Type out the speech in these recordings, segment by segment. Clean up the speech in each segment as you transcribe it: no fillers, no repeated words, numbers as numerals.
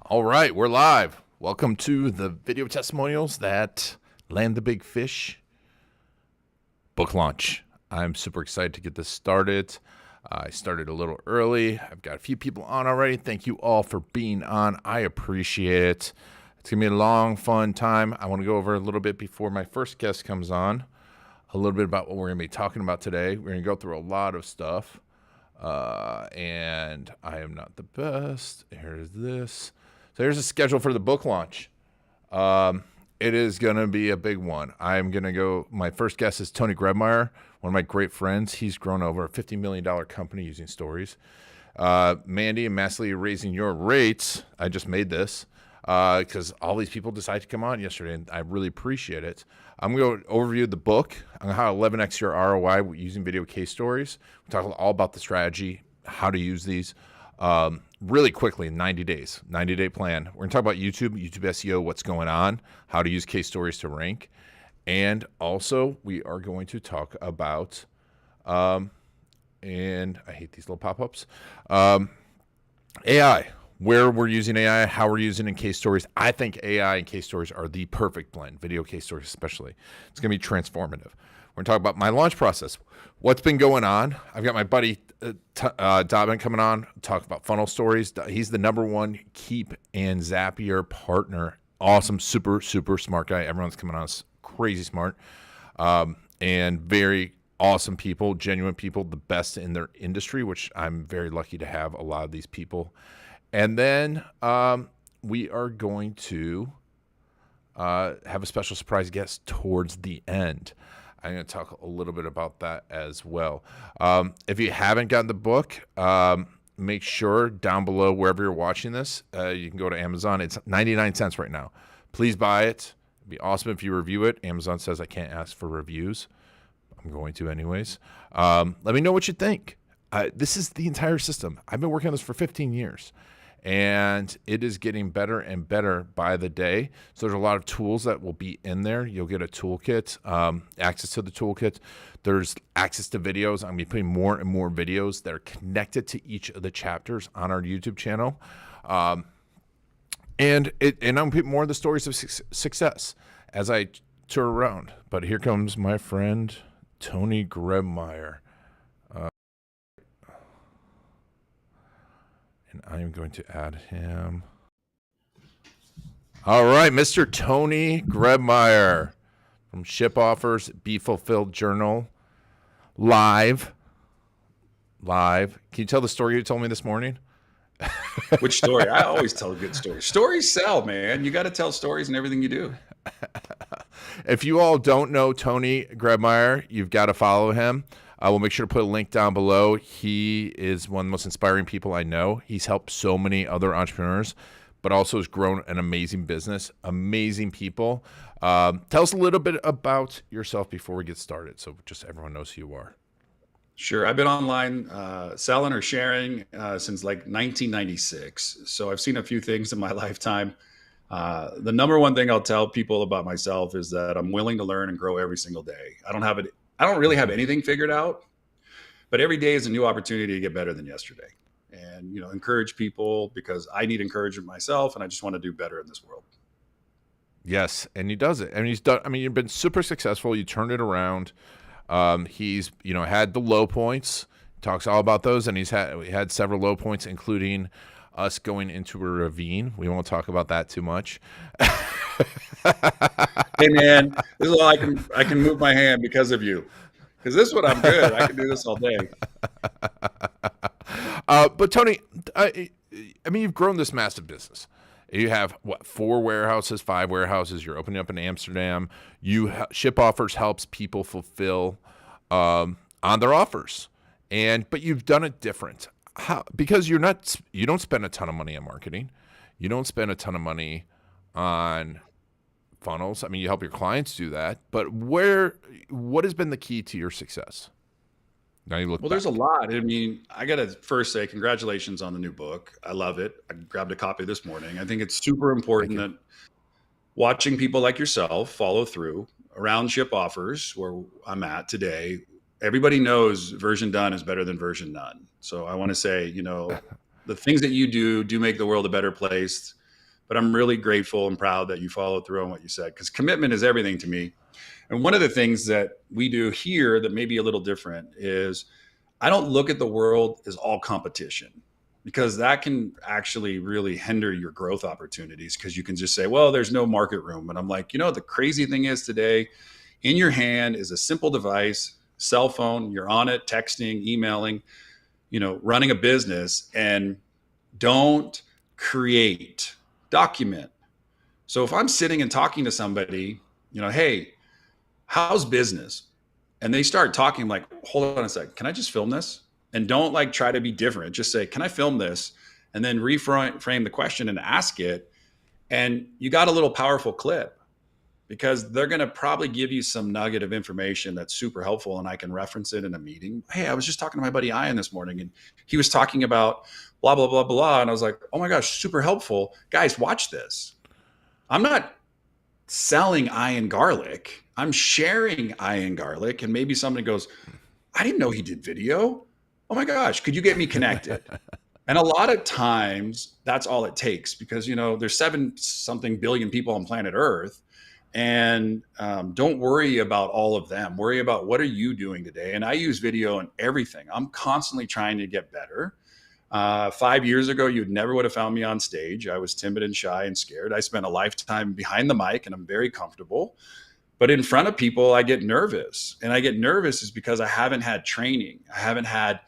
All right, we're live. Welcome to the video testimonials that land the big fish book launch. I'm super excited to get this started. I started a little early. I've got a few people on already. Thank you all for being on. I appreciate it. It's going to be a long, fun time. I want to go over a little bit before my first guest comes on, a little bit about what we're going to be talking about today. We're going to go through a lot of stuff. And I am not the best. Here's this. So here's a schedule for the book launch. It is going to be a big one. I'm going to go, my first guest is Tony Grebmeyer, one of my great friends. He's grown over a $50 million company using stories. Mandy and massively raising your rates. I just made this because all these people decided to come on yesterday, and I really appreciate it. I'm going to overview the book on how 11x your ROI using video case stories. We'll talk all about the strategy, how to use these really quickly in 90 days, 90-day plan. We're going to talk about YouTube SEO, what's going on, how to use case stories to rank. And also we are going to talk about, and I hate these little pop-ups, AI. Where we're using AI, how we're using it in case stories. I think AI and case stories are the perfect blend, video case stories especially. It's going to be transformative. We're going to talk about my launch process, what's been going on. I've got my buddy Dobbin coming on, talk about funnel stories. He's the #1 Keep and Zapier partner. Awesome, super, super smart guy. Everyone's coming on is crazy smart and very awesome people, genuine people, the best in their industry, which I'm very lucky to have a lot of these people. And then we are going to have a special surprise guest towards the end. I'm going to talk a little bit about that as well. If you haven't gotten the book, make sure down below, wherever you're watching this, you can go to Amazon. It's 99 cents right now. Please buy it. It'd be awesome if you review it. Amazon says I can't ask for reviews. I'm going to anyways. Let me know what you think. This is the entire system. I've been working on this for 15 years. And it is getting better and better by the day. So there's a lot of tools that will be in there. You'll get a toolkit, access to the toolkit. There's access to videos. I'm going to be putting more and more videos that are connected to each of the chapters on our YouTube channel. And I'm going to put more of the stories of success as I tour around. But here comes my friend, Tony Grebmeyer. I'm going to add him. All right, Mr. Tony Grebmeyer from Ship Offers, Be Fulfilled Journal, live. Can you tell the story you told me this morning? Which story? I always tell good stories. Stories sell, man. You got to tell stories in everything you do. If you all don't know Tony Grebmeyer, you've got to follow him. We'll make sure to put a link down below. He is one of the most inspiring people I know. He's helped so many other entrepreneurs, but also has grown an amazing business, amazing people. Tell us a little bit about yourself before we get started, so just everyone knows who you are. Sure. I've been online selling or sharing since like 1996. So I've seen a few things in my lifetime. The #1 thing I'll tell people about myself is that I'm willing to learn and grow every single day. I don't really have anything figured out, but every day is a new opportunity to get better than yesterday. And, encourage people because I need encouragement myself, and I just want to do better in this world. Yes, and he does it. And he's done. I mean, you've been super successful. You turned it around. He's had the low points. Talks all about those, and we had several low points, including us going into a ravine. We won't talk about that too much. Hey man, this is all I can move my hand because of you. Because this is what I'm good. I can do this all day. But Tony, I mean, you've grown this massive business. You have 4 warehouses, 5 warehouses. You're opening up in Amsterdam. Ship Offers helps people fulfill on their offers, but you've done it different. How? Because you don't spend a ton of money on marketing. You don't spend a ton of money on funnels. I mean, you help your clients do that, but what has been the key to your success? Now you look back. There's a lot. I mean, I got to first say congratulations on the new book. I love it. I grabbed a copy this morning. I think it's super important that watching people like yourself follow through around Ship Offers, where I'm at today. Everybody knows version done is better than version none. So I want to say, the things that you do make the world a better place. but I'm really grateful and proud that you followed through on what you said, because commitment is everything to me. And one of the things that we do here that may be a little different is I don't look at the world as all competition, because that can actually really hinder your growth opportunities, because you can just say, well, there's no market room. And I'm like, the crazy thing is today in your hand is a simple device, cell phone, you're on it, texting, emailing, running a business, and don't create, document. So if I'm sitting and talking to somebody, hey, how's business? And they start talking, I'm like, hold on a second, can I just film this? And don't like try to be different. Just say, can I film this? And then reframe the question and ask it. And you got a little powerful clip, because they're going to probably give you some nugget of information that's super helpful, and I can reference it in a meeting. Hey, I was just talking to my buddy Ian this morning, and he was talking about blah, blah, blah, blah. And I was like, oh my gosh, super helpful. Guys, watch this. I'm not selling Ian garlic. I'm sharing Ian garlic. And maybe somebody goes, I didn't know he did video. Oh my gosh, could you get me connected? And a lot of times that's all it takes, because, there's 7-something billion people on planet Earth. And don't worry about all of them. Worry about what are you doing today. And I use video in everything. I'm constantly trying to get better. 5 years ago, you never would have found me on stage. I was timid and shy and scared. I spent a lifetime behind the mic, and I'm very comfortable. But in front of people, I get nervous. And I get nervous is because I haven't had training. I haven't had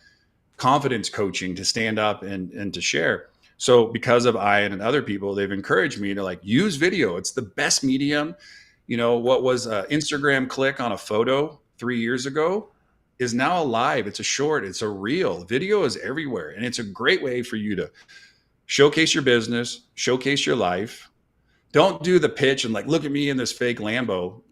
confidence coaching to stand up and to share. So because of Ian and other people, they've encouraged me to use video. It's the best medium. What was an Instagram click on a photo 3 years ago is now alive. It's a short, it's a reel. Video is everywhere. And it's a great way for you to showcase your business, showcase your life. Don't do the pitch and look at me in this fake Lambo.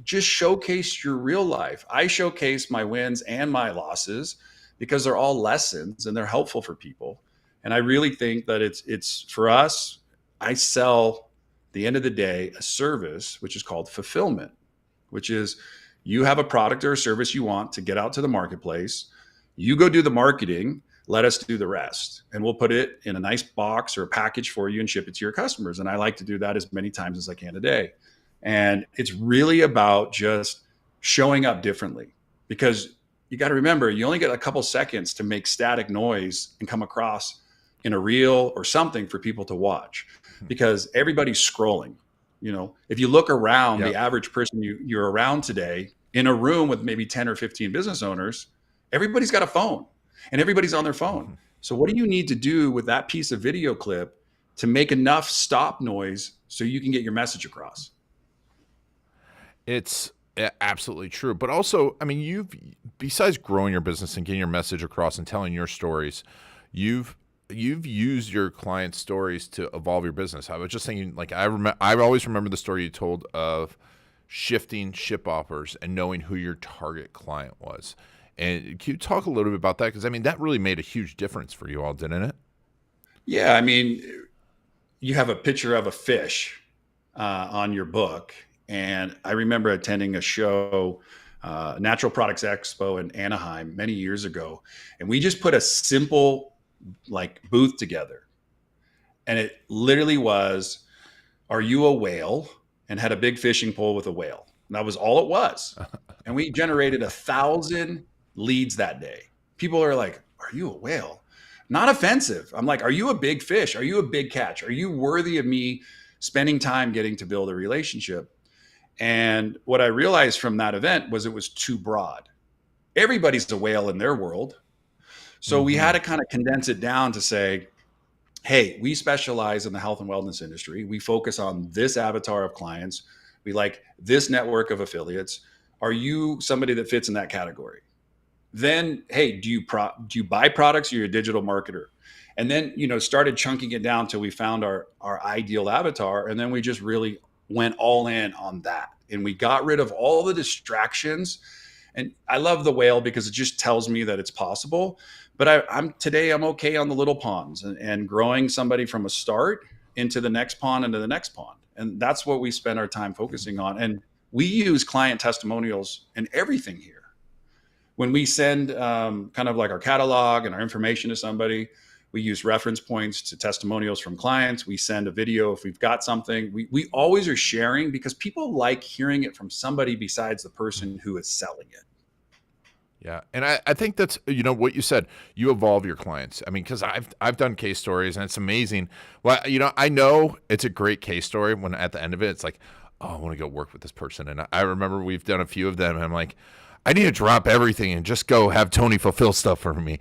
Just showcase your real life. I showcase my wins and my losses, because they're all lessons and they're helpful for people. And I really think that it's for us, I sell, at the end of the day, a service, which is called fulfillment, which is you have a product or a service you want to get out to the marketplace. You go do the marketing, let us do the rest. And we'll put it in a nice box or a package for you and ship it to your customers. And I like to do that as many times as I can a day. And it's really about just showing up differently, because you got to remember, you only get a couple seconds to make static noise and come across in a reel or something for people to watch, because everybody's scrolling. If you look around, the average person you're around today in a room with maybe 10 or 15 business owners, everybody's got a phone and everybody's on their phone. So what do you need to do with that piece of video clip to make enough stop noise so you can get your message across? It's absolutely true. But also, you've, besides growing your business and getting your message across and telling your stories, you've used your clients' stories to evolve your business. I was just thinking, I always remember the story you told of shifting ship offers and knowing who your target client was. And can you talk a little bit about that? Because that really made a huge difference for you all, didn't it? Yeah, you have a picture of a fish on your book. And I remember attending a show, Natural Products Expo in Anaheim many years ago. And we just put a simple booth together. And it literally was, are you a whale? And had a big fishing pole with a whale. And that was all it was. And we generated 1,000 leads that day. People are like, are you a whale? Not offensive. I'm like, are you a big fish? Are you a big catch? Are you worthy of me spending time getting to build a relationship? And what I realized from that event was it was too broad. Everybody's a whale in their world. So we had to kind of condense it down to say, hey, we specialize in the health and wellness industry. We focus on this avatar of clients. We like this network of affiliates. Are you somebody that fits in that category? Then, hey, do you buy products? Or you're a digital marketer? And then, started chunking it down till we found our ideal avatar. And then we just really went all in on that. And we got rid of all the distractions. And I love the whale because it just tells me that it's possible. But I'm okay on the little ponds and growing somebody from a start into the next pond, into the next pond. And that's what we spend our time focusing on. And we use client testimonials in everything here. When we send kind of like our catalog and our information to somebody, We use reference points to testimonials from clients. We send a video if we've got something. We always are sharing because people like hearing it from somebody besides the person who is selling it. Yeah. And I think that's, what you said, you evolve your clients. I mean, because I've done case stories and it's amazing. Well, I know it's a great case story when at the end of it, it's like, oh, I want to go work with this person. And I remember we've done a few of them and I'm like, I need to drop everything and just go have Tony fulfill stuff for me.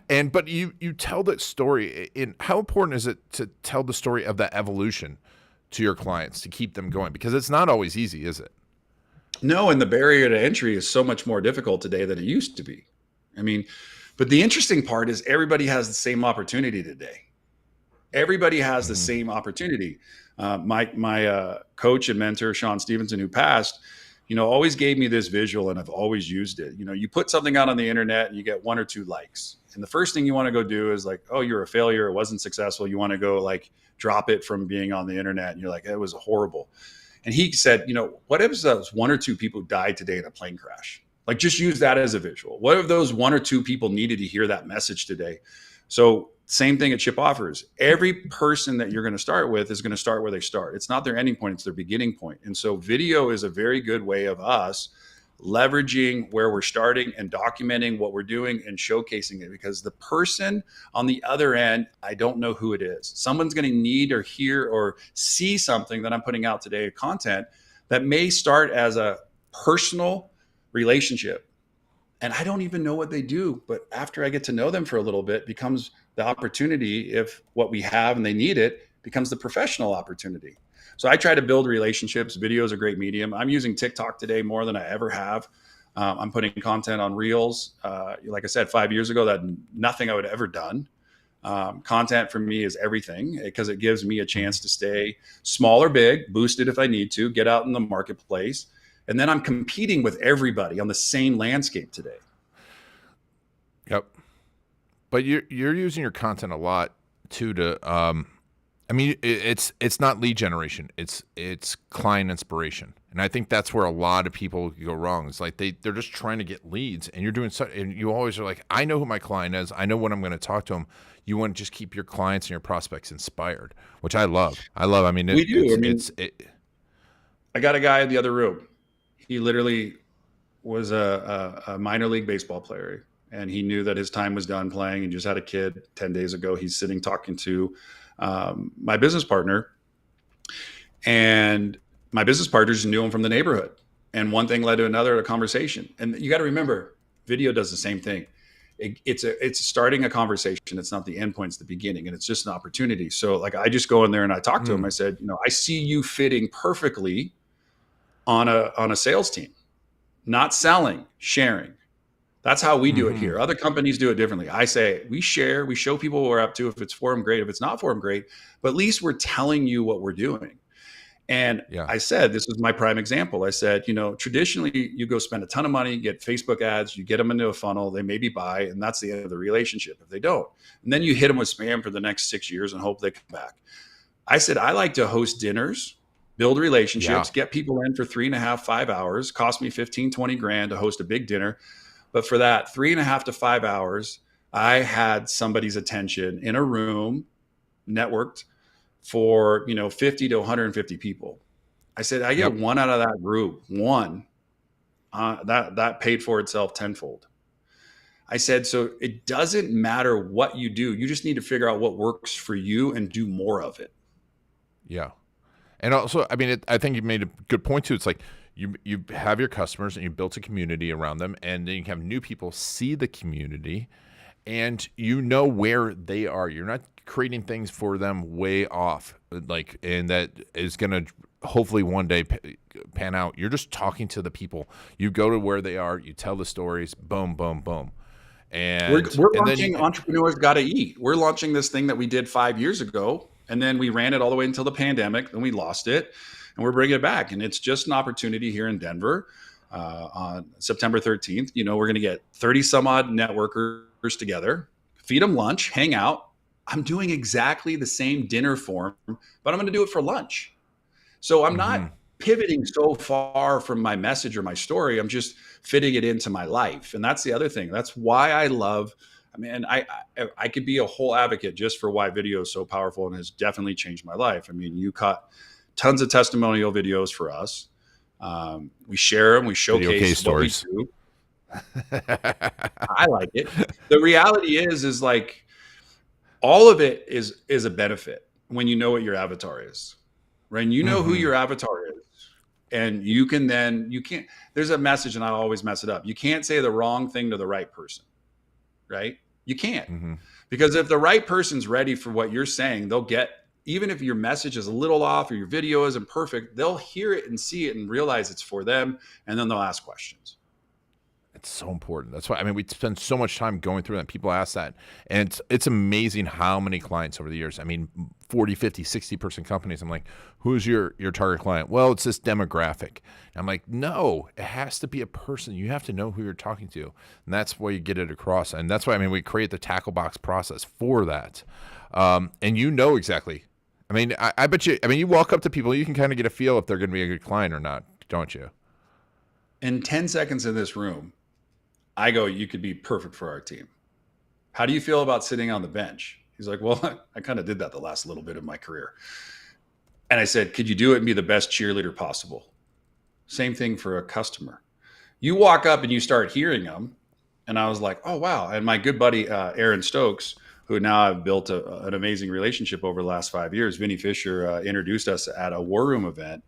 But you tell that story. In how important is it to tell the story of that evolution to your clients to keep them going? Because it's not always easy, is it? No, and the barrier to entry is so much more difficult today than it used to be. I mean, but the interesting part is everybody has the same opportunity today. Everybody has the same opportunity. My coach and mentor, Sean Stevenson, who passed, always gave me this visual and I've always used it. You put something out on the internet and you get 1 or 2 likes. And the first thing you want to go do is like, oh, you're a failure. It wasn't successful. You want to go like drop it from being on the internet. And you're like, it was horrible. And he said, what if those 1 or 2 people died today in a plane crash? Like just use that as a visual. What if those 1 or 2 people needed to hear that message today? So same thing at Chip Offers. Every person that you're going to start with is going to start where they start. It's not their ending point, it's their beginning point. And so video is a very good way of us leveraging where we're starting and documenting what we're doing and showcasing it, because the person on the other end, I don't know who it is. Someone's going to need or hear or see something that I'm putting out today, content that may start as a personal relationship. And I don't even know what they do, but after I get to know them for a little bit, becomes the opportunity, if what we have and they need it, becomes the professional opportunity. So I try to build relationships. Video is a great medium. I'm using TikTok today more than I ever have. I'm putting content on Reels. Like I said, 5 years ago, that nothing I would have ever done. Content for me is everything because it gives me a chance to stay small or big, boost it if I need to, get out in the marketplace. And then I'm competing with everybody on the same landscape today. Yep. But you're using your content a lot too to, it's not lead generation. It's client inspiration. And I think that's where a lot of people go wrong. It's like they're just trying to get leads and you're doing so, and you always are like, I know who my client is. I know when I'm going to talk to them. You want to just keep your clients and your prospects inspired, which I love. I mean, we do. I got a guy in the other room. He literally was a minor league baseball player, and he knew that his time was done playing and just had a kid 10 days ago. He's sitting talking to my business partner, and my business partners knew him from the neighborhood. And one thing led to another, a conversation. And you got to remember, video does the same thing. It's starting a conversation. It's not the end point, it's the beginning, and it's just an opportunity. So like I just go in there and I talk to him. I said, I see you fitting perfectly on a sales team, not selling, sharing. That's how we do it here. Other companies do it differently. I say we share, we show people what we're up to. If it's for them, great. If it's not for them, great. But at least we're telling you what we're doing. And I said, this is my prime example. I said, traditionally you go spend a ton of money, get Facebook ads, you get them into a funnel, they maybe buy, and that's the end of the relationship if they don't. And then you hit them with spam for the next 6 years and hope they come back. I said, I like to host dinners, build relationships, get people in for 3.5, 5 hours, cost me 15, 20 grand to host a big dinner. But for that 3.5 to 5 hours, I had somebody's attention in a room, networked for, 50 to 150 people. I said, I get one out of that group, one, that paid for itself tenfold. I said, so it doesn't matter what you do. You just need to figure out what works for you and do more of it. Yeah. And also, I mean, I think you made a good point too. It's like you have your customers and you built a community around them, and then you have new people see the community, and you know where they are. You're not creating things for them way off, and that is going to hopefully one day pan out. You're just talking to the people. You go to where they are. You tell the stories. Boom, boom, boom. And we're launching Entrepreneurs Gotta Eat. We're launching this thing that we did 5 years ago. And then we ran it all the way until the pandemic, then we lost it, and we're bringing it back. And it's just an opportunity here in Denver on September 13th. We're going to get 30 some odd networkers together, feed them lunch, hang out. I'm doing exactly the same dinner form, but I'm going to do it for lunch. So I'm not pivoting so far from my message or my story. I'm just fitting it into my life. And that's the other thing. That's why I love I mean, and I could be a whole advocate just for why video is so powerful and has definitely changed my life. I mean, you caught tons of testimonial videos for us. We share them, we Video showcase case what we stories. do. I like it. The reality is like all of it is a benefit when you know what your avatar is, right? And you know who your avatar is. And you can't, there's a message, and I always mess it up. You can't say the wrong thing to the right person, right? You can't. Because if the right person's ready for what you're saying, they'll get, even if your message is a little off or your video isn't perfect, they'll hear it and see it and realize it's for them. And then they'll ask questions. It's so important. That's why, I mean, we spend so much time going through that. People ask that. And it's amazing how many clients over the years, I mean, 40, 50, 60% companies, I'm like, who's your target client? Well, it's this demographic. And I'm like, no, it has to be a person. You have to know who you're talking to. And that's why you get it across. And that's why, I mean, we create the tackle box process for that. And you know exactly. I mean, I bet you, I mean, you walk up to people, you can kind of get a feel if they're going to be a good client or not, don't you? In 10 seconds in this room, I go, you could be perfect for our team. How do you feel about sitting on the bench? He's like, well, I kind of did that the last little bit of my career. And I said, could you do it and be the best cheerleader possible? Same thing for a customer. You walk up and you start hearing them. And I was like, oh, wow. And my good buddy, Aaron Stokes, who now I've built an amazing relationship over the last 5 years, Vinny Fisher introduced us at a War Room event.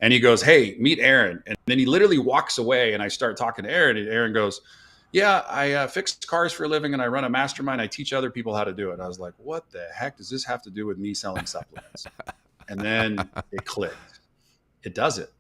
And he goes, hey, meet Aaron. And then he literally walks away and I start talking to Aaron. And Aaron goes, yeah, I fix cars for a living and I run a mastermind. I teach other people how to do it. I was like, what the heck does this have to do with me selling supplements? And then it clicked. It doesn't.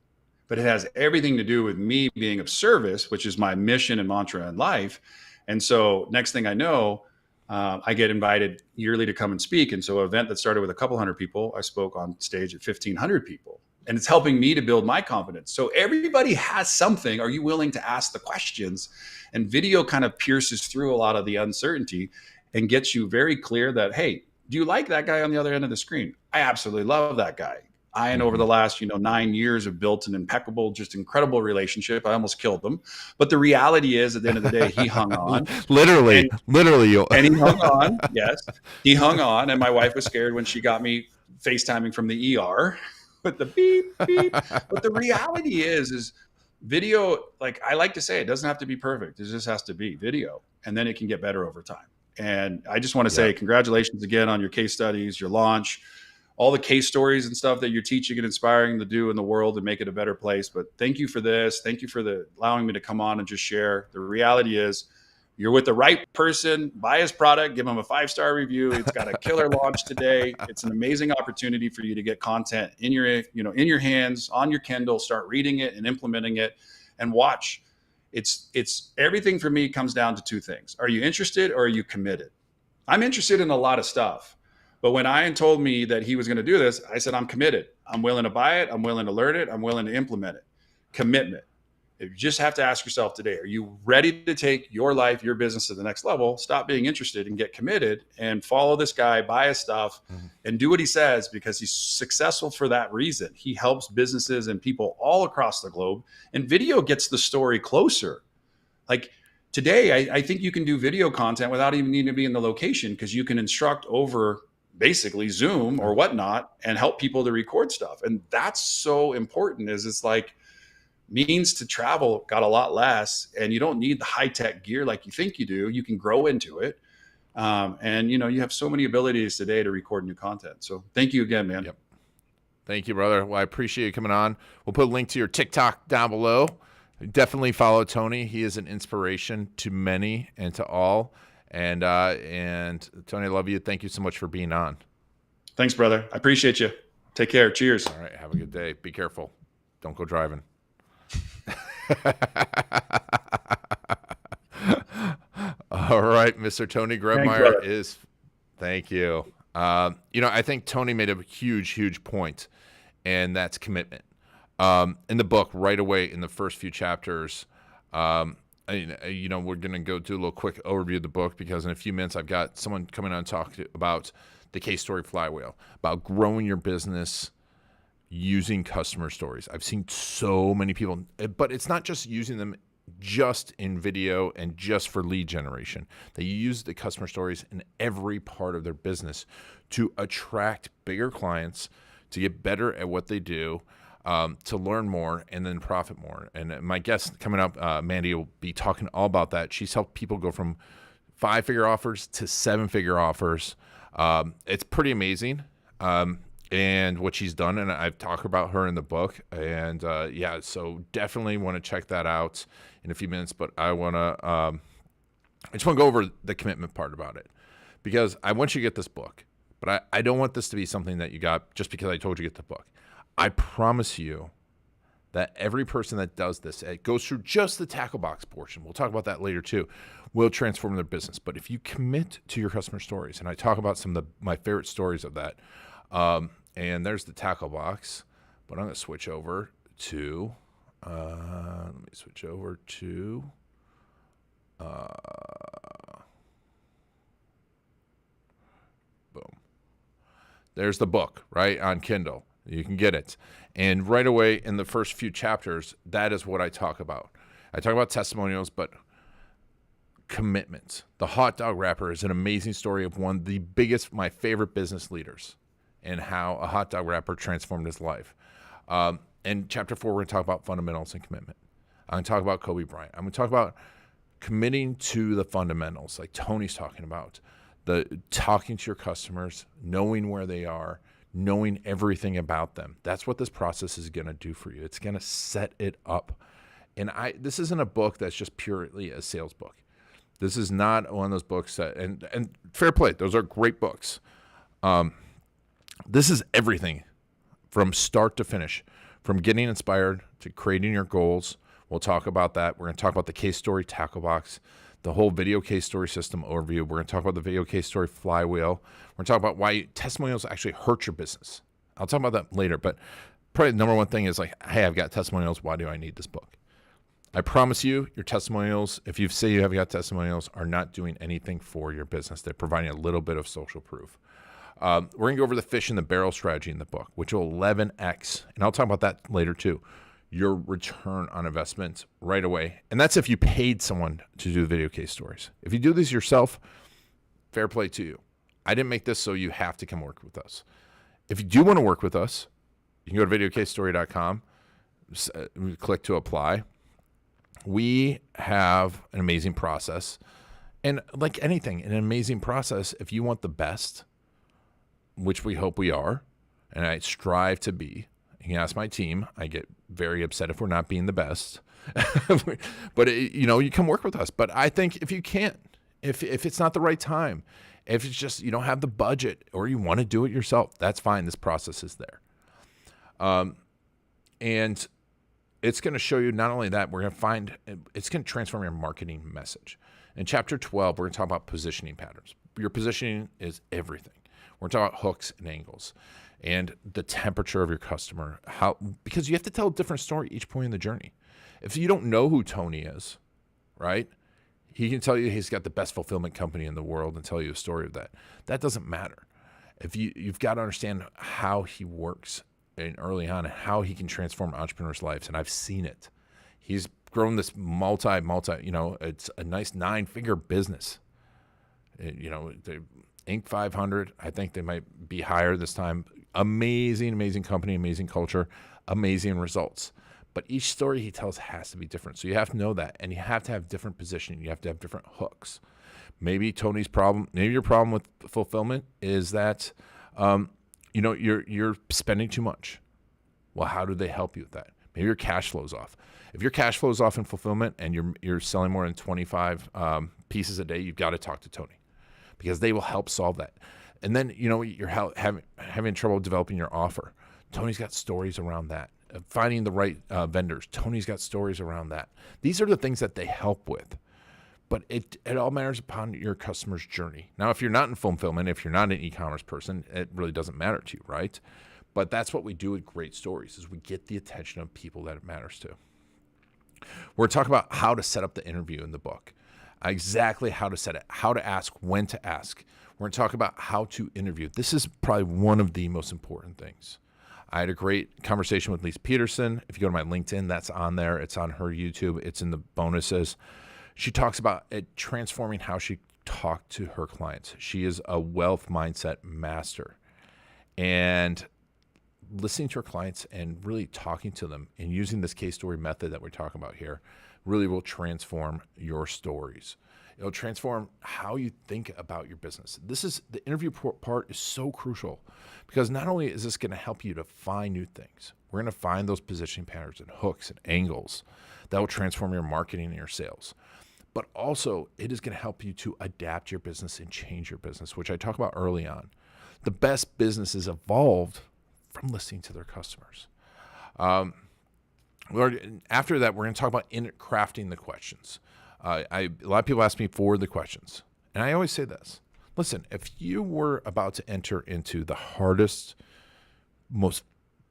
But it has everything to do with me being of service, which is my mission and mantra in life. And so next thing I know, I get invited yearly to come and speak. And so an event that started with a couple hundred people, I spoke on stage at 1,500 people. And it's helping me to build my confidence. So everybody has something. Are you willing to ask the questions? And video kind of pierces through a lot of the uncertainty and gets you very clear that, hey, do you like that guy on the other end of the screen? I absolutely love that guy. And over the last, 9 years have built an impeccable, just incredible relationship. I almost killed him. But the reality is at the end of the day, he hung on. literally. And he hung on. Yes, he hung on. And my wife was scared when she got me FaceTiming from the ER. With the beep, beep. But the reality is video, like I like to say, it doesn't have to be perfect. It just has to be video. And then it can get better over time. And I just want to say congratulations again on your case studies, your launch, all the case stories and stuff that you're teaching and inspiring to do in the world and make it a better place. But thank you for this. Thank you for allowing me to come on and just share. The reality is you're with the right person, buy his product, give him a 5-star review. It's got a killer launch today. It's an amazing opportunity for you to get content in your hands, on your Kindle, start reading it and implementing it and watch. It's everything for me comes down to two things. Are you interested or are you committed? I'm interested in a lot of stuff. But when Ian told me that he was going to do this, I said, I'm committed. I'm willing to buy it. I'm willing to learn it. I'm willing to implement it. Commitment. You just have to ask yourself today, are you ready to take your life, your business to the next level? Stop being interested and get committed and follow this guy, buy his stuff and do what he says because he's successful for that reason. He helps businesses and people all across the globe, and video gets the story closer. Like today, I think you can do video content without even needing to be in the location because you can instruct over basically Zoom or whatnot and help people to record stuff. And that's so important it's like, means to travel got a lot less and you don't need the high-tech gear like you think you do. You can grow into it. And you have so many abilities today to record new content. So thank you again, man. Yep. Thank you, brother. Well, I appreciate you coming on. We'll put a link to your TikTok down below. Definitely follow Tony. He is an inspiration to many and to all. And Tony, I love you. Thank you so much for being on. Thanks, brother. I appreciate you. Take care. Cheers. All right. Have a good day. Be careful. Don't go driving. All right, Mr. Tony Grebmeyer is. Thank you. I think Tony made a huge point, and that's commitment. In the book, right away in the first few chapters, we're going to go do a little quick overview of the book because in a few minutes I've got someone coming on to talk about the KStory flywheel, about growing your business using customer stories. I've seen so many people, but it's not just using them just in video and just for lead generation. They use the customer stories in every part of their business to attract bigger clients, to get better at what they do, to learn more, and then profit more. And my guest coming up, Mandy, will be talking all about that. She's helped people go from 5-figure offers to 7-figure offers. It's pretty amazing. And what she's done, and I've talked about her in the book, and so definitely want to check that out in a few minutes. But I just want to go over the commitment part about it, because I want you to get this book, but I don't want this to be something that you got just because I told you to get the book. I promise you that every person that does this, it goes through just the tackle box portion, we'll talk about that later too, will transform their business. But if you commit to your customer stories, and I talk about some of my favorite stories of that, and there's the tackle box, but I'm going to switch over to, boom. There's the book, right, on Kindle. You can get it. And right away in the first few chapters, that is what I talk about. I talk about testimonials, but commitments. The hot dog wrapper is an amazing story of one of the biggest, my favorite business leaders, and how a hot dog wrapper transformed his life. In chapter 4, we're going to talk about fundamentals and commitment. I'm going to talk about Kobe Bryant. I'm going to talk about committing to the fundamentals, like Tony's talking about, the talking to your customers, knowing where they are, knowing everything about them. That's what this process is going to do for you. It's going to set it up. And this isn't a book that's just purely a sales book. This is not one of those books that, and fair play, those are great books. This is everything from start to finish, from getting inspired to creating your goals. We'll talk about that. We're going to talk about the KStory tackle box, the whole video KStory system overview. We're going to talk about the video KStory flywheel. We're going to talk about why testimonials actually hurt your business. I'll talk about that later, but probably the number one thing is like, hey, I've got testimonials. Why do I need this book? I promise you, your testimonials, if you say you have got testimonials, are not doing anything for your business. They're providing a little bit of social proof. We're going to go over the fish in the barrel strategy in the book, which will 11x, and I'll talk about that later too, your return on investment right away. And that's if you paid someone to do the video case stories. If you do this yourself, fair play to you. I didn't make this so you have to come work with us. If you do want to work with us, you can go to videocasestory.com, click to apply. We have an amazing process. And like anything, an amazing process, if you want the best, which we hope we are, and I strive to be. You can ask my team. I get very upset if we're not being the best. But, you come work with us. But I think if you can't, if it's not the right time, if it's just you don't have the budget or you want to do it yourself, that's fine. This process is there. And it's going to show you not only that, it's going to transform your marketing message. In chapter 12, we're going to talk about positioning patterns. Your positioning is everything. We're talking about hooks and angles and the temperature of your customer, because you have to tell a different story each point in the journey. If you don't know who Tony is, right, he can tell you he's got the best fulfillment company in the world and tell you a story of that. That doesn't matter. If you've got to understand how he works and early on and how he can transform entrepreneurs' lives, and I've seen it. He's grown this multi, it's a nice 9-figure business. The Inc. 500, I think they might be higher this time. Amazing company, amazing culture, amazing results. But each story he tells has to be different. So you have to know that, and you have to have different positioning. You have to have different hooks. Maybe your problem with fulfillment is that, you're spending too much. Well, how do they help you with that? Maybe your cash flow's off. If your cash flow's off in fulfillment and you're selling more than 25 pieces a day, you've got to talk to Tony, because they will help solve that. And then, you're having trouble developing your offer. Tony's got stories around that. Finding the right vendors. Tony's got stories around that. These are the things that they help with. But it all matters upon your customer's journey. Now, if you're not in fulfillment, if you're not an e-commerce person, it really doesn't matter to you, right? But that's what we do with great stories, is we get the attention of people that it matters to. We're talking about how to set up the interview in the book. Exactly how to set it, how to ask, when to ask. We're going to talk about how to interview. This is probably one of the most important things. I had a great conversation with Lisa Peterson. If you go to my LinkedIn, that's on there. It's on her YouTube. It's in the bonuses. She talks about it transforming how she talked to her clients. She is a wealth mindset master. And listening to her clients and really talking to them and using this case story method that we're talking about here really will transform your stories. It'll transform how you think about your business. This is the interview part is so crucial because not only is this going to help you to find new things, we're going to find those positioning patterns and hooks and angles that will transform your marketing and your sales. But also it is going to help you to adapt your business and change your business, which I talked about early on. The best businesses evolved from listening to their customers. After that, we're going to talk about crafting the questions. A lot of people ask me for the questions. And I always say this. Listen, if you were about to enter into the hardest, most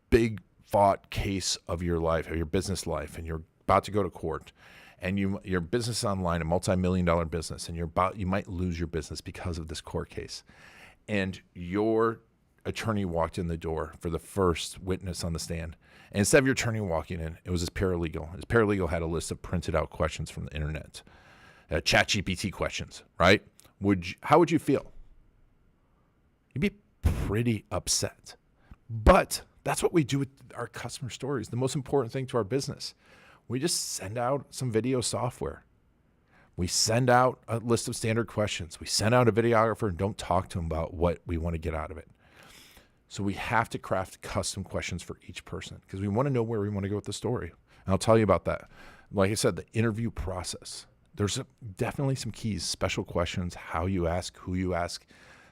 big fought case of your life, of your business life, and you're about to go to court, and your business is online, a multi-million-dollar business, and you might lose your business because of this court case, and your attorney walked in the door for the first witness on the stand. And instead of your attorney walking in, it was his paralegal. His paralegal had a list of printed out questions from the internet, ChatGPT questions, right? How would you feel? You'd be pretty upset. But that's what we do with our customer stories. The most important thing to our business. We just send out some video software. We send out a list of standard questions. We send out a videographer and don't talk to them about what we want to get out of it. So we have to craft custom questions for each person because we want to know where we want to go with the story. And I'll tell you about that. Like I said, the interview process. There's definitely some keys, special questions, how you ask, who you ask,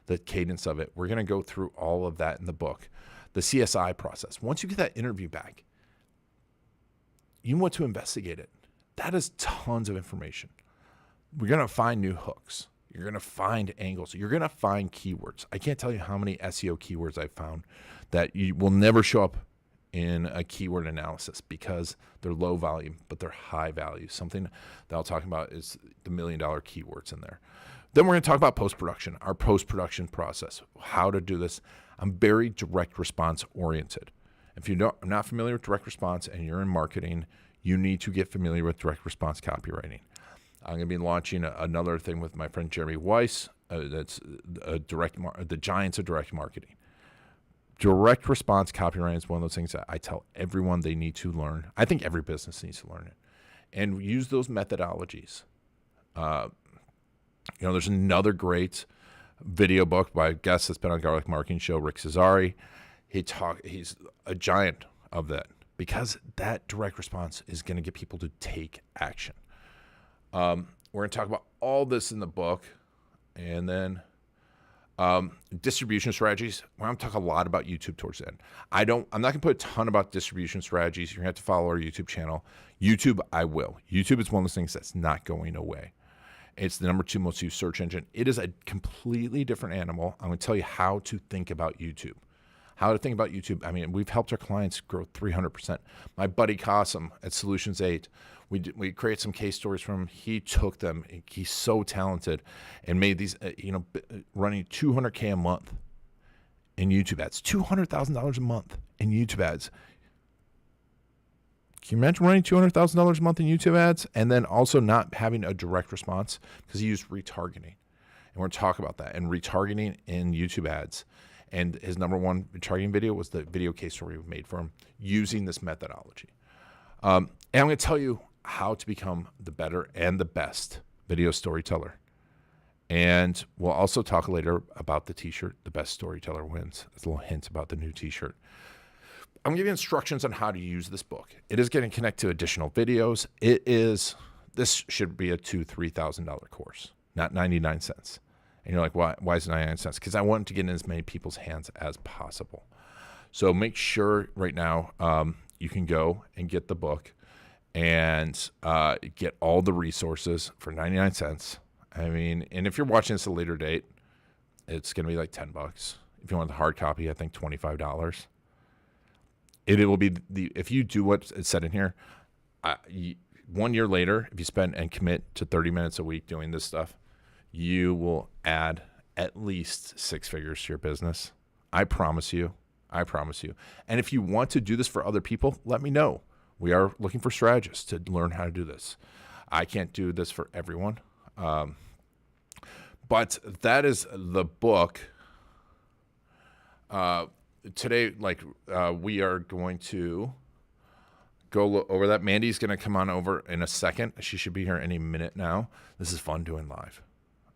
the cadence of it. We're going to go through all of that in the book. The CSI process. Once you get that interview back, you want to investigate it. That is tons of information. We're going to find new hooks. You're going to find angles. You're going to find keywords. I can't tell you how many SEO keywords I've found that you will never show up in a keyword analysis because they're low volume, but they're high value. Something that I'll talk about is the $1 million keywords in there. Then we're going to talk about post-production, our post-production process, how to do this. I'm very direct response oriented. If you're not familiar with direct response and you're in marketing, you need to get familiar with direct response copywriting. I'm going to be launching another thing with my friend Jeremy Weiss. That's the giants of direct marketing. Direct response copywriting is one of those things that I tell everyone they need to learn. I think every business needs to learn it and use those methodologies. There's another great video book by a guest that's been on Garlic Marketing Show, Rick Cesari. He's a giant of that because that direct response is going to get people to take action. We're going to talk about all this in the book, and then distribution strategies. We're going to talk a lot about YouTube towards the end. I'm not going to put a ton about distribution strategies. You're going to have to follow our YouTube channel. YouTube, I will. YouTube is one of those things that's not going away. It's the number 2 most used search engine. It is a completely different animal. I'm going to tell you how to think about YouTube. How to think about YouTube. I mean, we've helped our clients grow 300%. My buddy Qasim at Solutions 8, we create some case stories from him. He took them. He's so talented and made these, running $200K a month in YouTube ads, $200,000 a month in YouTube ads. Can you imagine running $200,000 a month in YouTube ads and then also not having a direct response because he used retargeting? And we're going to talk about that and retargeting in YouTube ads. And his number 1 retargeting video was the video case story we made for him using this methodology. And I'm going to tell you how to become the better and the best video storyteller. And we'll also talk later about the t-shirt, The Best Storyteller Wins. That's a little hint about the new t-shirt. I'm going to give you instructions on how to use this book. It is going to connect to additional videos. This should be a $2,000-$3,000 course, not 99 cents. And you're like, why is it 99 cents? Because I want it to get in as many people's hands as possible. So make sure right now you can go and get the book and get all the resources for 99 cents. I mean, and if you're watching this at a later date, it's going to be like $10. If you want the hard copy, I think $25. It will be if you do what's said in here, 1 year later, if you spend and commit to 30 minutes a week doing this stuff, you will add at least 6 figures to your business. I promise you. I promise you. And if you want to do this for other people, let me know. We are looking for strategists to learn how to do this. I can't do this for everyone. But that is the book. Today, we are going to go over that. Mandy's going to come on over in a second. She should be here any minute now. This is fun doing live.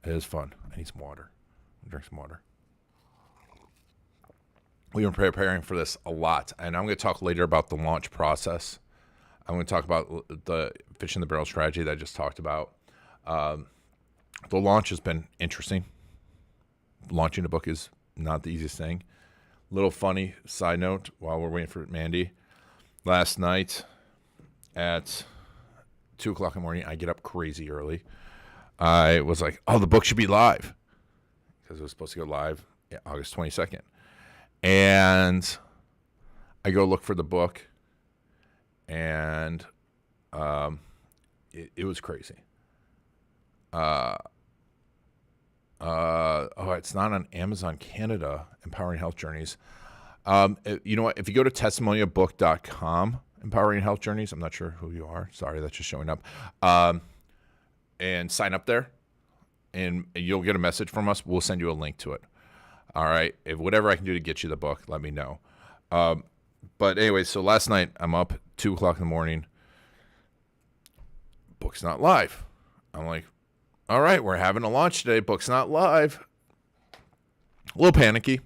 It is fun. I need some water. Drink some water. We've been preparing for this a lot, and I'm going to talk later about the launch process. I'm going to talk about the fish in the barrel strategy that I just talked about. The launch has been interesting. Launching a book is not the easiest thing. Little funny side note while we're waiting for Mandy. Last night at 2 o'clock in the morning, I get up crazy early. I was like, oh, the book should be live because it was supposed to go live August 22nd. And I go look for the book, and it was crazy. It's not on Amazon Canada, Empowering Health Journeys. You know what? If you go to testimonialbook.com, Empowering Health Journeys, I'm not sure who you are. Sorry, that's just showing up. And sign up there, and you'll get a message from us. We'll send you a link to it. All right. If whatever I can do to get you the book, let me know. But anyway, so last night I'm up 2 o'clock in the morning. Book's not live. I'm like, all right, we're having a launch today. Book's not live. A little panicky.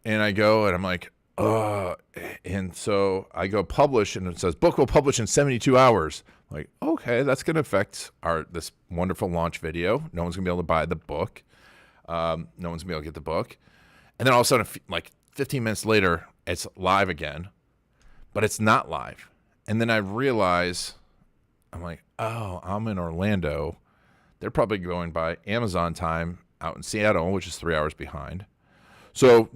And I go and I'm like, and so I go publish, and it says book will publish in 72 hours. I'm like, okay, that's going to affect this wonderful launch video. No one's going to be able to buy the book. No one's going to be able to get the book. And then all of a sudden, like 15 minutes later, it's live again, but it's not live. And then I realize, I'm like, oh, I'm in Orlando. They're probably going by Amazon time out in Seattle, which is 3 hours behind. So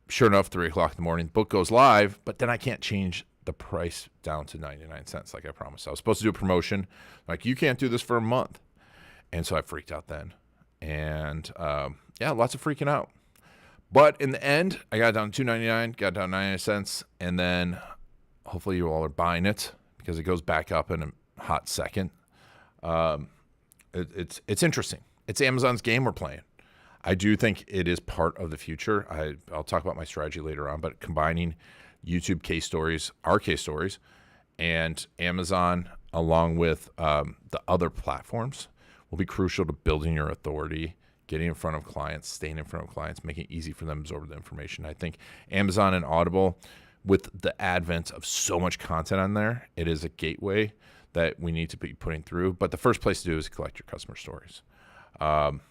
sure enough, 3 o'clock in the morning, book goes live, but then I can't change the price down to 99 cents like I promised. I was supposed to do a promotion. Like, you can't do this for a month. And so I freaked out then. And lots of freaking out. But in the end, I got down to $2.99, got down 99 cents, and then hopefully you all are buying it because it goes back up in a hot second. It's interesting. It's Amazon's game we're playing. I do think it is part of the future. I'll talk about my strategy later on, but combining YouTube case stories, our case stories, and Amazon along with the other platforms will be crucial to building your authority, getting in front of clients, staying in front of clients, making it easy for them to absorb the information. I think Amazon and Audible, with the advent of so much content on there, it is a gateway that we need to be putting through. But the first place to do is collect your customer stories. All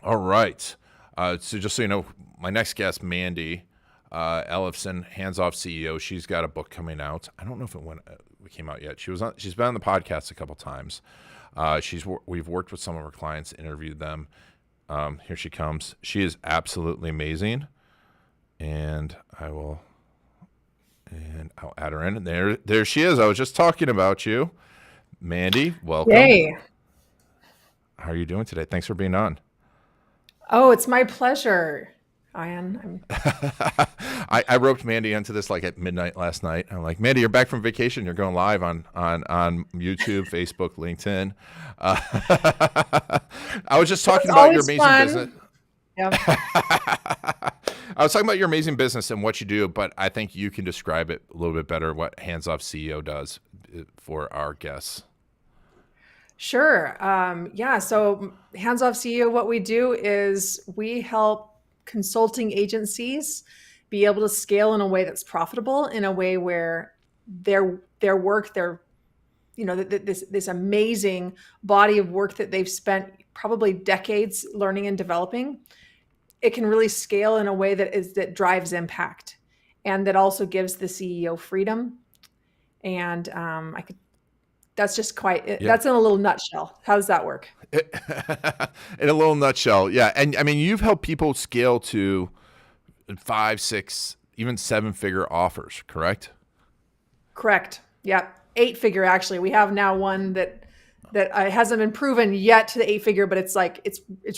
right. So just so you know, my next guest, Mandy Ellefson, Hands Off CEO, she's got a book coming out. I don't know if it came out yet. She's been on the podcast a couple times. We've worked with some of her clients, interviewed them. Here she comes. She is absolutely amazing, and I'll add her in. And there she is. I was just talking about you, Mandy. Welcome. Yay. How are you doing today? Thanks for being on. Oh, it's my pleasure, Ian. I roped Mandy into this like at midnight last night. I'm like, Mandy, you're back from vacation. You're going live on YouTube, Facebook, LinkedIn. I was just talking about your amazing business. Yep. I was talking about your amazing business and what you do, but I think you can describe it a little bit better, what Hands Off CEO does for our guests. Sure. So Hands Off CEO, what we do is we help consulting agencies be able to scale in a way that's profitable, in a way where their work, this amazing body of work that they've spent probably decades learning and developing, it can really scale in a way that drives impact, and that also gives the CEO freedom. And that's just that's in a little nutshell. How does that work? In a little nutshell, yeah. And I mean, you've helped people scale to 5, 6, even 7-figure offers, correct? Correct. Yeah. 8-figure, actually. We have now one that hasn't been proven yet to the 8-figure, but it's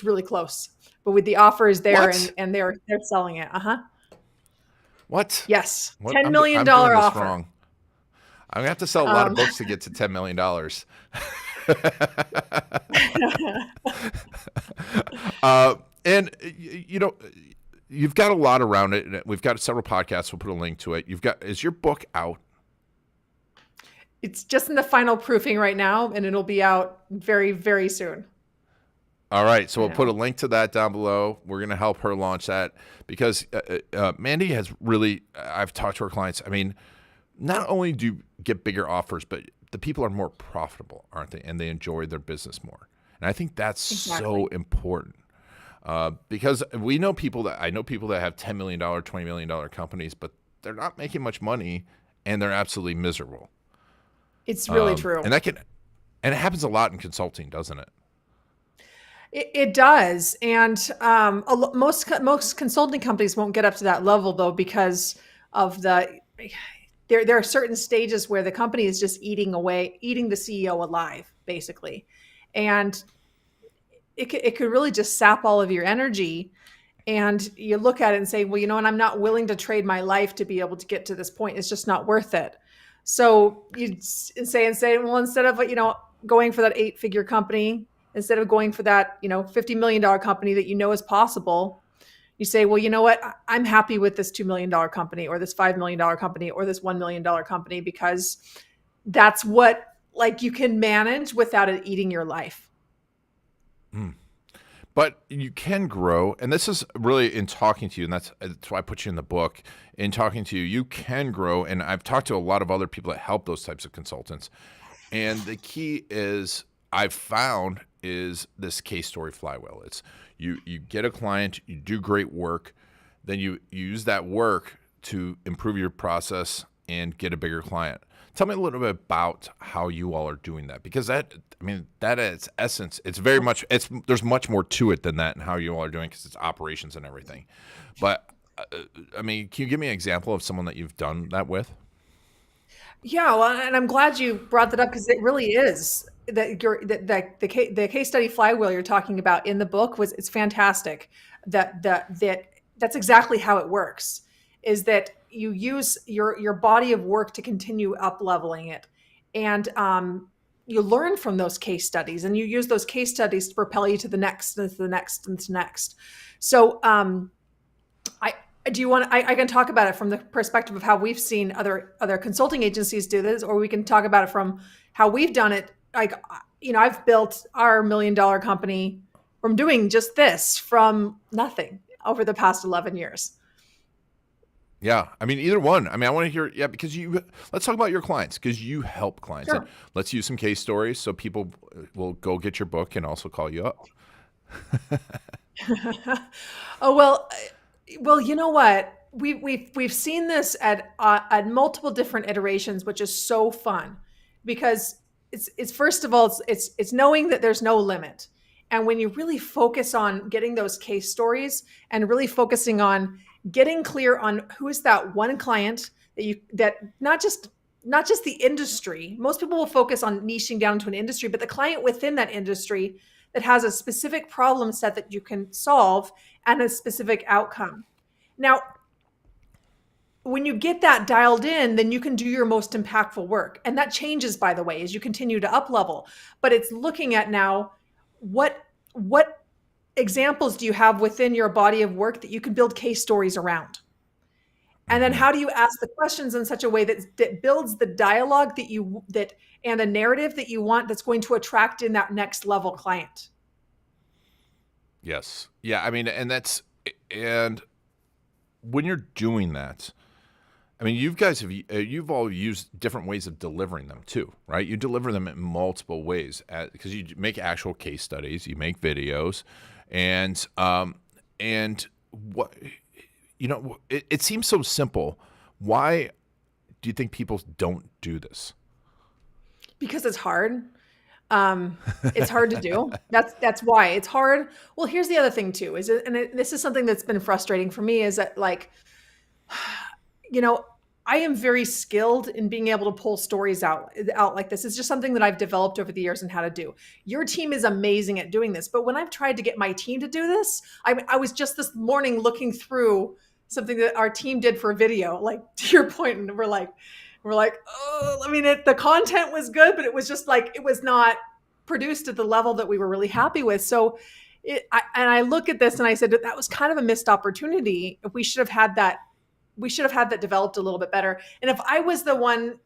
really close. but with the offer is there What? and they're selling it. What? Yes. What? $10 million I'm doing this offer. wrong. I'm gonna have to sell a lot of Um, books to get to $10 million. And you know, you've got a lot around it. We've got several podcasts. We'll put a link to it. Is your book out? It's just in the final proofing right now, and it'll be out very, very soon. All right, so I we'll put a know. link to that down below. We're going to help her launch that because Mandy has really, I've talked to her clients. I mean, not only do you get bigger offers, but the people are more profitable, aren't they? And they enjoy their business more. And I think that's so Exactly. important because I know people that have $10 million, $20 million companies, but they're not making much money and they're absolutely miserable. It's really true. And it happens a lot in consulting, doesn't it? It does, and most consulting companies won't get up to that level though because of there are certain stages where the company is just eating the CEO alive, basically, and it could really just sap all of your energy. And you look at it and say, well, and I'm not willing to trade my life to be able to get to this point. It's just not worth it. So you say, well, instead of going for that 8-figure company, instead of going for that $50 million company that is possible, you say, well, you know what? I'm happy with this $2 million company or this $5 million company or this $1 million company because that's what you can manage without it eating your life. But you can grow, and this is really in talking to you, and that's why I put you in the book. In talking to you, you can grow, and I've talked to a lot of other people that help those types of consultants. And the key I've found is this KStory flywheel. It's you get a client, you do great work, then you use that work to improve your process and get a bigger client. Tell me a little bit about how you all are doing that, because that at its essence, it's very much, there's much more to it than that and how you all are doing, because it's operations and everything. But can you give me an example of someone that you've done that with? Yeah, well, and I'm glad you brought that up because it really is the case study flywheel you're talking about in the book it's fantastic. That's exactly how it works. Is that you use your body of work to continue up leveling it, and you learn from those case studies, and you use those case studies to propel you to the next, and to the next, and to the next. So I can talk about it from the perspective of how we've seen other consulting agencies do this, or we can talk about it from how we've done it. I've built our $1 million company from doing just this from nothing over the past 11 years. Yeah, either one. I want to hear, because let's talk about your clients, because you help clients. Sure. Let's use some case stories so people will go get your book and also call you up. Oh, well, you know what? We've seen this at multiple different iterations, which is so fun because it's first of all, it's knowing that there's no limit. And when you really focus on getting those case stories and really focusing on getting clear on who is that one client that not just the industry. Most people will focus on niching down to an industry, but the client within that industry that has a specific problem set that you can solve and a specific outcome. Now, when you get that dialed in, then you can do your most impactful work. And that changes, by the way, as you continue to up level. But it's looking at now what examples do you have within your body of work that you can build case stories around? And then how do you ask the questions in such a way that builds the dialogue and the narrative that you want, that's going to attract in that next level client? Yes. Yeah. And when you're doing that, you've all used different ways of delivering them too, right? You deliver them in multiple ways because you make actual case studies, you make videos, and what, it seems so simple. Why do you think people don't do this? Because it's hard. It's hard to do. That's why it's hard. Well, here's the other thing too, this is something that's been frustrating for me, is that I am very skilled in being able to pull stories out like this. It's just something that I've developed over the years and how to do. Your team is amazing at doing this, but when I've tried to get my team to do this, I was just this morning looking through something that our team did for a video, like to your point, and we're like, oh, I mean, the content was good, but it was just like, it was not produced at the level that we were really happy with. So I look at this and I said that was kind of a missed opportunity. If we should have had that developed a little bit better. And if I was the one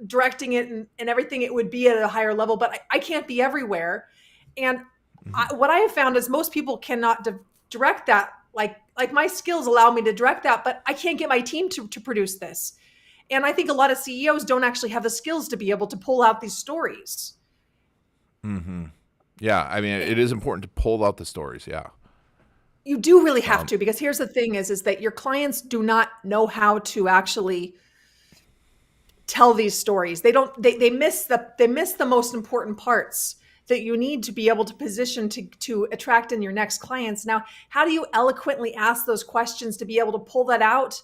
directing it and everything, it would be at a higher level, but I can't be everywhere. And what I have found is most people cannot direct that. Like my skills allow me to direct that, but I can't get my team to produce this. And I think a lot of CEOs don't actually have the skills to be able to pull out these stories. Mm-hmm. Yeah. I mean, it is important to pull out the stories. Yeah. You do really have to, because here's the thing is that your clients do not know how to actually tell these stories. They miss the most important parts that you need to be able to position to attract in your next clients. Now, how do you eloquently ask those questions to be able to pull that out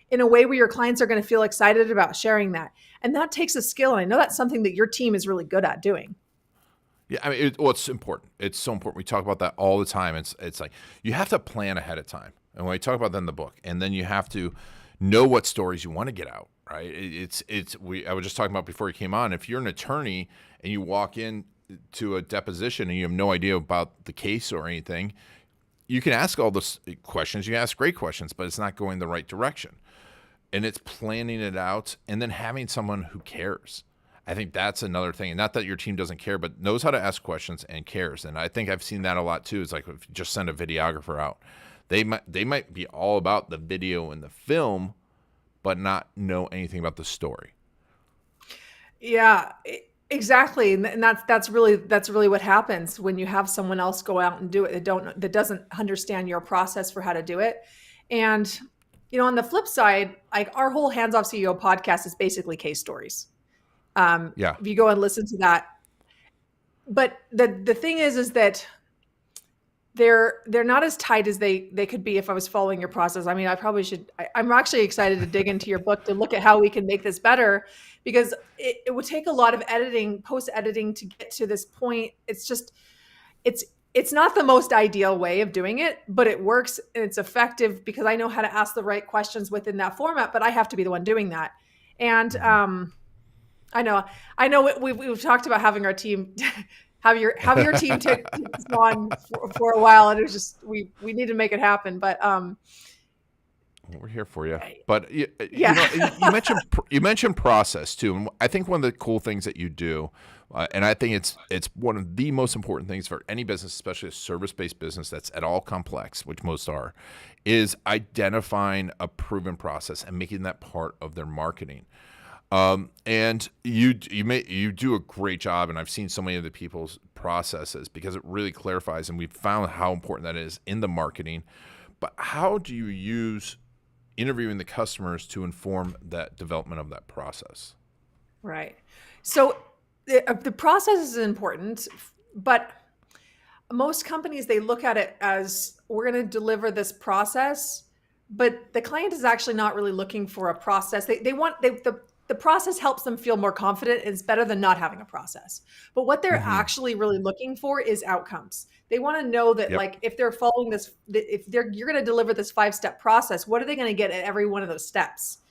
in a way where your clients are going to feel excited about sharing that? And that takes a skill. And I know that's something that your team is really good at doing. Yeah, I mean, it's important. It's so important. We talk about that all the time. It's like you have to plan ahead of time, and when we talk about that in the book, and then you have to know what stories you want to get out. Right? I was just talking about before you came on. If you're an attorney and you walk in to a deposition and you have no idea about the case or anything, you can ask all those questions. You can ask great questions, but it's not going the right direction. And it's planning it out and then having someone who cares. I think that's another thing. And not that your team doesn't care, but knows how to ask questions and cares. And I think I've seen that a lot too. It's like if you just send a videographer out, they might be all about the video and the film, but not know anything about the story. Yeah, exactly. And that's really what happens when you have someone else go out and do it that doesn't understand your process for how to do it. And on the flip side, like our whole Hands Off CEO podcast is basically case stories. If you go and listen to that, but the thing is that they're not as tight as they could be if I was following your process. I mean, I probably should. I'm actually excited to dig into your book to look at how we can make this better, because it would take a lot of editing, post editing to get to this point. It's just, it's not the most ideal way of doing it, but it works and it's effective because I know how to ask the right questions within that format, but I have to be the one doing that. And, I know we've talked about having our team have your team take this on for a while, and it was just we need to make it happen. But we're here for you. But you mentioned process too, and I think one of the cool things that you do, and I think it's one of the most important things for any business, especially a service-based business that's at all complex, which most are, is identifying a proven process and making that part of their marketing. And you do a great job, and I've seen so many of the people's processes because it really clarifies, and we've found how important that is in the marketing. But how do you use interviewing the customers to inform that development of that process? Right. So the process is important, but most companies, they look at it as we're going to deliver this process, but the client is actually not really looking for a process. The process helps them feel more confident. It's better than not having a process. But what they're actually really looking for is outcomes. They want to know that, like, if they're following this, you're going to deliver this 5-step process, what are they going to get at every one of those steps?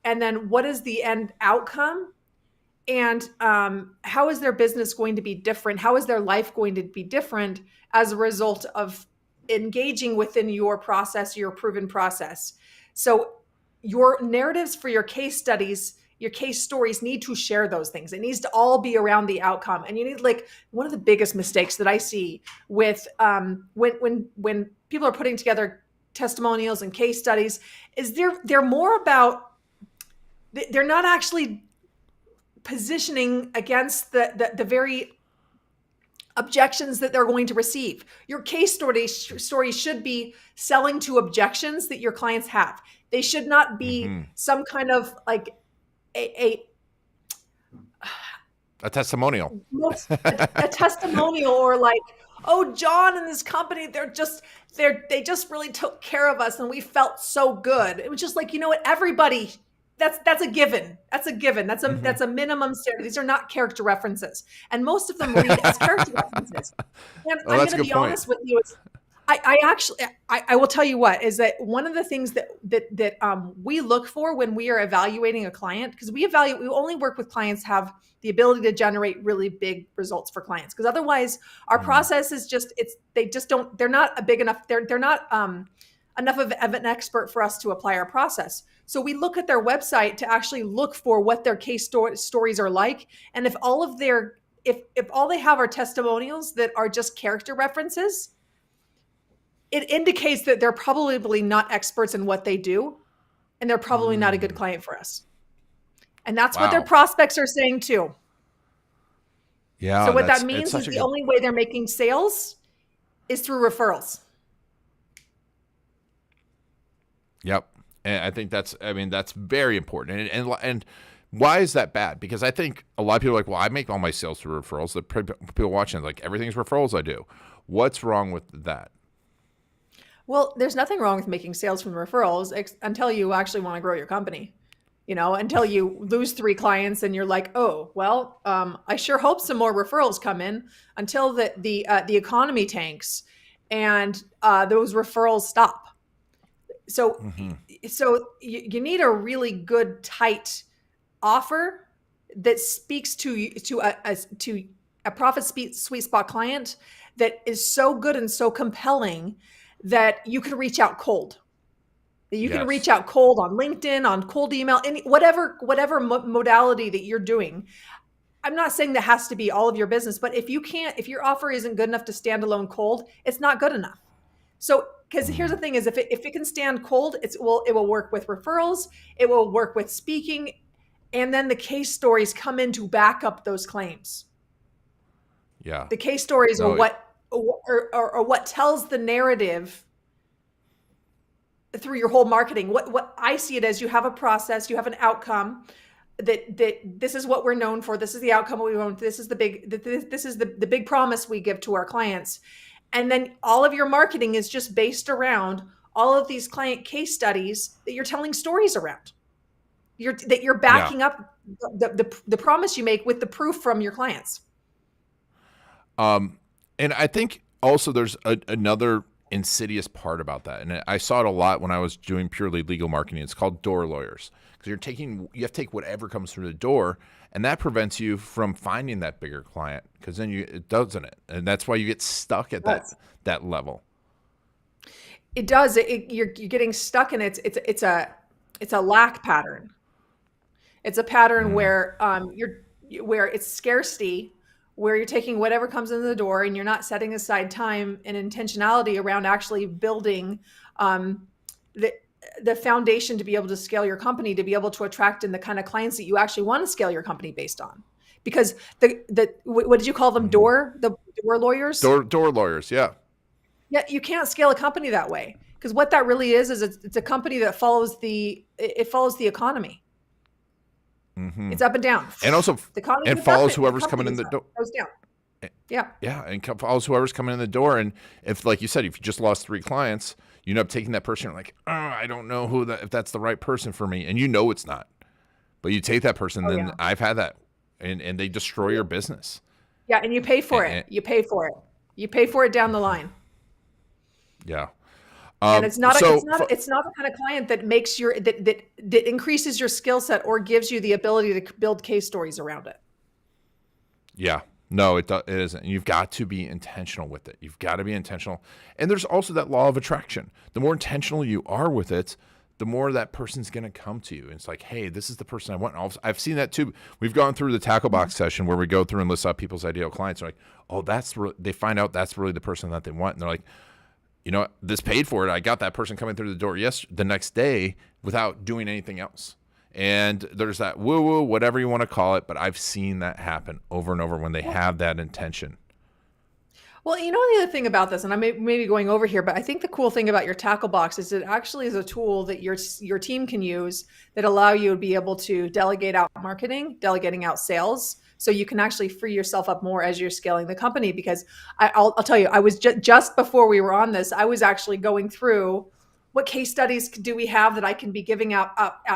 And then what is the end outcome? And how is their business going to be different? How is their life going to be different as a result of engaging within your process, your proven process? So your narratives for your case studies, your case stories need to share those things. It needs to all be around the outcome. And you need, like, one of the biggest mistakes that I see with when people are putting together testimonials and case studies is they're more about, they're not actually positioning against the very objections that they're going to receive. Your case story should be selling to objections that your clients have. They should not be some kind of like a testimonial, a testimonial, or like, oh, John and this company, they just really took care of us and we felt so good. It was just like, you know what, everybody, that's a given. That's a given. That's a minimum standard. These are not character references, and most of them read as character references. And Oh, I'm that's going a to good be point. honest with you. I actually I will tell you what is that one of the things that we look for when we are evaluating a client, because we only work with clients have the ability to generate really big results for clients, because otherwise our process is just they're not a big enough they're not enough of an expert for us to apply our process. So we look at their website to actually look for what their case stories are like, and if all of their if all they have are testimonials that are just character references, it indicates that they're probably not experts in what they do, and they're probably not a good client for us. And that's what their Wow. prospects are saying too. Yeah, So what that it's means is such a the good. only way they're making sales is through referrals. Yep. And I think that's very important. And why is that bad? Because I think a lot of people are like, well, I make all my sales through referrals. The people watching, like, everything's referrals I do. What's wrong with that? Well, there's nothing wrong with making sales from referrals until you actually want to grow your company. Until you lose 3 clients and you're like, oh, well, I sure hope some more referrals come in, until the economy tanks and those referrals stop. So, so you need a really good, tight offer that speaks to a profit sweet spot client that is so good and so compelling that you can reach out cold. You can reach Yes. out cold on LinkedIn, on cold email, whatever modality that you're doing. I'm not saying that has to be all of your business, but if your offer isn't good enough to stand alone cold, it's not good enough. So, because here's the thing is, if it can stand cold, it will work with referrals, it will work with speaking, and then the case stories come in to back up those claims. Yeah. The case stories No, are what tells the narrative through your whole marketing. What I see it as, you have a process, you have an outcome that this is what we're known for. This is the outcome we want. This is the big promise we give to our clients. And then all of your marketing is just based around all of these client case studies that you're telling stories around. You're yeah. backing up the promise you make with the proof from your clients. And I think also there's another insidious part about that. And I saw it a lot when I was doing purely legal marketing. It's called door lawyers, because you have to take whatever comes through the door, and that prevents you from finding that bigger client, because then it doesn't it. And that's why you get stuck at that level. It does. You're getting stuck in it. It's a lack pattern. It's a pattern where where it's scarcity, where you're taking whatever comes in the door and you're not setting aside time and intentionality around actually building the foundation to be able to scale your company, to be able to attract in the kind of clients that you actually want to scale your company based on. Because what did you call them? The door lawyers? Door lawyers, yeah. Yeah, you can't scale a company that way, because what that really is it's a company that follows the economy. It's up and down, And also the economy and goes follows up, whoever's coming in the door. Goes down. Yeah. Yeah, and follows whoever's coming in the door. And if, like you said, if you just lost 3 clients, you end up taking that person, you're like, oh, I don't know if that's the right person for me. And you know it's not. But you take that person, I've had that, and they destroy your business. Yeah, and you pay for it. You pay for it. You pay for it down the line. Yeah. And it's not the kind of client that makes that increases your skill set or gives you the ability to build case stories around it. Yeah. No, it isn't. You've got to be intentional with it. You've got to be intentional. And there's also that law of attraction. The more intentional you are with it, the more that person's going to come to you. And it's like, hey, this is the person I want. And I've seen that too. We've gone through the tackle box session where we go through and list out people's ideal clients. They're like, oh, they find out that's really the person that they want. And they're like, you know, this paid for it. I got that person coming through the door the next day without doing anything else. And there's that woo-woo, whatever you want to call it, but I've seen that happen over and over when they have that intention. Well, the other thing about this, and I may be going over here, but I think the cool thing about your tackle box is it actually is a tool that your team can use that allow you to be able to delegate out marketing, delegating out sales, so you can actually free yourself up more as you're scaling the company. Because I'll tell you, I was just before we were on this, I was actually going through what case studies do we have that I can be giving out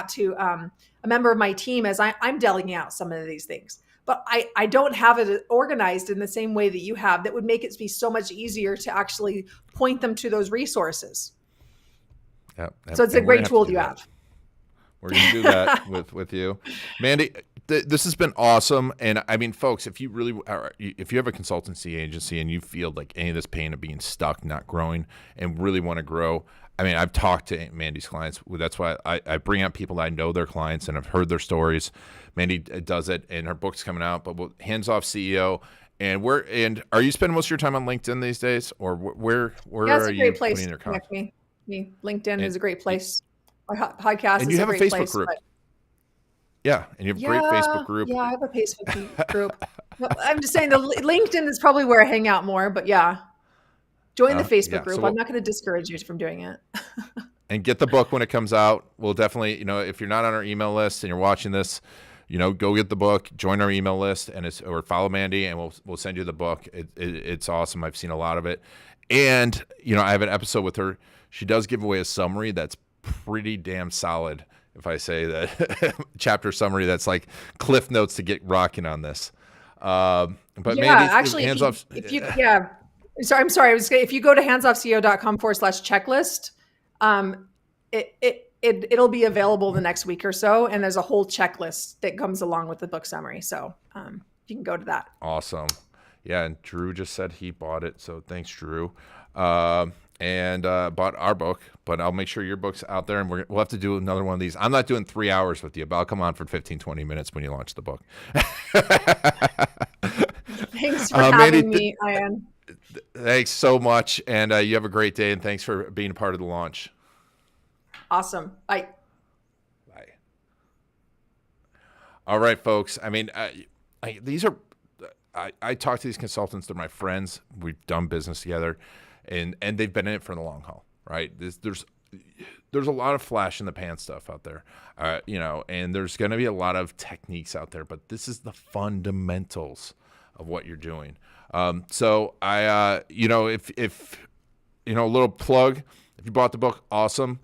to a member of my team as I'm delegating out some of these things. But I don't have it organized in the same way that you have that would make it be so much easier to actually point them to those resources. Yep. So it's a great tool you have. We're going to do that with you. Mandy, this has been awesome. And I mean, folks, if you have a consultancy agency and you feel like any of this pain of being stuck, not growing, and really want to grow, I mean, I've talked to Mandy's clients. That's why I bring out people that I know their clients and I've heard their stories. Mandy does it, and her book's coming out. But Hands Off CEO. And are you spending most of your time on LinkedIn these days, or where are you putting your content? Me. LinkedIn is a great place. Our podcast and is you have a a great Facebook place, group. Yeah, and you have a great Facebook group. Yeah, I have a Facebook group. I'm just saying the LinkedIn is probably where I hang out more, but yeah. Join the Facebook group. I'm not going to discourage you from doing it. And get the book when it comes out. We'll definitely, if you're not on our email list and you're watching this, go get the book, join our email list, or follow Mandy, and we'll send you the book. It's awesome. I've seen a lot of it. And, I have an episode with her. She does give away a summary that's pretty damn solid. If I say that chapter summary, that's like cliff notes to get rocking on this. But yeah, Mandy, actually, hands off. So I'm sorry. I was if you go to handsoffceo.com/checklist, it'll be available the next week or so, and there's a whole checklist that comes along with the book summary. So you can go to that. Awesome. Yeah, and Drew just said he bought it, so thanks, Drew. And bought our book, but I'll make sure your book's out there, and we'll have to do another one of these. I'm not doing 3 hours with you, but I'll come on for 15, 20 minutes when you launch the book. Thanks for having me, Ian. Thanks so much, and you have a great day, and thanks for being a part of the launch. Awesome. Bye. Bye. All right, folks. I mean, I talk to these consultants. They're my friends. We've done business together. And they've been in it for the long haul, right? There's a lot of flash in the pan stuff out there, and there's going to be a lot of techniques out there, but this is the fundamentals of what you're doing. So I, if a little plug, if you bought the book, awesome.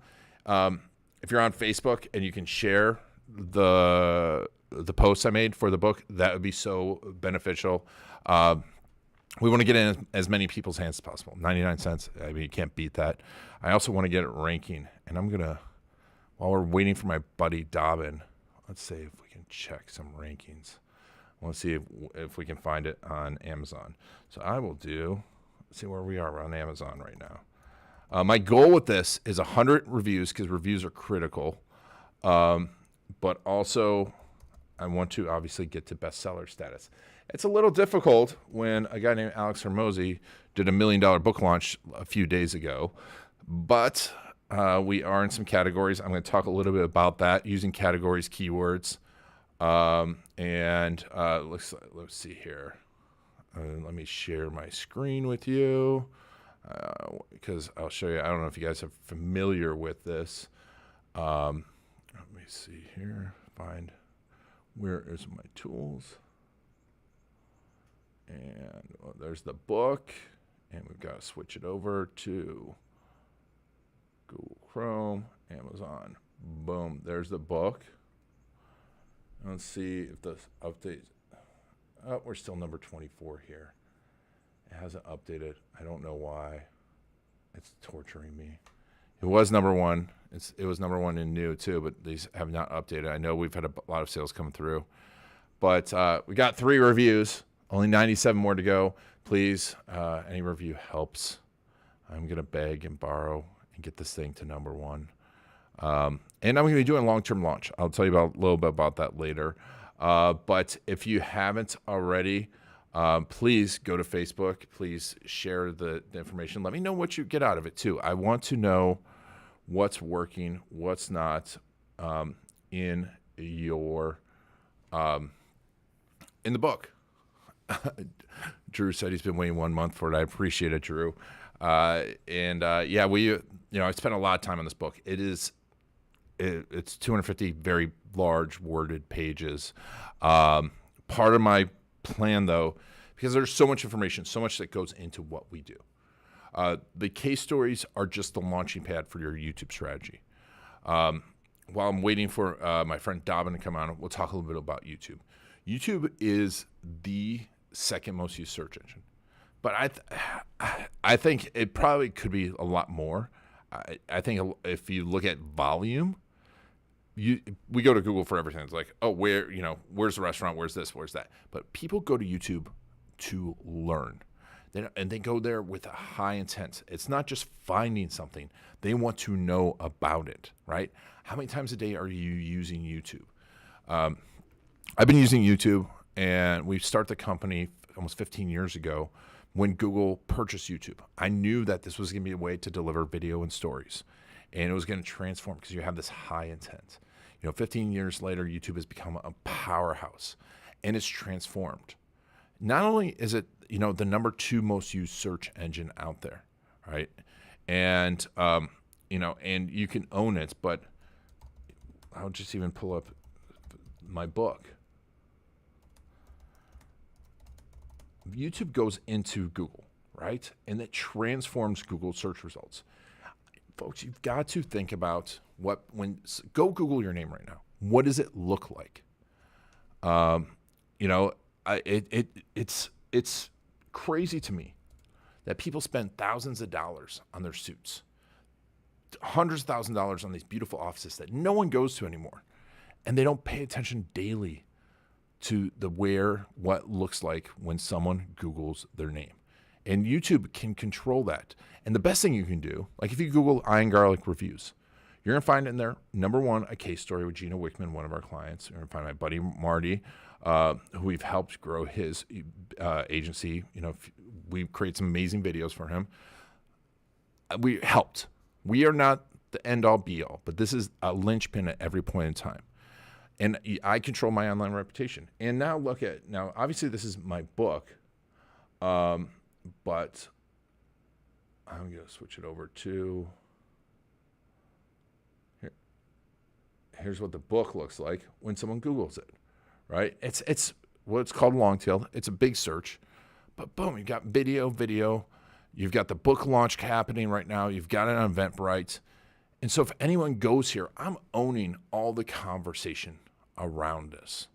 If you're on Facebook and you can share the posts I made for the book, that would be so beneficial. We want to get in as many people's hands as possible. 99 cents. I mean, you can't beat that. I also want to get it ranking. And I'm going to, while we're waiting for my buddy Dobbin, let's see if we can check some rankings. Let's see if we can find it on Amazon. So I will let's see where we are. We're on Amazon right now. My goal with this is 100 reviews, because reviews are critical. But also, I want to obviously get to bestseller status. It's a little difficult when a guy named Alex Hermosi did $1 million book launch a few days ago, but we are in some categories. I'm going to talk a little bit about that using categories, keywords, and let's see here. Let me share my screen with you because I'll show you. I don't know if you guys are familiar with this. Let me see here. Where is my tools? And there's the book, and we've got to switch it over to Google Chrome, Amazon. Boom, there's the book. Let's see if the update. Oh, we're still number 24 here. It hasn't updated. I don't know why. It's torturing me. It was number one. It was number one in new too, but these have not updated. I know we've had a lot of sales come through, but we got 3 reviews. Only 97 more to go. Please, any review helps. I'm going to beg and borrow and get this thing to number 1. And I'm going to be doing long-term launch. I'll tell you a little bit about that later. But if you haven't already, please go to Facebook. Please share the information. Let me know what you get out of it, too. I want to know what's working, what's not in your in the book. Drew said he's been waiting 1 month for it. I appreciate it, Drew. Yeah, I spent a lot of time on this book. It's 250 very large worded pages. Part of my plan, though, because there's so much information, so much that goes into what we do. The case stories are just the launching pad for your YouTube strategy. While I'm waiting for my friend Dobbin to come on, we'll talk a little bit about YouTube. YouTube is the second most used search engine, but I think it probably could be a lot more. I think if you look at volume, we go to Google for everything. It's like, oh, where's the restaurant? Where's this? Where's that? But people go to YouTube to learn. And they go there with a high intent. It's not just finding something. They want to know about it, right? How many times a day are you using YouTube? I've been using YouTube, and we started the company almost 15 years ago when Google purchased YouTube. I knew that this was going to be a way to deliver video and stories, and it was going to transform because you have this high intent. 15 years later, YouTube has become a powerhouse, and it's transformed. Not only is it the number 2 most used search engine out there, right? And and you can own it, but I'll just even pull up my book. YouTube goes into Google, right? And it transforms Google search results. Folks, you've got to think about go Google your name right now. What does it look like? It's crazy to me that people spend thousands of dollars on their suits, hundreds of thousands of dollars on these beautiful offices that no one goes to anymore, and they don't pay attention daily to what looks like when someone Googles their name. And YouTube can control that. And the best thing you can do, like if you Google onion garlic reviews, you're gonna find in there, number 1, a case story with Gina Wickman, one of our clients. You're gonna find my buddy Marty, who we've helped grow his agency. We create some amazing videos for him. We helped. We are not the end all be all, but this is a linchpin at every point in time. And I control my online reputation. And now obviously this is my book, but I'm going to switch it over to here. Here's what the book looks like when someone Googles it, right? It's what's called long tail. It's a big search, but boom, you got video. You've got the book launch happening right now. You've got it on Eventbrite. And so if anyone goes here, I'm owning all the conversation around this.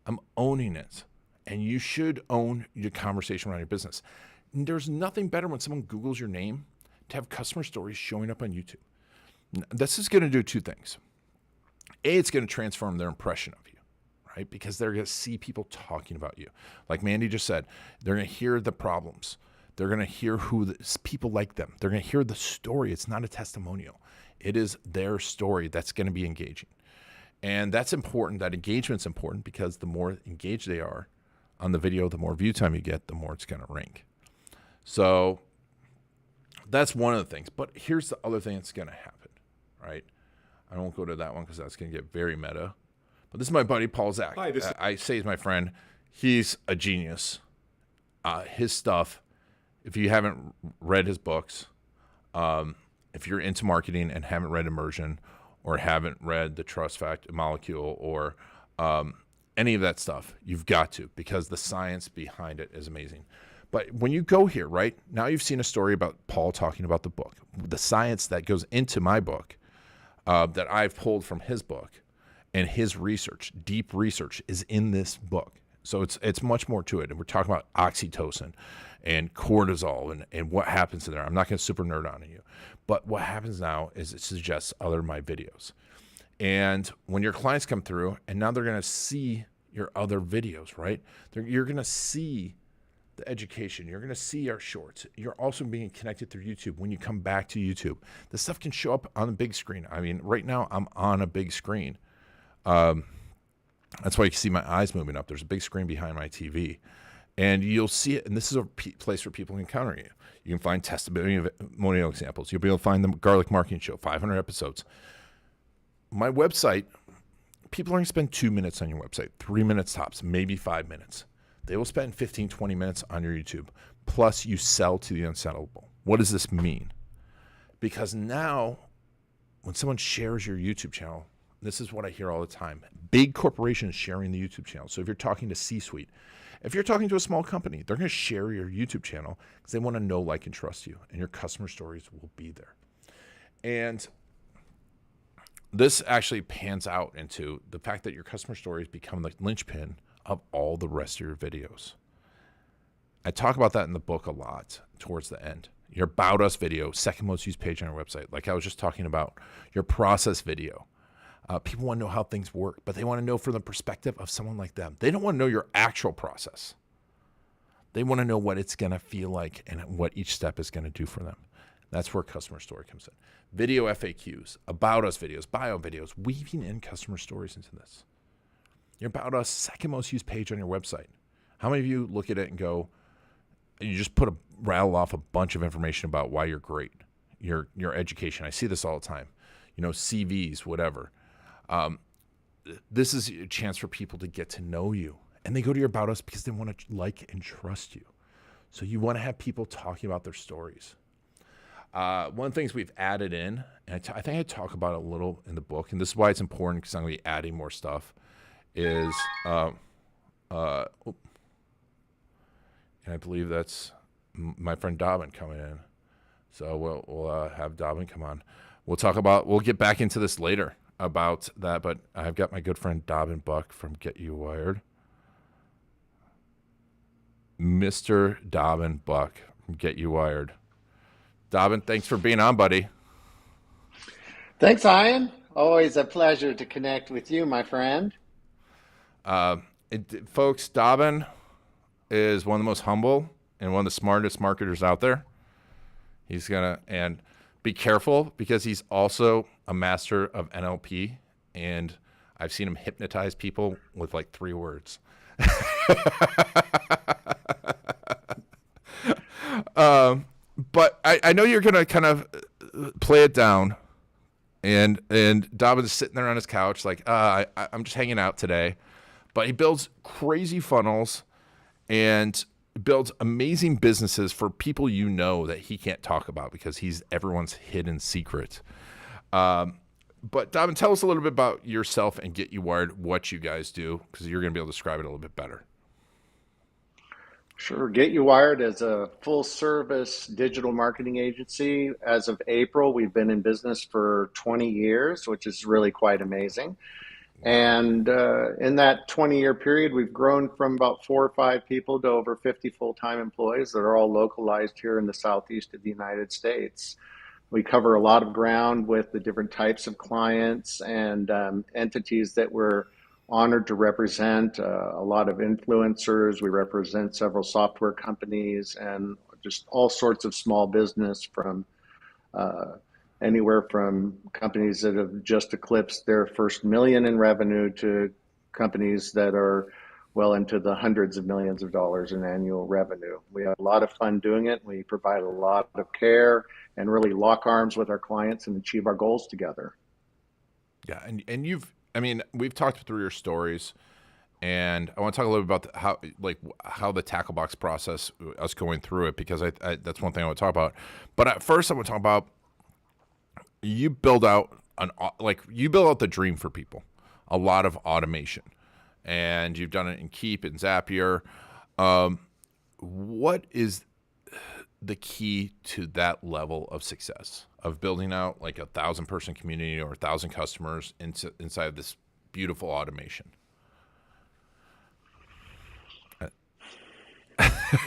I'm owning it. And you should own your conversation around your business. And there's nothing better when someone Googles your name to have customer stories showing up on YouTube. This is going to do 2 things. A, it's going to transform their impression of you, right? Because they're going to see people talking about you. Like Mandy just said, they're going to hear the problems. They're going to hear people like them. They're going to hear the story. It's not a testimonial. It is their story that's going to be engaging. And that's important. That engagement's important because the more engaged they are on the video, the more view time you get, the more it's going to rank. So that's one of the things. But here's the other thing that's going to happen, right? I won't go to that one because that's going to get very meta. But this is my buddy, Paul Zach. Hi, I say he's my friend. He's a genius. His stuff, if you haven't read his books, if you're into marketing and haven't read Immersion or haven't read the Trust Fact Molecule or any of that stuff, you've got to, because the science behind it is amazing. But when you go here, right, now you've seen a story about Paul talking about the book. The science that goes into my book that I've pulled from his book and his research, deep research, is in this book. So it's much more to it. And we're talking about oxytocin and cortisol and what happens in there. I'm not going to super nerd on you. But what happens now is it suggests other of my videos. And when your clients come through, and now they're going to see your other videos, right? You're going to see the education. You're going to see our shorts. You're also being connected through YouTube. When you come back to YouTube, this stuff can show up on the big screen. I mean, right now I'm on a big screen. That's why you can see my eyes moving up. There's a big screen behind my TV. And you'll see it, and this is a place where people can encounter you. You can find testimonial examples. You'll be able to find the Garlic Marketing Show, 500 episodes. My website, people are going to spend 2 minutes on your website, 3 minutes tops, maybe 5 minutes. They will spend 15, 20 minutes on your YouTube. Plus, you sell to the unsellable. What does this mean? Because now, when someone shares your YouTube channel This is what I hear all the time. Big corporations sharing the YouTube channel. So if you're talking to C-suite, if you're talking to a small company, they're going to share your YouTube channel because they want to know, like, and trust you, and your customer stories will be there. And this actually pans out into the fact that your customer stories become the linchpin of all the rest of your videos. I talk about that in the book a lot towards the end. Your About Us video, second most used page on our website. Like I was just talking about, your process video. People want to know how things work, but they want to know from the perspective of someone like them. They don't want to know your actual process. They want to know what it's going to feel like and what each step is going to do for them. That's where customer story comes in. Video FAQs, About Us videos, bio videos, weaving in customer stories into this. Your About Us, second most used page on your website. How many of you look at it and go, you just rattle off a bunch of information about why you're great, your education. I see this all the time. CVs, whatever. This is a chance for people to get to know you. And they go to your About Us because they want to like and trust you. So you want to have people talking about their stories. One of the things we've added in, and I think I talk about it a little in the book, and this is why it's important because I'm going to be adding more stuff, is, and I believe that's my friend Dobbin coming in. So we'll have Dobbin come on. We'll get back into this later about that, but I've got my good friend Dobbin Buck from Get You Wired. Mr. Dobbin Buck from Get You Wired. Dobbin, thanks for being on, buddy. Thanks, Ian. Always a pleasure to connect with you, my friend. Folks, Dobbin is one of the most humble and one of the smartest marketers out there. And be careful because he's also a master of NLP, and I've seen him hypnotize people with like 3 words. But I know you're going to kind of play it down, and Dobbin's sitting there on his couch like, I'm just hanging out today. But he builds crazy funnels and builds amazing businesses for people that he can't talk about because he's everyone's hidden secret. But Dobbin, tell us a little bit about yourself and Get You Wired, what you guys do, because you're going to be able to describe it a little bit better. Sure. Get You Wired is a full-service digital marketing agency. As of April, we've been in business for 20 years, which is really quite amazing. And in that 20-year period, we've grown from about 4 or 5 people to over 50 full-time employees that are all localized here in the southeast of the United States. We cover a lot of ground with the different types of clients and entities that we're honored to represent. A lot of influencers. We represent several software companies and just all sorts of small business, from anywhere from companies that have just eclipsed their first $1 million in revenue to companies that are well into the hundreds of millions of dollars in annual revenue. We have a lot of fun doing it. We provide a lot of care and really lock arms with our clients and achieve our goals together. Yeah, and we've talked through your stories, and I want to talk a little bit about how the tackle box process, us going through it, because that's one thing I want to talk about. But at first, I want to talk about you build out the dream for people, a lot of automation, and you've done it in Keep and Zapier. What is the key to that level of success of building out like 1,000-person community or 1,000 customers inside of this beautiful automation?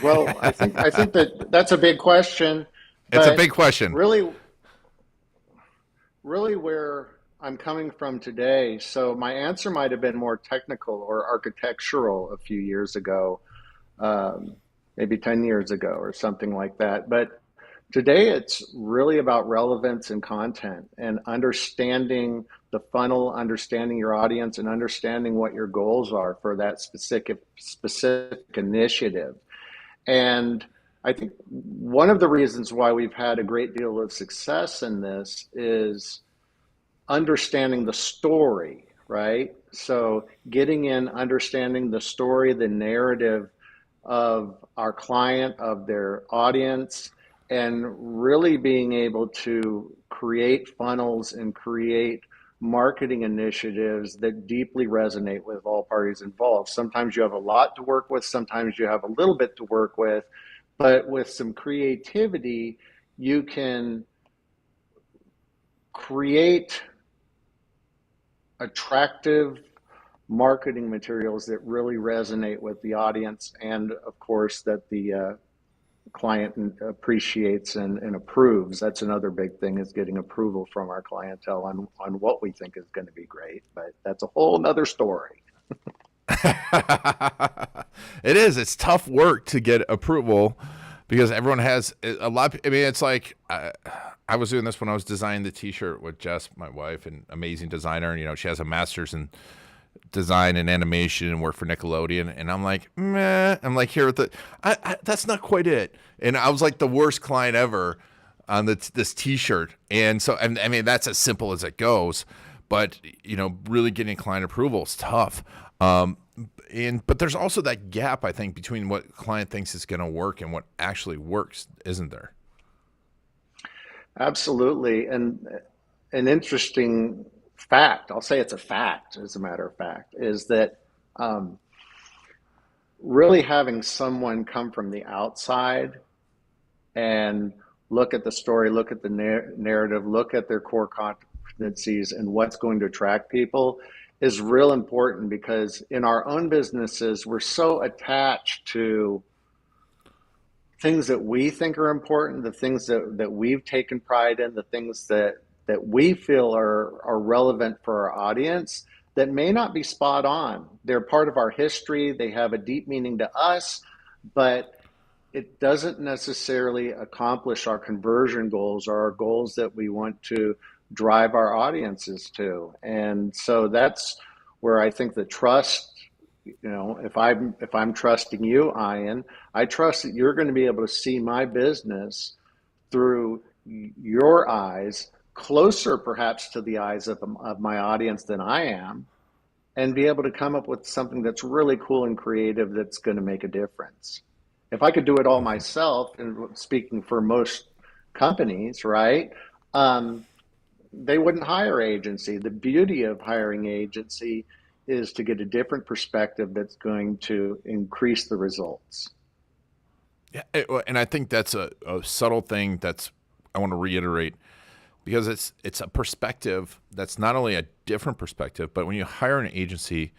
Well, I think that's a big question. It's a big question. Really where I'm coming from today. So my answer might have been more technical or architectural a few years ago, maybe 10 years ago or something like that. But today it's really about relevance and content and understanding the funnel, understanding your audience, and understanding what your goals are for that specific initiative. And I think one of the reasons why we've had a great deal of success in this is understanding the story, right? So getting in, understanding the story, the narrative of our client, of their audience, and really being able to create funnels and create marketing initiatives that deeply resonate with all parties involved. Sometimes you have a lot to work with, sometimes you have a little bit to work with, but with some creativity, you can create attractive marketing materials that really resonate with the audience, and of course that the client appreciates and approves. That's another big thing, is getting approval from our clientele on what we think is going to be great, but that's a whole nother story. It is. It's tough work to get approval because everyone has a lot. I mean, it's like I was doing this when I was designing the T-shirt with Jess, my wife, an amazing designer, and she has a master's in design and animation and work for Nickelodeon, and I'm like, meh. I'm like, here with the, that's not quite it. And I was like the worst client ever on this T-shirt, and so I mean that's as simple as it goes, but really getting client approval is tough. But there's also that gap, I think, between what client thinks is going to work and what actually works, isn't there? Absolutely. And an interesting fact, I'll say it's a fact, as a matter of fact, is that really having someone come from the outside and look at the story, look at the narrative, look at their core competencies and what's going to attract people is real important, because in our own businesses, we're so attached to things that we think are important, the things that we've taken pride in, the things that we feel are relevant for our audience that may not be spot on. They're part of our history. They have a deep meaning to us, but it doesn't necessarily accomplish our conversion goals or our goals that we want to drive our audiences to. And so that's where I think the trust, if I'm trusting you, Ian, I trust that you're going to be able to see my business through your eyes, closer perhaps to the eyes of my audience than I am, and be able to come up with something that's really cool and creative that's going to make a difference. If I could do it all myself, and speaking for most companies, right, they wouldn't hire agency. The beauty of hiring agency is to get a different perspective that's going to increase the results. Yeah, and I think that's a subtle thing I want to reiterate, because it's a perspective that's not only a different perspective, but when you hire an agency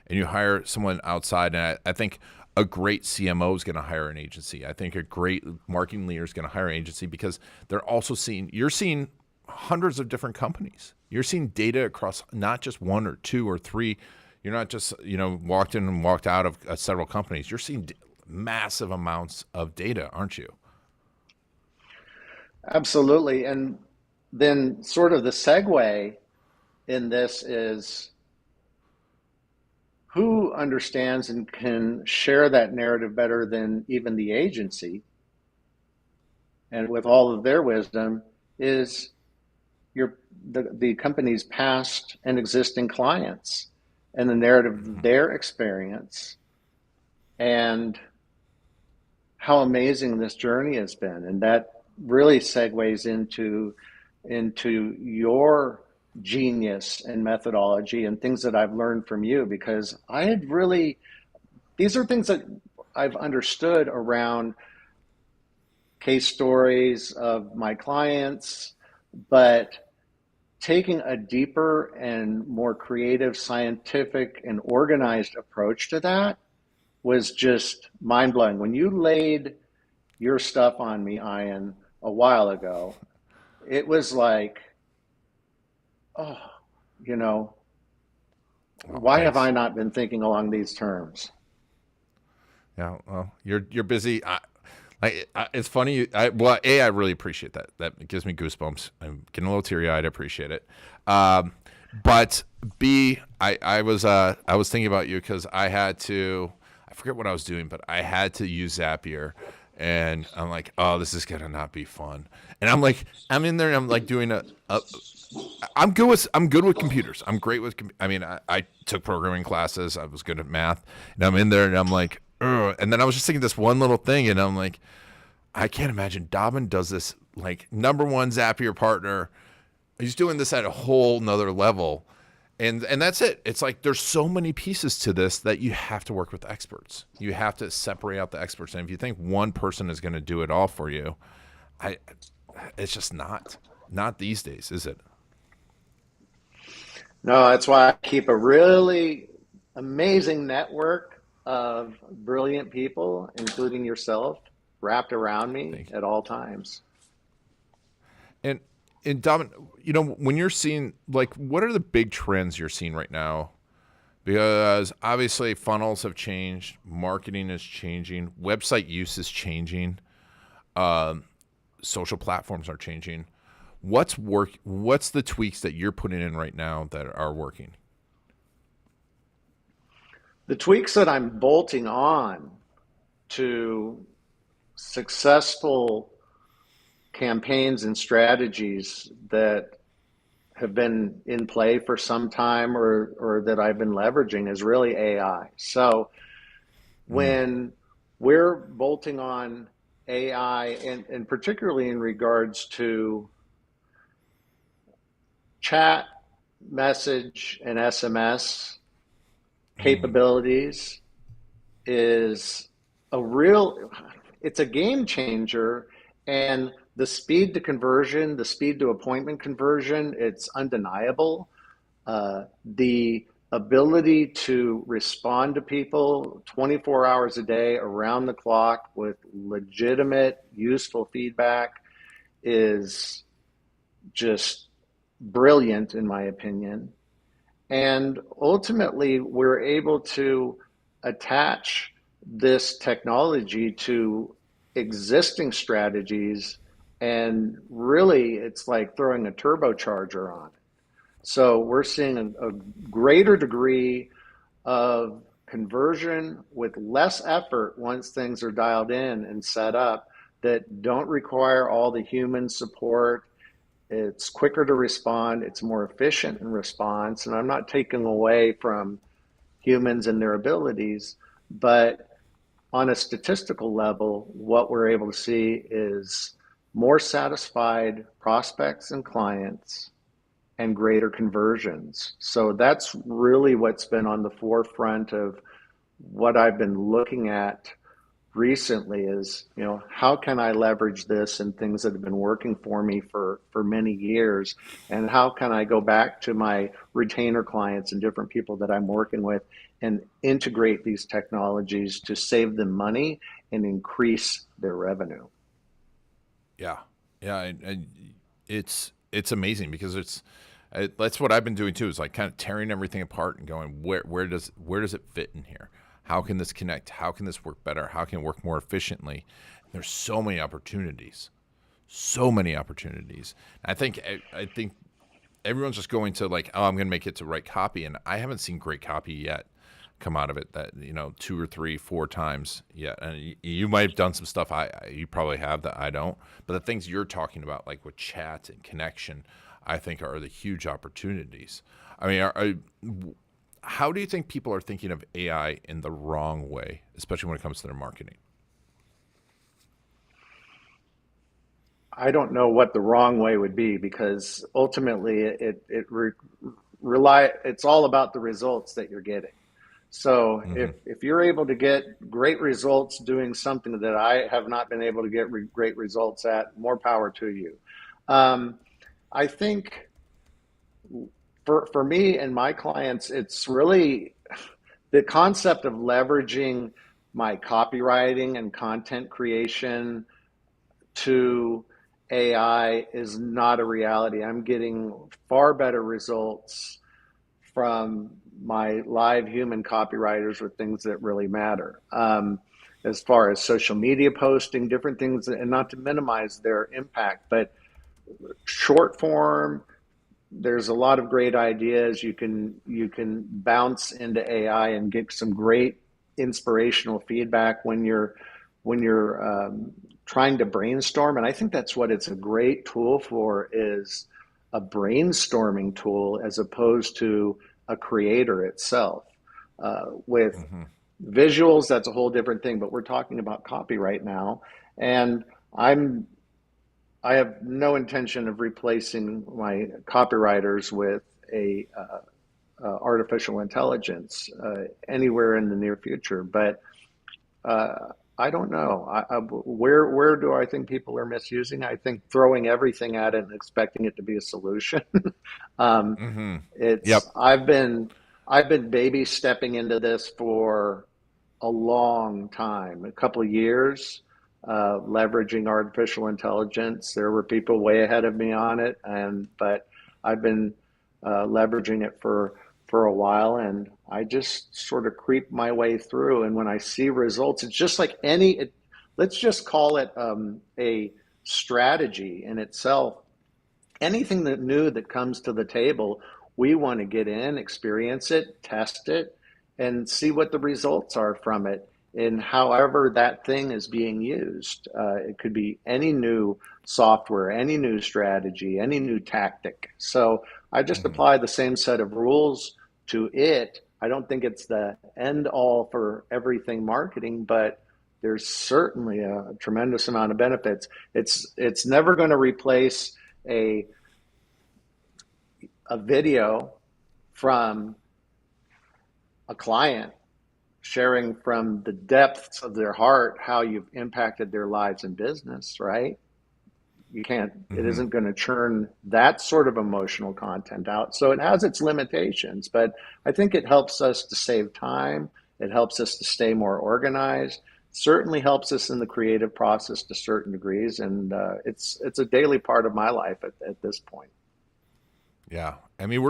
and you hire someone outside, and I think a great CMO is going to hire an agency. I think a great marketing leader is going to hire an agency, because they're also you're seeing hundreds of different companies. You're seeing data across not just one or two or three. You're not just, walked in and walked out of several companies. You're seeing massive amounts of data, aren't you? Absolutely. And then sort of the segue in this is, who understands and can share that narrative better than even the agency, and with all of their wisdom, is the company's past and existing clients and the narrative of their experience and how amazing this journey has been. And that really segues into your genius and methodology and things that I've learned from you, because these are things that I've understood around case stories of my clients, but taking a deeper and more creative, scientific, and organized approach to that was just mind-blowing. When you laid your stuff on me, Ian, a while ago, it was like, why have I not been thinking along these terms? Yeah, well, you're busy. It's funny. I really appreciate that. That gives me goosebumps. I'm getting a little teary-eyed. I appreciate it. But B, I was thinking about you because I forget what I was doing, but I had to use Zapier, and I'm like, oh, this is gonna not be fun. And I'm in there, and I'm like doing I'm good with computers. I'm great with. I took programming classes. I was good at math, and I'm in there, and I'm like, ugh. And then I was just thinking this one little thing, and I'm like, I can't imagine Dobbin does this. Like, number one Zapier partner, He's doing this at a whole nother level. And that's it. It's like there's so many pieces to this that you have to work with experts. You have to separate out the experts. And if you think one person is going to do it all for you, it's just not these days, is it? No, that's why I keep a really amazing network of brilliant people, including yourself, wrapped around me at all times. And Dom, you know, when you're seeing, like, what are the big trends you're seeing right now? Because obviously funnels have changed, marketing is changing, website use is changing, social platforms are changing. What's the tweaks that you're putting in right now that are working? The tweaks that I'm bolting on to successful campaigns and strategies that have been in play for some time or that I've been leveraging is really AI. So when we're bolting on AI, and particularly in regards to chat, message, and SMS capabilities, is it's a game changer. And the speed to conversion, the speed to appointment conversion, it's undeniable. The ability to respond to people 24 hours a day, around the clock, with legitimate, useful feedback is just brilliant, in my opinion. And ultimately, we're able to attach this technology to existing strategies, and really it's like throwing a turbocharger on it. So we're seeing a greater degree of conversion with less effort once things are dialed in and set up, that don't require all the human support. It's quicker to respond, it's more efficient in response, and I'm not taking away from humans and their abilities, but on a statistical level, what we're able to see is more satisfied prospects and clients and greater conversions. So that's really what's been on the forefront of what I've been looking at recently is, you know, how can I leverage this and things that have been working for me for many years, and how can I go back to my retainer clients and different people that I'm working with and integrate these technologies to save them money and increase their revenue. Yeah, and it's amazing because that's what I've been doing too, is like kind of tearing everything apart and going, where does it fit in here? How can this connect? How can this work better? How can it work more efficiently? There's so many opportunities. I think everyone's just going to like, oh, I'm going to make it to write copy, and I haven't seen great copy yet come out of it, that, you know, 2 or 3, 4 times yet. And you might have done some stuff you probably have that I don't, but the things you're talking about, like with chat and connection, I think are the huge opportunities. I mean, how do you think people are thinking of AI in the wrong way, especially when it comes to their marketing? I don't know what the wrong way would be, because ultimately it's all about the results that you're getting. So if you're able to get great results doing something that I have not been able to get great results at, more power to you. I think for me and my clients, it's really the concept of leveraging my copywriting and content creation to AI is not a reality. I'm getting far better results from my live human copywriters with things that really matter. As far as social media posting, different things, and not to minimize their impact, but short form, there's a lot of great ideas. You can bounce into AI and get some great inspirational feedback when you're trying to brainstorm. And I think that's what it's a great tool for, is a brainstorming tool as opposed to a creator itself. With visuals, that's a whole different thing, but we're talking about copy right now. And I'm I have no intention of replacing my copywriters with a artificial intelligence anywhere in the near future. But I don't know. Where do I think people are misusing? I think throwing everything at it and expecting it to be a solution. um, Mm-hmm. Yep. it's I've been baby stepping into this for a long time, a couple of years, leveraging artificial intelligence. There were people way ahead of me on it, but I've been leveraging it for a while, and I just sort of creep my way through. And when I see results, it's just like let's just call it a strategy in itself. Anything that new that comes to the table, we want to get in, experience it, test it, and see what the results are from it. And however that thing is being used, it could be any new software, any new strategy, any new tactic. So I just Mm-hmm. apply the same set of rules to it. I don't think it's the end all for everything marketing, but there's certainly a tremendous amount of benefits. It's never going to replace a a video from a client sharing from the depths of their heart how you've impacted their lives and business, right? You can't, it Mm-hmm. isn't going to churn that sort of emotional content out. So it has its limitations, but I think it helps us to save time. It helps us to stay more organized. Certainly helps us in the creative process to certain degrees, and it's a daily part of my life at this point. Yeah, I mean,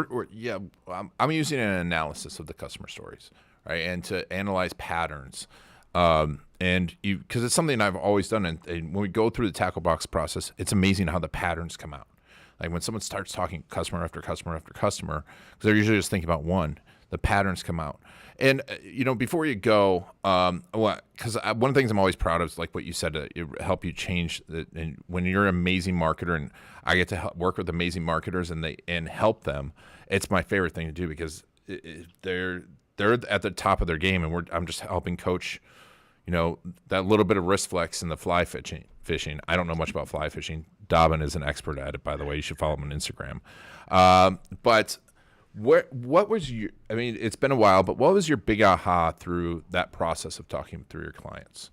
I'm using an analysis of the customer stories, right, and to analyze patterns, and because it's something I've always done. And when we go through the tackle box process, it's amazing how the patterns come out. Like when someone starts talking customer after customer after customer, because they're usually just thinking about one, the patterns come out. And before you go, because one of the things I'm always proud of is like what you said, it help you change. And when you're an amazing marketer, and I get to work with amazing marketers and help them, it's my favorite thing to do because they're at the top of their game, and I'm just helping coach. That little bit of wrist flex in the fly fishing. I don't know much about fly fishing. Dobbin is an expert at it, by the way. You should follow him on Instagram. But what was your, I mean, it's been a while, but what was your big aha through that process of talking through your clients?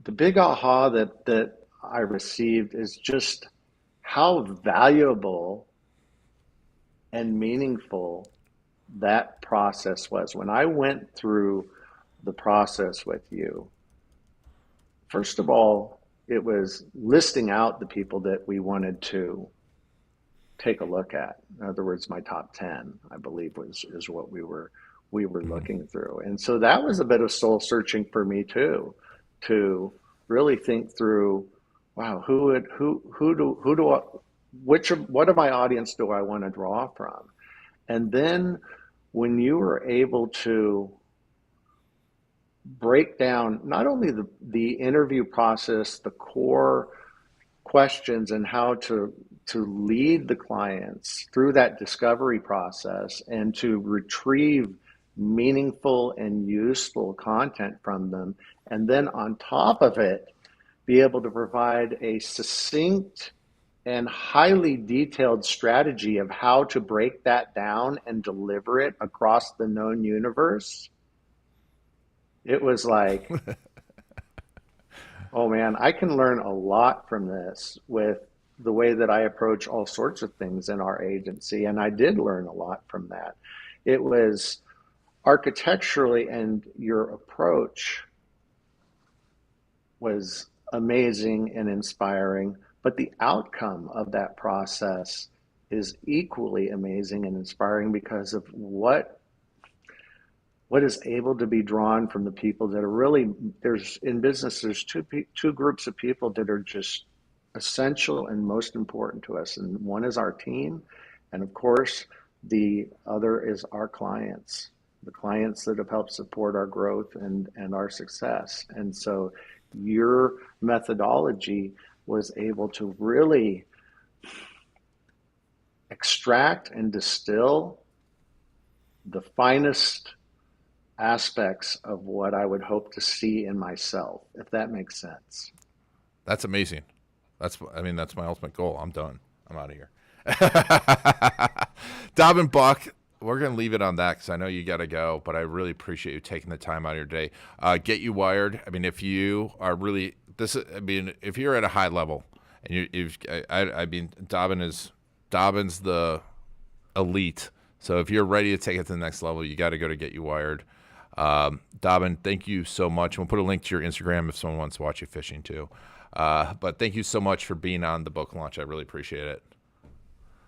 The big aha that I received is just how valuable and meaningful that process was. When I went through the process with you, first of all, it was listing out the people that we wanted to take a look at. In other words, my top 10, I believe, is what we were Mm-hmm. looking through. And so that was a bit of soul searching for me too, to really think through, wow, what of my audience do I want to draw from? And then when you were able to break down not only the interview process, the core questions, and how to lead the clients through that discovery process and to retrieve meaningful and useful content from them, and then on top of it be able to provide a succinct and highly detailed strategy of how to break that down and deliver it across the known universe. It was like, oh man, I can learn a lot from this with the way that I approach all sorts of things in our agency. And I did learn a lot from that. It was architecturally, and your approach was amazing and inspiring, but the outcome of that process is equally amazing and inspiring because of what is able to be drawn from the people that are really, in business, there's two groups of people that are just essential and most important to us. And one is our team. And of course, the other is our clients, the clients that have helped support our growth and our success. And so your methodology was able to really extract and distill the finest aspects of what I would hope to see in myself, if that makes sense. That's amazing. That's my ultimate goal. I'm done. I'm out of here. Dobbin Buck, we're going to leave it on that because I know you got to go, but I really appreciate you taking the time out of your day. Get You Wired. I mean, if you are really if you're at a high level and Dobbin's the elite. So if you're ready to take it to the next level, you got to go to Get You Wired. Dobbin, thank you so much. We'll put a link to your Instagram if someone wants to watch you fishing too. But thank you so much for being on the book launch. I really appreciate it.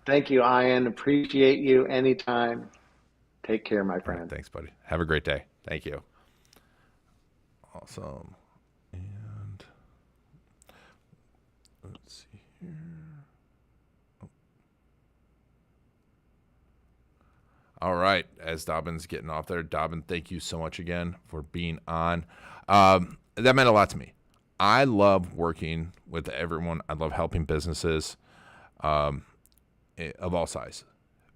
Thank you, Ian. Appreciate you anytime. Take care, my friend. Right, thanks, buddy. Have a great day. Thank you. Awesome. And let's see here. Oh. All right. As Dobbin's getting off there, Dobbin, thank you so much again for being on. That meant a lot to me. I love working with everyone. I love helping businesses of all sizes,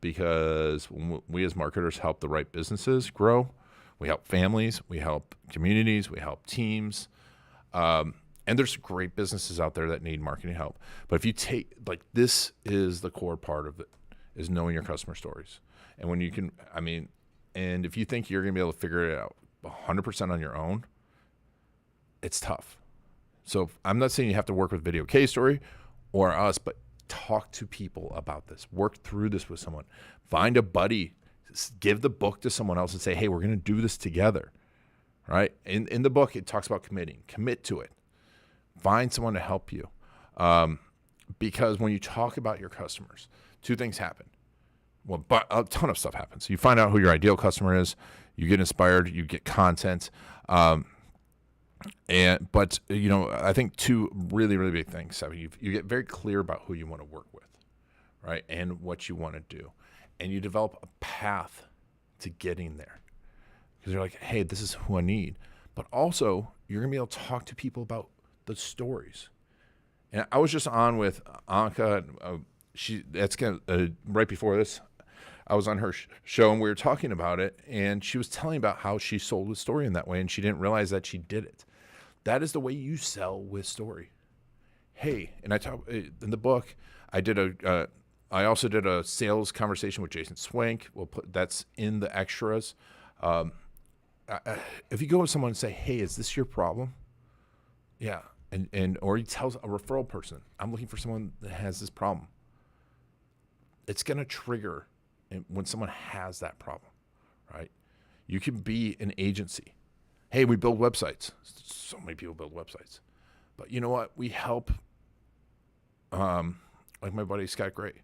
because when we as marketers help the right businesses grow, we help families, we help communities, we help teams. And there's great businesses out there that need marketing help. But if you take, this is the core part of it, is knowing your customer stories. And when you can, and if you think you're going to be able to figure it out 100% on your own, it's tough. So I'm not saying you have to work with Video KStory or us, but talk to people about this. Work through this with someone. Find a buddy. Give the book to someone else and say, hey, we're going to do this together. Right? In the book, it talks about committing. Commit to it. Find someone to help you. Because when you talk about your customers, two things happen. Well, but a ton of stuff happens. You find out who your ideal customer is. You get inspired. You get content. But I think two really, really big things. You get very clear about who you want to work with, right, and what you want to do, and you develop a path to getting there. Because you're like, hey, this is who I need. But also, you're gonna be able to talk to people about the stories. And I was just on with Anka. Right before this, I was on her show and we were talking about it, and she was telling about how she sold a story in that way, and she didn't realize that she did it. That is the way you sell with story. Hey, and I talk in the book. I also did a sales conversation with Jason Swank. That's in the extras. If you go with someone and say, "Hey, is this your problem?" Yeah, or he tells a referral person, "I'm looking for someone that has this problem." It's gonna trigger when someone has that problem, right? You can be an agency. Hey, we build websites. So many people build websites. But you know what? We help, like my buddy Scott Gray,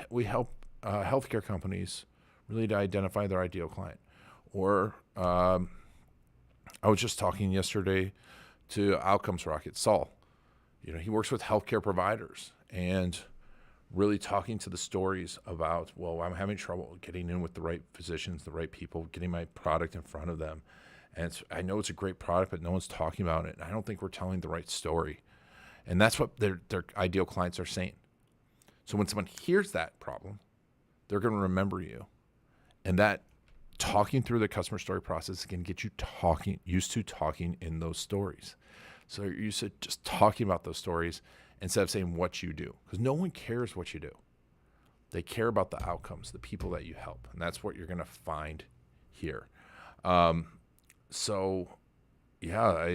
we help healthcare companies really to identify their ideal client. Or I was just talking yesterday to Outcomes Rocket, Saul. He works with healthcare providers and really talking to the stories about, well, I'm having trouble getting in with the right physicians, the right people, getting my product in front of them. And I know it's a great product, but no one's talking about it. And I don't think we're telling the right story. And that's what their ideal clients are saying. So when someone hears that problem, they're going to remember you. And that talking through the customer story process can get you used to talking in those stories. So you're used to just talking about those stories instead of saying what you do. Because no one cares what you do. They care about the outcomes, the people that you help. And that's what you're going to find here. So, yeah,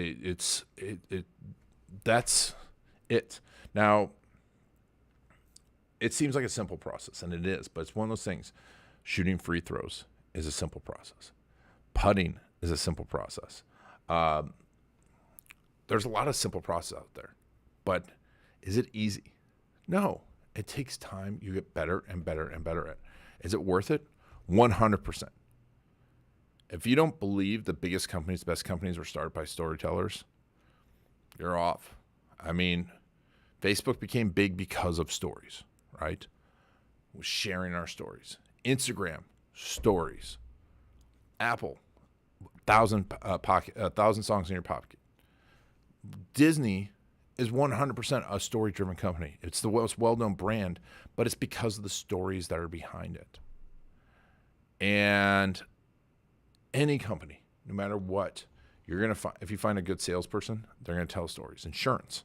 that's it. Now, it seems like a simple process, and it is, but it's one of those things. Shooting free throws is a simple process. Putting is a simple process. There's a lot of simple process out there, but is it easy? No. It takes time. You get better and better and better at it. Is it worth it? 100%. If you don't believe the biggest companies, best companies were started by storytellers, you're off. Facebook became big because of stories, right? We're sharing our stories. Instagram, stories. Apple, 1,000 songs in your pocket. Disney is 100% a story-driven company. It's the most well-known brand, but it's because of the stories that are behind it. And any company no matter what, you're going to find, if you find a good salesperson, they're going to tell stories. Insurance,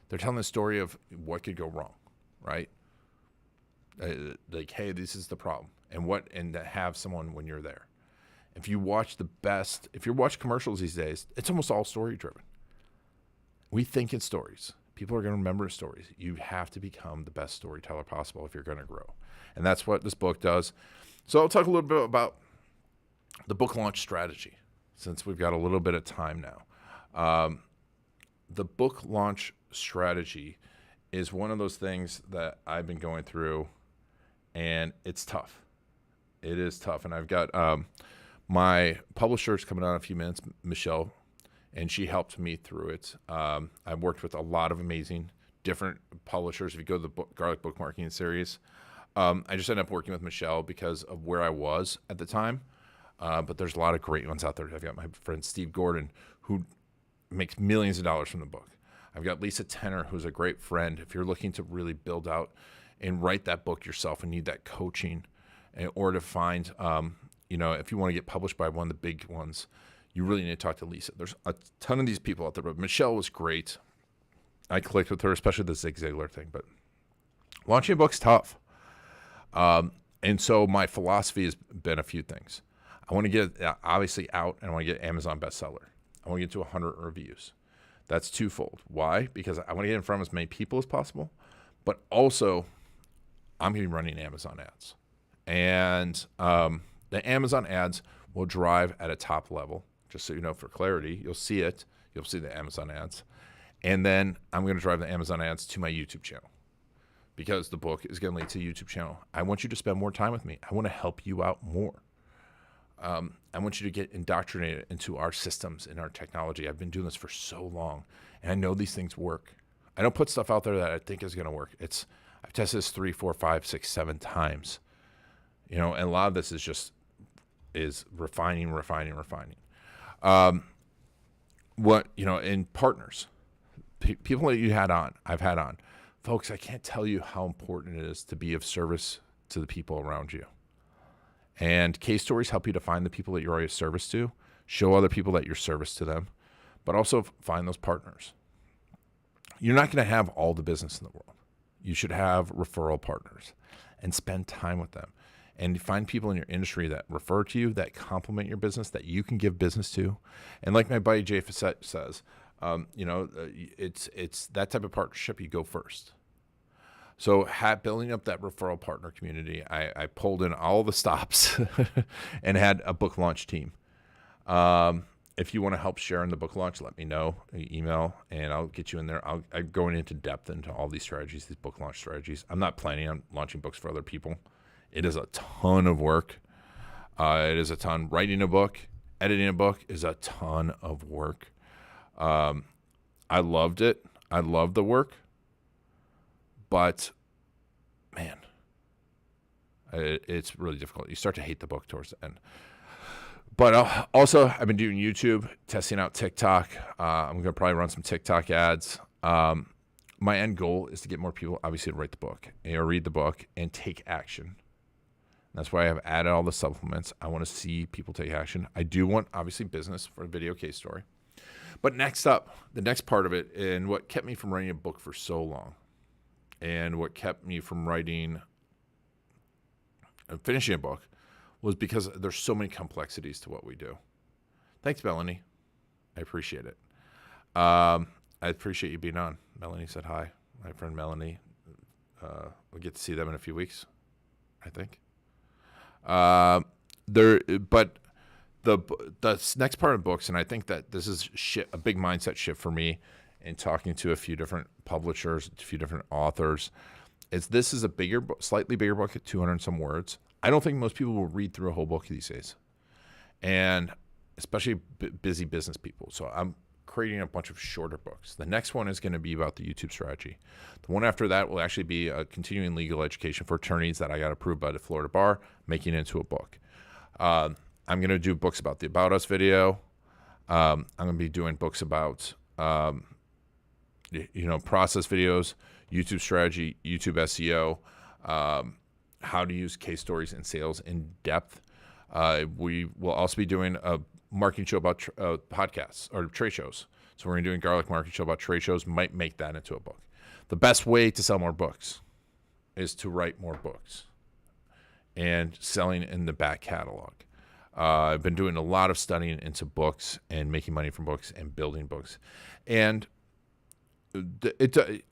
they're telling the story of what could go wrong, right? Like, hey, this is the problem, and to have someone when you're there. If you watch if you watch commercials these days, it's almost all story driven. We think in stories. People are going to remember stories. You have to become the best storyteller possible if you're going to grow. And that's what this book does. So I'll talk a little bit about the book launch strategy, since we've got a little bit of time now. The book launch strategy is one of those things that I've been going through, and it's tough. It is tough. And I've got my publisher's coming out in a few minutes, Michelle, and she helped me through it. I've worked with a lot of amazing different publishers. If you go to the Garlic Book Marketing Series, I just ended up working with Michelle because of where I was at the time. But there's a lot of great ones out there. I've got my friend Steve Gordon, who makes millions of dollars from the book. I've got Lisa Tenner, who's a great friend. If you're looking to really build out and write that book yourself and need that coaching, or to find, if you want to get published by one of the big ones, you really need to talk to Lisa. There's a ton of these people out there, but Michelle was great. I clicked with her, especially the Zig Ziglar thing. But launching a book's tough. And so my philosophy has been a few things. I want to get it obviously out, and I want to get Amazon bestseller. I want to get to 100 reviews. That's twofold. Why? Because I want to get in front of as many people as possible, but also I'm going to be running Amazon ads. And the Amazon ads will drive at a top level. Just so you know, for clarity, you'll see it. You'll see the Amazon ads. And then I'm going to drive the Amazon ads to my YouTube channel, because the book is going to lead to a YouTube channel. I want you to spend more time with me. I want to help you out more. I want you to get indoctrinated into our systems and our technology. I've been doing this for so long, and I know these things work. I don't put stuff out there that I think is going to work. I've tested this 3, 4, 5, 6, 7 times. And a lot of this is refining. In partners, people that I've had on, folks, I can't tell you how important it is to be of service to the people around you. And KStories help you to find the people that you're already of service to, show other people that you're service to them, but also find those partners. You're not going to have all the business in the world. You should have referral partners and spend time with them. And find people in your industry that refer to you, that complement your business, that you can give business to. And like my buddy Jay Facette says, it's that type of partnership. You go first. So building up that referral partner community, I pulled in all the stops and had a book launch team. If you want to help share in the book launch, let me know. Email, and I'll get you in there. I'm going into depth into all these strategies, these book launch strategies. I'm not planning on launching books for other people. It is a ton of work. It is a ton. Writing a book, editing a book is a ton of work. I loved it. I love the work. But, man, it's really difficult. You start to hate the book towards the end. But also, I've been doing YouTube, testing out TikTok. I'm going to probably run some TikTok ads. My end goal is to get more people, obviously, to write the book or read the book and take action. That's why I've added all the supplements. I want to see people take action. I do want, obviously, business for a video case story. But next up, the next part of it, and what kept me from writing a book for so long, and what kept me from writing and finishing a book, was because there's so many complexities to what we do. Thanks, Melanie. I appreciate it. I appreciate you being on. Melanie said hi. My friend Melanie. We'll get to see them in a few weeks, I think. But the next part of books, and I think that this is a big mindset shift for me in talking to a few different publishers, a few different authors, this is a slightly bigger book at 200 and some words. I don't think most people will read through a whole book these days, and especially busy business people. So I'm creating a bunch of shorter books. The next one is going to be about the YouTube strategy. The one after that will actually be a continuing legal education for attorneys that I got approved by the Florida Bar, making it into a book. I'm going to do books about the About Us video. I'm going to be doing books about, process videos, YouTube strategy, YouTube SEO, how to use case stories in sales in depth. We will also be doing marketing show about podcasts or trade shows. So we're going to do a garlic marketing show about trade shows, might make that into a book. The best way to sell more books is to write more books and selling in the back catalog. I've been doing a lot of studying into books and making money from books and building books. And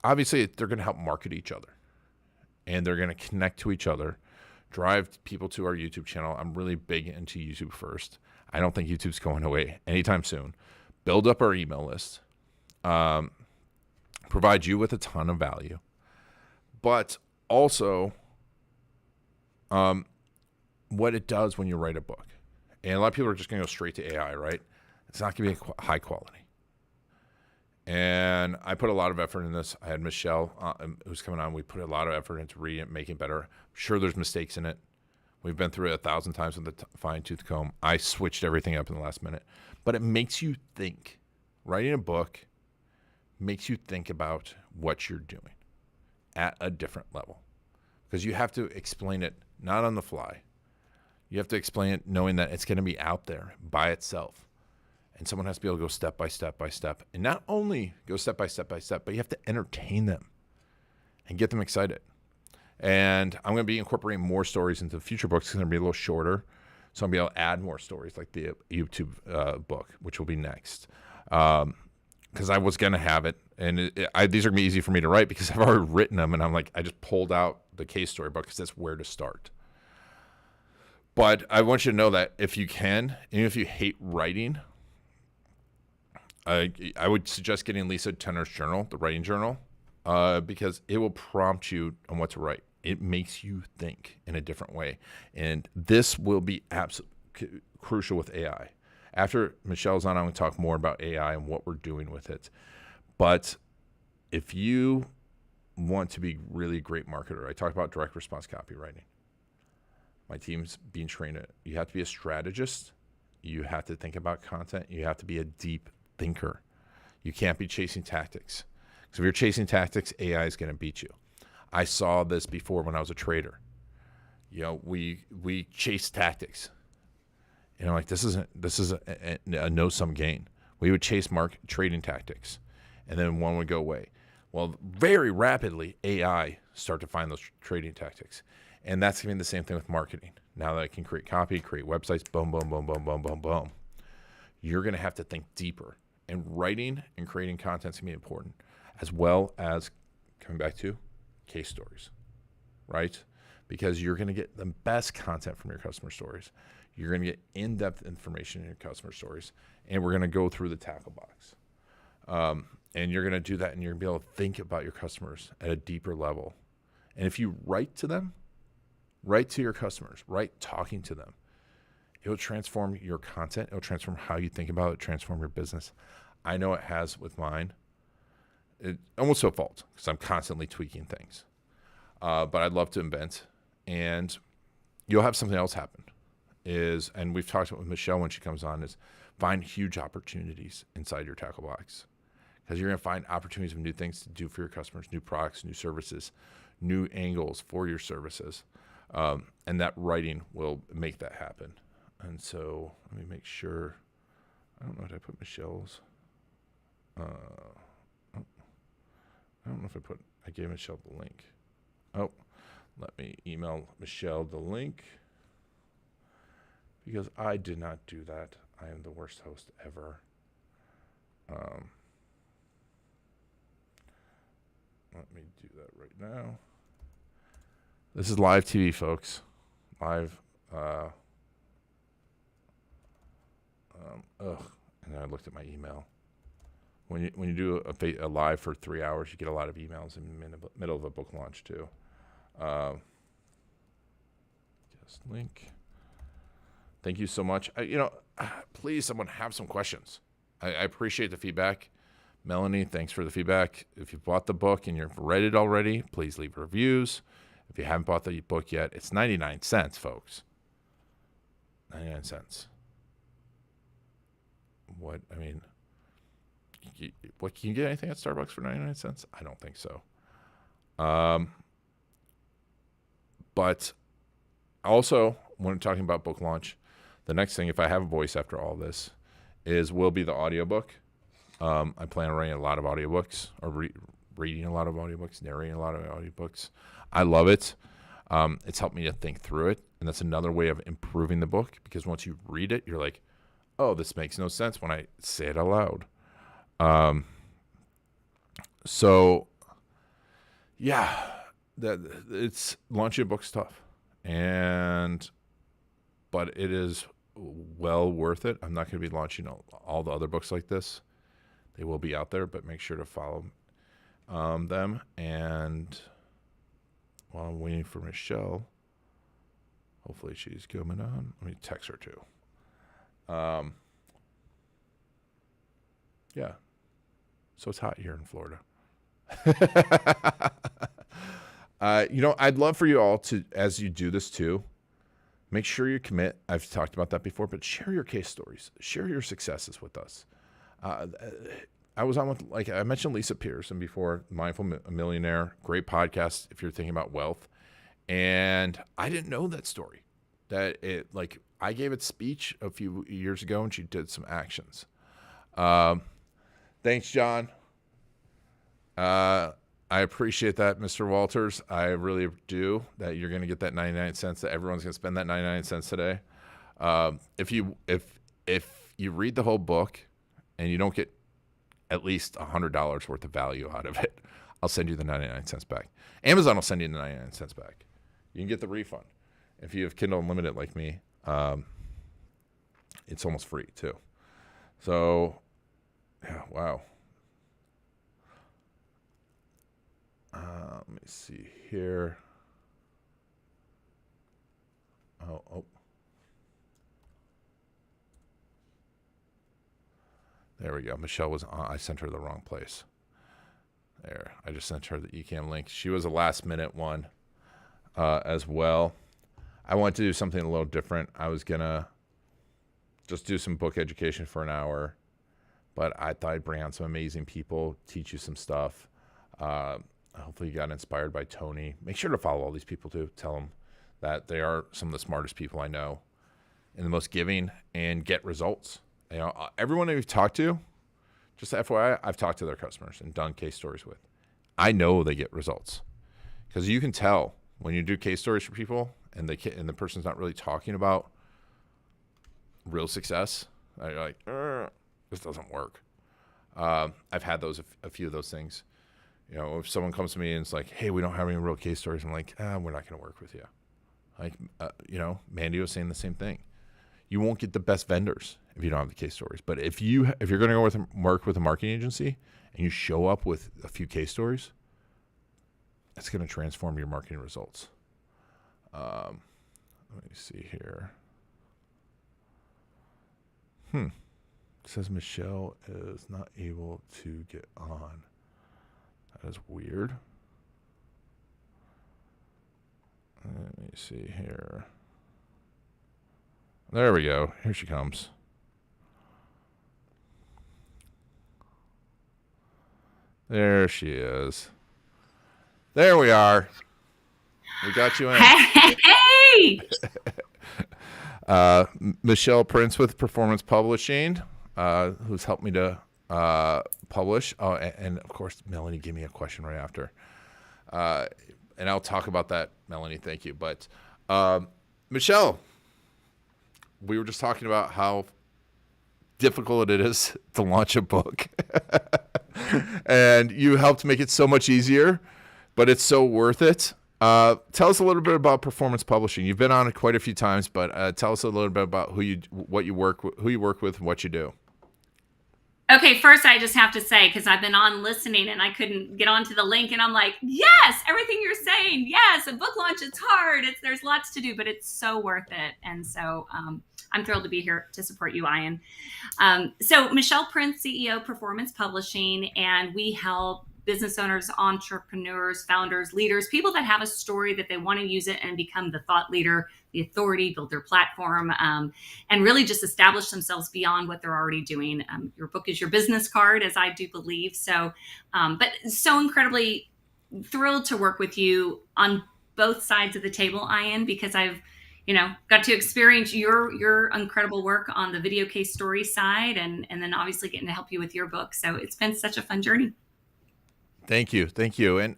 obviously they're going to help market each other, and they're going to connect to each other, drive people to our YouTube channel. I'm really big into YouTube first. I don't think YouTube's going away anytime soon. Build up our email list, provide you with a ton of value, but also what it does when you write a book. And a lot of people are just going to go straight to AI, right? It's not going to be high quality. And I put a lot of effort in this. I had Michelle, who's coming on. We put a lot of effort into reading it, making it better. I'm sure there's mistakes in it. We've been through it 1,000 times with the fine-tooth comb. I switched everything up in the last minute. But it makes you think. Writing a book makes you think about what you're doing at a different level. Because you have to explain it not on the fly. You have to explain it knowing that it's going to be out there by itself. And someone has to be able to go step by step by step. And not only go step by step by step, but you have to entertain them and get them excited. And I'm going to be incorporating more stories into the future books. It's going to be a little shorter. So I'm going to be able to add more stories like the YouTube book, which will be next. Because I was going to have it. And these are going to be easy for me to write because I've already written them. And I'm like, I just pulled out the KStory book because that's where to start. But I want you to know that if you can, even if you hate writing, I would suggest getting Lisa Tenner's journal, the writing journal, because it will prompt you on what to write. It makes you think in a different way. And this will be absolutely crucial with AI. After Michelle's on, I'm going to talk more about AI and what we're doing with it. But if you want to be really great marketer, I talk about direct response copywriting. My team's being trained in it. You have to be a strategist. You have to think about content. You have to be a deep thinker. You can't be chasing tactics. Because if you're chasing tactics, AI is going to beat you. I saw this before when I was a trader. You know, we chase tactics. And I'm like, this is a no-sum game. We would chase trading tactics, and then one would go away. Well, very rapidly, AI start to find those trading tactics. And that's going to be the same thing with marketing. Now that I can create copy, create websites, boom, boom, boom, boom, boom, boom, boom. You're going to have to think deeper. And writing and creating content is going to be important, as well as coming back to case stories, right? Because you're going to get the best content from your customer stories. You're going to get in-depth information in your customer stories. And we're going to go through the tackle box. And you're going to do that, and you're going to be able to think about your customers at a deeper level. And if you write to them, write to your customers, write talking to them, it will transform your content. It will transform how you think about it, transform your business. I know it has with mine. It almost to a fault because I'm constantly tweaking things. But I'd love to invent. And you'll have something else happen. And we've talked with Michelle when she comes on, is find huge opportunities inside your tackle box. Because you're going to find opportunities of new things to do for your customers, new products, new services, new angles for your services. And that writing will make that happen. And so let me make sure. I don't know if I put Michelle's. I don't know if I gave Michelle the link. Oh, let me email Michelle the link. Because I did not do that. I am the worst host ever. Let me do that right now. This is live TV, folks. Live. And I looked at my email. When you do a live for 3 hours, you get a lot of emails in the middle of a book launch too. Just link. Thank you so much. Please, someone have some questions. I appreciate the feedback. Melanie, thanks for the feedback. If you bought the book and you've read it already, please leave reviews. If you haven't bought the book yet, it's 99 cents, folks. 99 cents. What can you get anything at Starbucks for 99 cents? I don't think so. But also, when talking about book launch, The next thing, if I have a voice after all this, will be the audiobook. I plan on writing a lot of audiobooks, or reading a lot of audiobooks, narrating a lot of audiobooks. I love it. It's helped me to think through it, and that's another way of improving the book, because once you read it, you're like, oh, this makes no sense when I say it out loud. So yeah, it's launching a book's tough, but it is well worth it. I'm not going to be launching all the other books like this. They will be out there, but make sure to follow them. And while I'm waiting for Michelle, hopefully she's coming on. Let me text her too. Yeah. So it's hot here in Florida. I'd love for you all to, as you do this too, make sure you commit. I've talked about that before, but share your case stories. Share your successes with us. I was on with, like I mentioned, Lisa Pearson before, Mindful Millionaire, great podcast if you're thinking about wealth. And I didn't know that story. I gave a speech a few years ago, and she did some actions. Thanks, John. I appreciate that, Mr. Walters. I really do, that you're going to get that 99 cents, that everyone's going to spend that 99 cents today. If you read the whole book and you don't get at least $100 worth of value out of it, I'll send you the 99 cents back. Amazon will send you the 99 cents back. You can get the refund. If you have Kindle Unlimited like me, it's almost free too. So, yeah, wow. Let me see here. Oh. There we go. Michelle was on. I sent her the wrong place. There. I just sent her the eCam link. She was a last minute one as well. I wanted to do something a little different. I was going to just do some book education for an hour, but I thought I'd bring on some amazing people, teach you some stuff. Hopefully you got inspired by Tony. Make sure to follow all these people too. Tell them that they are some of the smartest people I know and the most giving, and get results. Everyone that we've talked to, just FYI, I've talked to their customers and done case stories with. I know they get results, because you can tell when you do case stories for people and the person's not really talking about real success. You're like, this doesn't work. I've had a few of those things. If someone comes to me and it's like, hey, we don't have any real case stories, I'm like, we're not going to work with you. Like, Mandy was saying the same thing. You won't get the best vendors if you don't have the case stories. But if you're going to go work with a marketing agency and you show up with a few case stories, that's going to transform your marketing results. Let me see here. It says Michelle is not able to get on. That is weird. Let me see here. There we go. Here she comes. There she is. There we are. We got you in. Hey! Michelle Prince with Performance Publishing, who's helped me to publish. Oh, and of course, Melanie gave me a question right after. And I'll talk about that, Melanie. Thank you. But Michelle, we were just talking about how difficult it is to launch a book. And you helped make it so much easier, but it's so worth it. Tell us a little bit about Performance Publishing. You've been on it quite a few times, but tell us a little bit about who you work with, and what you do. Okay, first I just have to say, because I've been on listening and I couldn't get onto the link, and I'm like, yes, everything you're saying, yes, a book launch, it's hard. There's lots to do, but it's so worth it. And so I'm thrilled to be here to support you, Ian. So Michelle Prince, CEO, Performance Publishing, and we help business owners, entrepreneurs, founders, leaders, people that have a story that they want to use it and become the thought leader, the authority, build their platform, and really just establish themselves beyond what they're already doing. Your book is your business card, as I do believe. So, but so incredibly thrilled to work with you on both sides of the table, Ian, because I've got to experience your incredible work on the video case story side, and then obviously getting to help you with your book. So it's been such a fun journey. Thank you. And,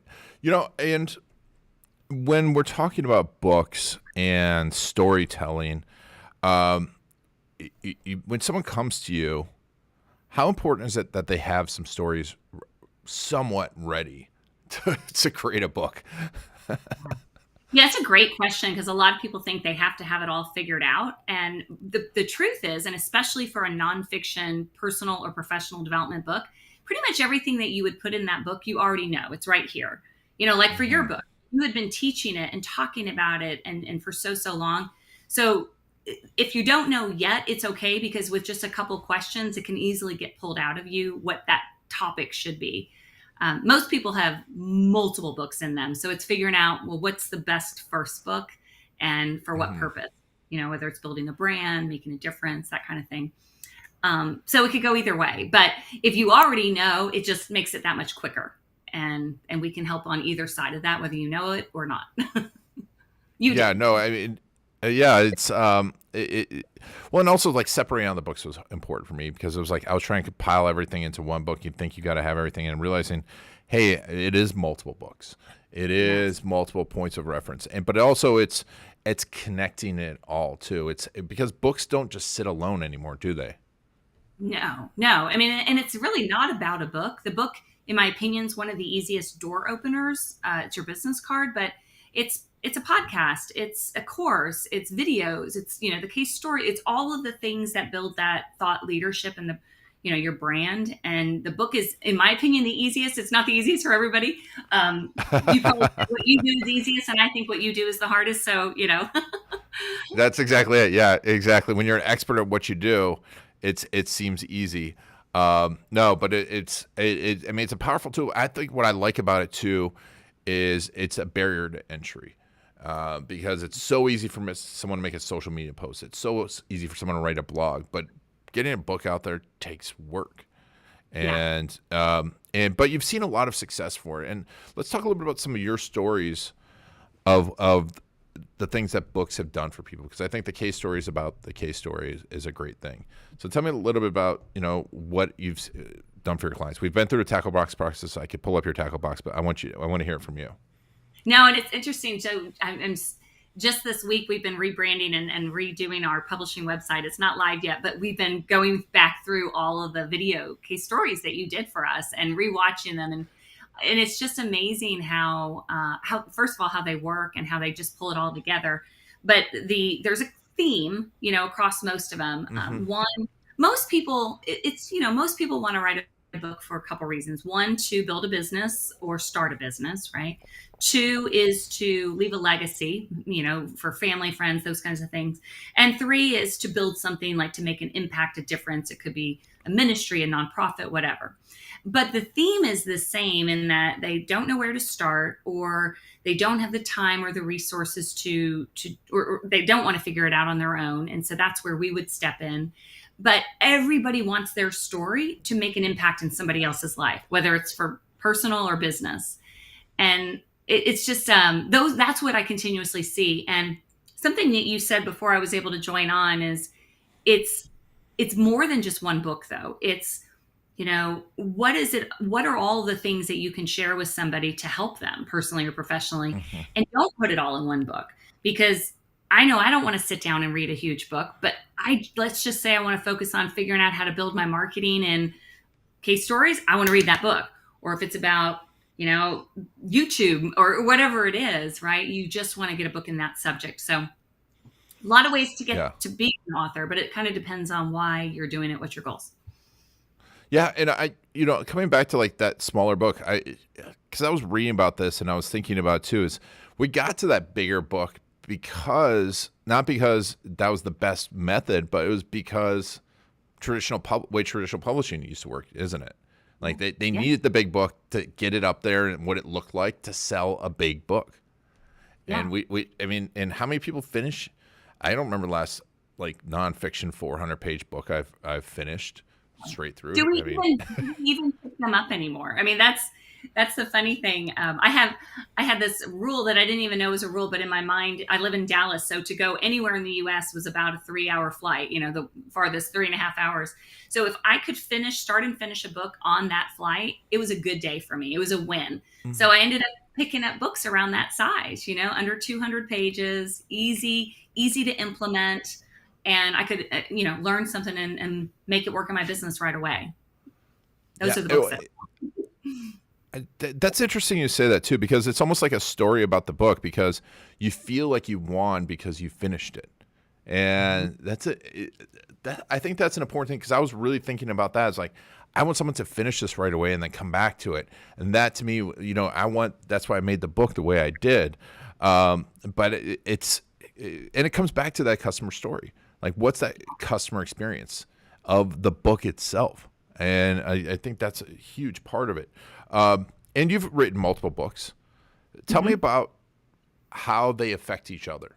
and when we're talking about books and storytelling, when someone comes to you, how important is it that they have some stories somewhat ready to create a book? Yeah, it's a great question, because a lot of people think they have to have it all figured out. And the truth is, and especially for a nonfiction personal or professional development book, pretty much everything that you would put in that book, you already know. It's right here. Like for your book, you had been teaching it and talking about it and for so long. So if you don't know yet, it's okay, because with just a couple questions, it can easily get pulled out of you what that topic should be. Most people have multiple books in them. So it's figuring out, well, what's the best first book and for what purpose, whether it's building a brand, making a difference, that kind of thing. So it could go either way. But if you already know, it just makes it that much quicker. And we can help on either side of that, whether you know it or not. It's well, and also like separating out the books was important for me, because it was like I was trying to compile everything into one book. You'd think you got to have everything, and realizing, hey, it is multiple books. It is multiple points of reference, but also it's connecting it all too. It's because books don't just sit alone anymore, do they? No. I mean, and it's really not about a book. The book, in my opinion, is one of the easiest door openers. It's your business card, but it's a podcast, it's a course, it's videos, it's, the case story. It's all of the things that build that thought leadership and your brand. And the book is, in my opinion, the easiest. It's not the easiest for everybody. You probably think what you do is easiest, and I think what you do is the hardest. So, That's exactly it. Yeah, exactly. When you're an expert at what you do, it seems easy. No, but it's a powerful tool. I think what I like about it too is it's a barrier to entry. Because it's so easy for someone to make a social media post. It's so easy for someone to write a blog, but getting a book out there takes work. And but you've seen a lot of success for it. And let's talk a little bit about some of your stories of the things that books have done for people, because I think the case stories about the case story is a great thing. So tell me a little bit about what you've done for your clients. We've been through the tackle box process. I could pull up your tackle box, but I want to hear it from you. No, and it's interesting. So I'm just this week, we've been rebranding and redoing our publishing website. It's not live yet, but we've been going back through all of the video case stories that you did for us and rewatching them. And it's just amazing how first of all, how they work and how they just pull it all together. But there's a theme, across most of them. One, most people want to write a book for a couple reasons. One, to build a business or start a business, right? Two is to leave a legacy, for family, friends, those kinds of things. And three is to build something, like to make an impact, a difference. It could be a ministry, a nonprofit, whatever. But the theme is the same, in that they don't know where to start, or they don't have the time or the resources or they don't want to figure it out on their own. And so that's where we would step in. But everybody wants their story to make an impact in somebody else's life, whether it's for personal or business. And it's just that's what I continuously see. And something that you said before I was able to join on is it's more than just one book, though. It's, what is it? What are all the things that you can share with somebody to help them personally or professionally? And don't put it all in one book, because I know I don't want to sit down and read a huge book, but let's just say I want to focus on figuring out how to build my marketing and case stories. I want to read that book. Or if it's about, YouTube or whatever it is, right? You just want to get a book in that subject. So a lot of ways to get to be an author, but it kind of depends on why you're doing it. What's your goals? Yeah. And coming back to like that smaller book, because I was reading about this and I was thinking about it too, is we got to that bigger book not because that was the best method, but it was because traditional publishing used to work, isn't it? Like they needed the big book to get it up there and what it looked like to sell a big book. Yeah. And and how many people finish? I don't remember the last like nonfiction 400-page book I've finished straight through. Do we even pick them up anymore? I mean, That's the funny thing. I had this rule that I didn't even know was a rule, but in my mind, I live in Dallas, so to go anywhere in the U.S. was about a 3-hour flight. The farthest 3.5 hours. So if I could start and finish a book on that flight, it was a good day for me. It was a win. Mm-hmm. So I ended up picking up books around that size. Under 200 pages, easy to implement, and I could learn something and make it work in my business right away. Those are the books. That's interesting you say that too, because it's almost like a story about the book, because you feel like you won because you finished it. And that's I think that's an important thing, because I was really thinking about that. It's like, I want someone to finish this right away and then come back to it. And that to me, that's why I made the book the way I did. But it comes back to that customer story. Like, what's that customer experience of the book itself? And I think that's a huge part of it. And you've written multiple books. Tell me about how they affect each other.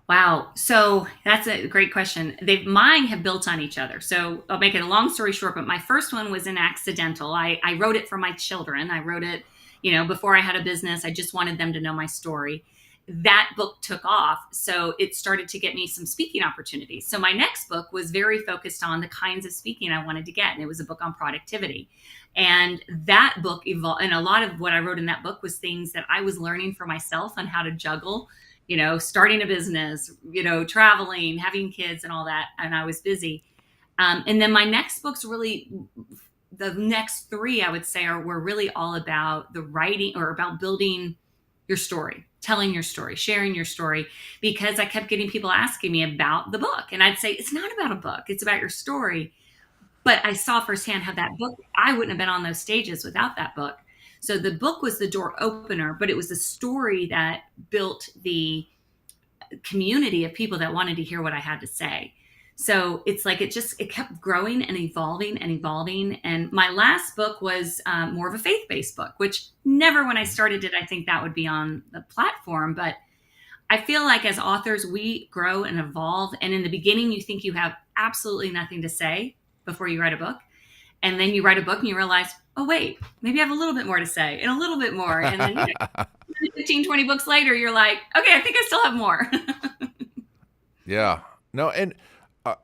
Wow. So that's a great question. Mine have built on each other. So I'll make it a long story short, but my first one was an accidental. I wrote it for my children. I wrote it, before I had a business. I just wanted them to know my story. That book took off. So it started to get me some speaking opportunities. So my next book was very focused on the kinds of speaking I wanted to get. And it was a book on productivity. And that book evolved. And a lot of what I wrote in that book was things that I was learning for myself on how to juggle, starting a business, traveling, having kids and all that. And I was busy. And then my next books the next 3, I would say, were really all about the writing, or about building your story, telling your story, sharing your story, because I kept getting people asking me about the book. And I'd say, it's not about a book, it's about your story. But I saw firsthand how that book, I wouldn't have been on those stages without that book. So the book was the door opener, but it was the story that built the community of people that wanted to hear what I had to say. So it's like, it kept growing and evolving and evolving. And my last book was more of a faith-based book, which never, when I started it, I think that would be on the platform. But I feel like as authors, we grow and evolve. And in the beginning, you think you have absolutely nothing to say before you write a book. And then you write a book and you realize, oh, wait, maybe I have a little bit more to say, and a little bit more. And then 15, 20 books later, you're like, okay, I think I still have more. Yeah. No, and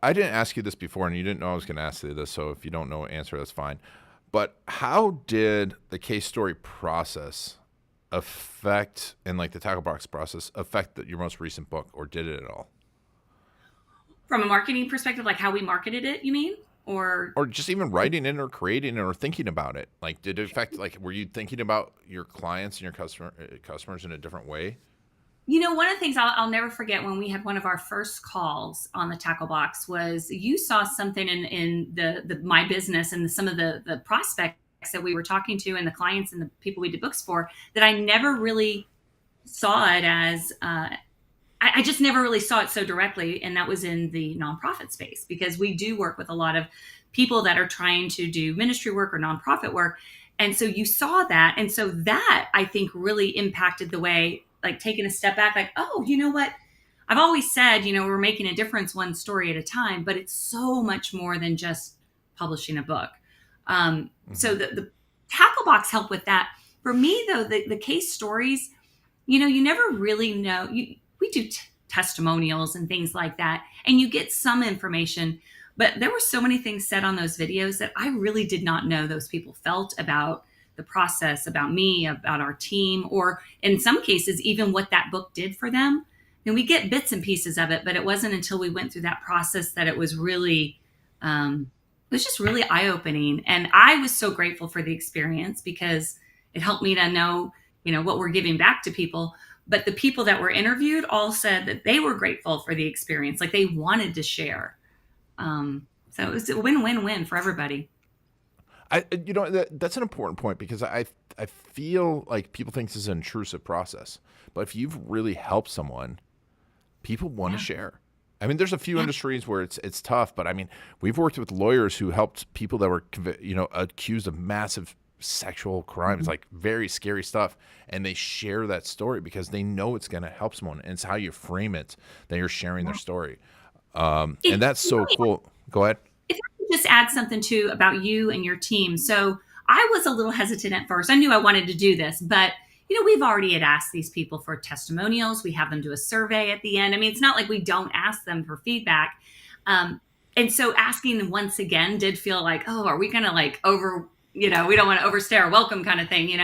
I didn't ask you this before, and you didn't know I was going to ask you this, so if you don't know the answer, that's fine. But how did the KStory process affect, and like the tackle box process, affect your most recent book, or did it at all? From a marketing perspective, like how we marketed it, you mean? Or just even writing it or creating it or thinking about it? Like, did it affect, like, were you thinking about your clients and your customers in a different way? One of the things I'll never forget, when we had one of our first calls on the tackle box, was you saw something in my business and some of the prospects that we were talking to, and the clients and the people we did books for, that I never really saw it as, I just never really saw it so directly. And that was in the nonprofit space, because we do work with a lot of people that are trying to do ministry work or nonprofit work. And so you saw that. And so that, I think, really impacted the way, like, taking a step back, like, oh, you know what? I've always said, we're making a difference one story at a time, but it's so much more than just publishing a book. So the tackle box helped with that. For me, though, the case stories, you never really know. We do testimonials and things like that, and you get some information, but there were so many things said on those videos that I really did not know those people felt about the process, about me, about our team, or in some cases, even what that book did for them. And we get bits and pieces of it, but it wasn't until we went through that process that it was really, it was just really eye-opening. And I was so grateful for the experience, because it helped me to know, what we're giving back to people. But the people that were interviewed all said that they were grateful for the experience, like they wanted to share. So it was a win-win-win for everybody. That's an important point, because I feel like people think this is an intrusive process, but if you've really helped someone, people want to share. I mean, there's a few industries where it's tough, but I mean, we've worked with lawyers who helped people that were accused of massive sexual crimes, like very scary stuff, and they share that story because they know it's going to help someone, and it's how you frame it that you're sharing their story. And that's so cool. Go ahead. If I could just add something too about you and your team. So I was a little hesitant at first. I knew I wanted to do this, but we've already had asked these people for testimonials. We have them do a survey at the end. I mean, it's not like we don't ask them for feedback. And so asking once again did feel like, oh, are we going to like we don't want to overstay our welcome kind of thing,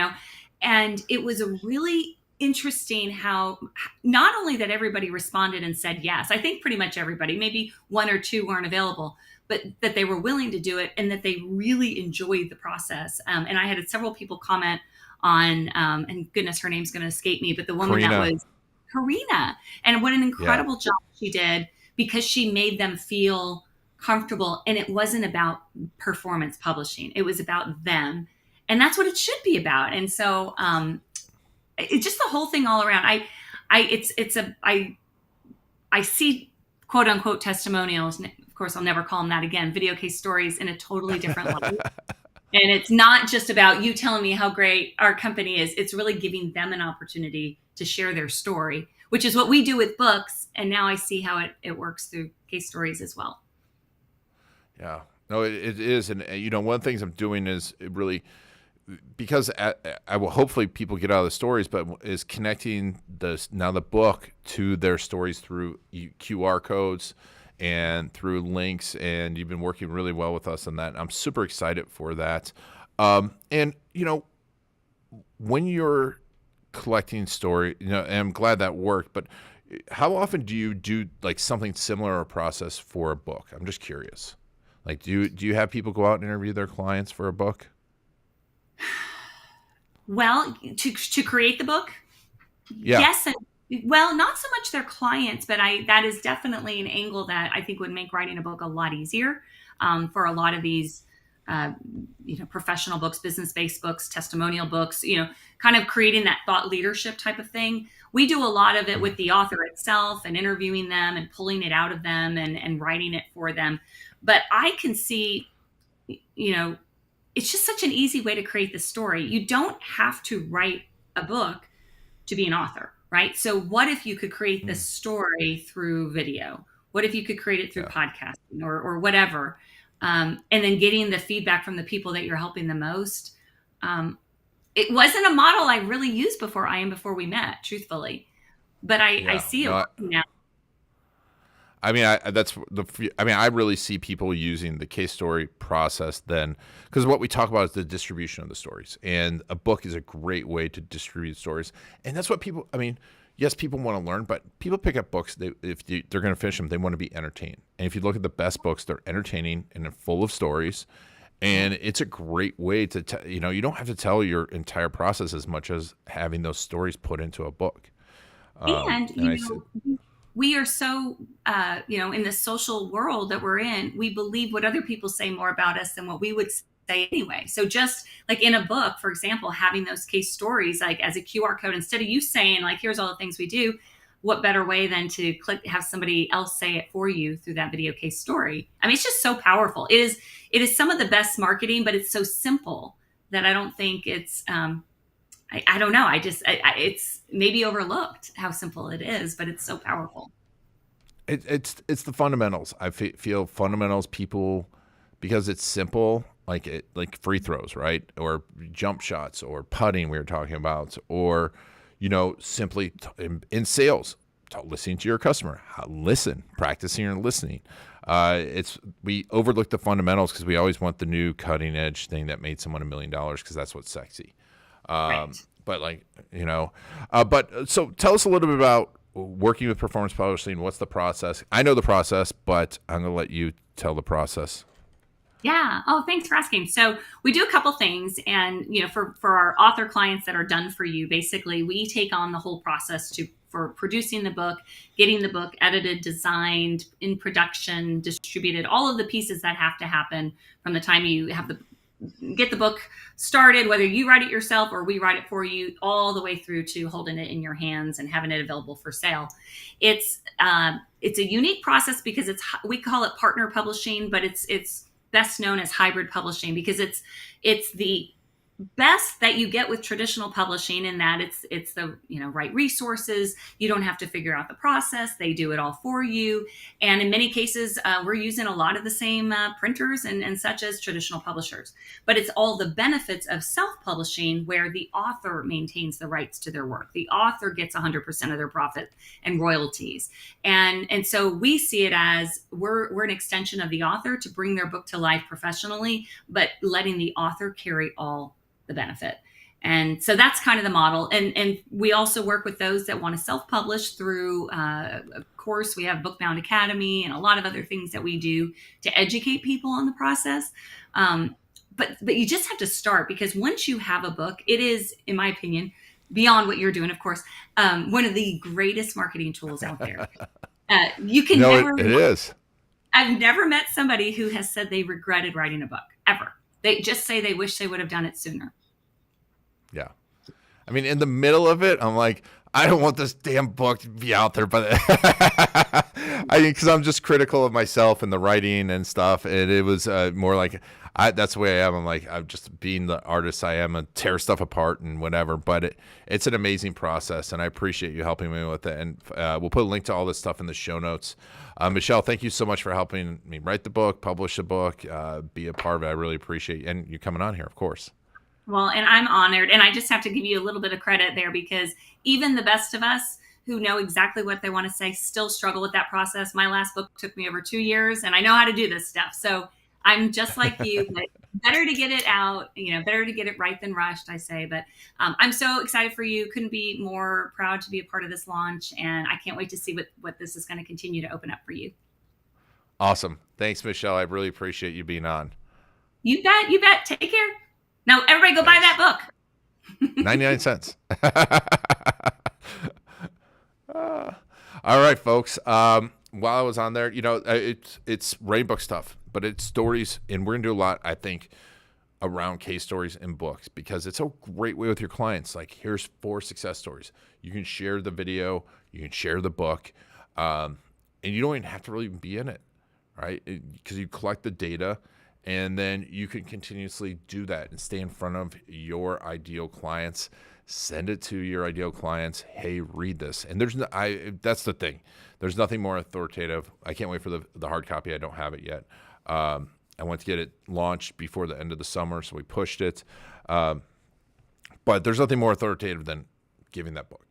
And it was a really interesting how not only that everybody responded and said yes, I think pretty much everybody, maybe one or two weren't available, but that they were willing to do it and that they really enjoyed the process. And I had several people comment on, and goodness, her name's going to escape me, but the woman Karina. that was Karina, and what an incredible job she did, because she made them feel comfortable. And it wasn't about performance publishing. It was about them. And that's what it should be about. And so it's just the whole thing all around. I see quote unquote testimonials. Of course, I'll never call them that again. Video case stories in a totally different light. And it's not just about you telling me how great our company is. It's really giving them an opportunity to share their story, which is what we do with books. And now I see how it works through case stories as well. Yeah, no, it is. And, one of the things I'm doing is really, because I will hopefully people get out of the stories, but is connecting the book to their stories through QR codes and through links. And you've been working really well with us on that. I'm super excited for that. And, when you're collecting story, and I'm glad that worked, but how often do you do like something similar or process for a book? I'm just curious. Like, do you have people go out and interview their clients for a book? Well, to create the book, yeah. Yes, and well, not so much their clients, but that is definitely an angle that I think would make writing a book a lot easier for a lot of these, professional books, business-based books, testimonial books. Kind of creating that thought leadership type of thing. We do a lot of it with the author itself and interviewing them and pulling it out of them and writing it for them. But I can see, it's just such an easy way to create the story. You don't have to write a book to be an author, right? So what if you could create this story through video? What if you could create it through podcasting or whatever? And then getting the feedback from the people that you're helping the most. It wasn't a model I really used before we met, truthfully. But I see it now. I mean, I really see people using the case story process then, because what we talk about is the distribution of the stories, and a book is a great way to distribute stories. And that's what people, yes, people want to learn, but people pick up books. If they're going to finish them, they want to be entertained. And if you look at the best books, they're entertaining and they're full of stories. And it's a great way to, you don't have to tell your entire process as much as having those stories put into a book. We are so, in the social world that we're in, we believe what other people say more about us than what we would say anyway. So just like in a book, for example, having those case stories, like as a QR code, instead of you saying like, here's all the things we do, what better way than to have somebody else say it for you through that video case story? It's just so powerful. It is some of the best marketing, but it's so simple that I don't think it's, I don't know. It's maybe overlooked how simple it is, but it's so powerful. It's the fundamentals. I feel fundamentals, people, because it's simple, like free throws, right? Or jump shots or putting we were talking about, or, simply in sales, listening to your customer, practicing your listening. We overlook the fundamentals because we always want the new cutting edge thing that made someone $1 million because that's what's sexy. Right. But so tell us a little bit about working with performance publishing. What's the process? I know the process, but I'm going to let you tell the process. Yeah. Oh, thanks for asking. So we do a couple things, and for our author clients that are done for you, basically we take on the whole process for producing the book, getting the book edited, designed, in production, distributed, all of the pieces that have to happen from the time you get the book started, whether you write it yourself or we write it for you, all the way through to holding it in your hands and having it available for sale. It's a unique process because we call it partner publishing, but it's best known as hybrid publishing because it's the best that you get with traditional publishing, in that it's the right resources. You don't have to figure out the process. They do it all for you. And in many cases, we're using a lot of the same printers and such as traditional publishers. But it's all the benefits of self-publishing, where the author maintains the rights to their work. The author gets 100% of their profit and royalties. And so we see it as we're an extension of the author to bring their book to life professionally, but letting the author carry all the benefit. And so that's kind of the model. And we also work with those that want to self-publish through, of course, we have Bookbound Academy and a lot of other things that we do to educate people on the process. But you just have to start, because once you have a book, it is, in my opinion, beyond what you're doing, of course, one of the greatest marketing tools out there. You can it is. I've never met somebody who has said they regretted writing a book, ever. They just say they wish they would have done it sooner. Yeah. I mean, in the middle of it, I'm like, I don't want this damn book to be out there, but because I'm just critical of myself and the writing and stuff. And it was more like, that's the way I am. I'm like, I'm just being the artist I am and tear stuff apart and whatever. But it's an amazing process, and I appreciate you helping me with it. And we'll put a link to all this stuff in the show notes. Michelle, thank you so much for helping me write the book, publish the book, be a part of it. I really appreciate you. And you coming on here, of course. Well, and I'm honored. And I just have to give you a little bit of credit there, because even the best of us who know exactly what they want to say still struggle with that process. My last book took me over 2 years, and I know how to do this stuff. So I'm just like you, but better to get it out, better to get it right than rushed, I say. But I'm so excited for you. Couldn't be more proud to be a part of this launch. And I can't wait to see what this is going to continue to open up for you. Awesome. Thanks, Michelle. I really appreciate you being on. You bet. Take care. Now, everybody go buy that book. 99 cents. All right, folks. While I was on there, it's writing book stuff, but it's stories, and we're going to do a lot, I think, around case stories and books, because it's a great way with your clients. Like, here's 4 success stories. You can share the video, you can share the book, and you don't even have to really be in it, right? Because you collect the data, and then you can continuously do that and stay in front of your ideal clients. Send it to your ideal clients. Hey, read this. And that's the thing. There's nothing more authoritative. I can't wait for the hard copy. I don't have it yet. I want to get it launched before the end of the summer, so we pushed it. But there's nothing more authoritative than giving that book,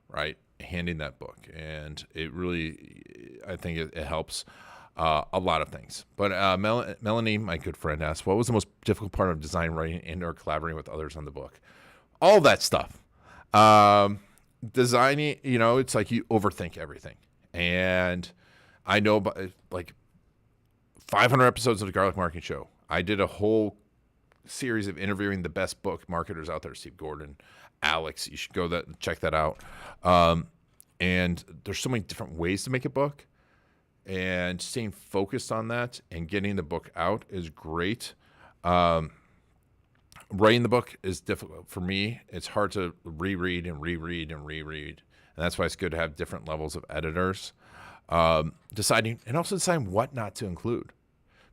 right? Handing that book. And it really, I think it helps a lot of things. But Melanie, my good friend, asked, what was the most difficult part of design, writing, and or collaborating with others on the book? All that stuff. Designing, it's like you overthink everything. And I know about like 500 episodes of the Garlic Marketing Show. I did a whole series of interviewing the best book marketers out there, Steve Gordon, Alex. You should go check that out. And there's so many different ways to make a book. And staying focused on that and getting the book out is great. Writing the book is difficult. For me, it's hard to reread. And that's why it's good to have different levels of editors. Deciding what not to include.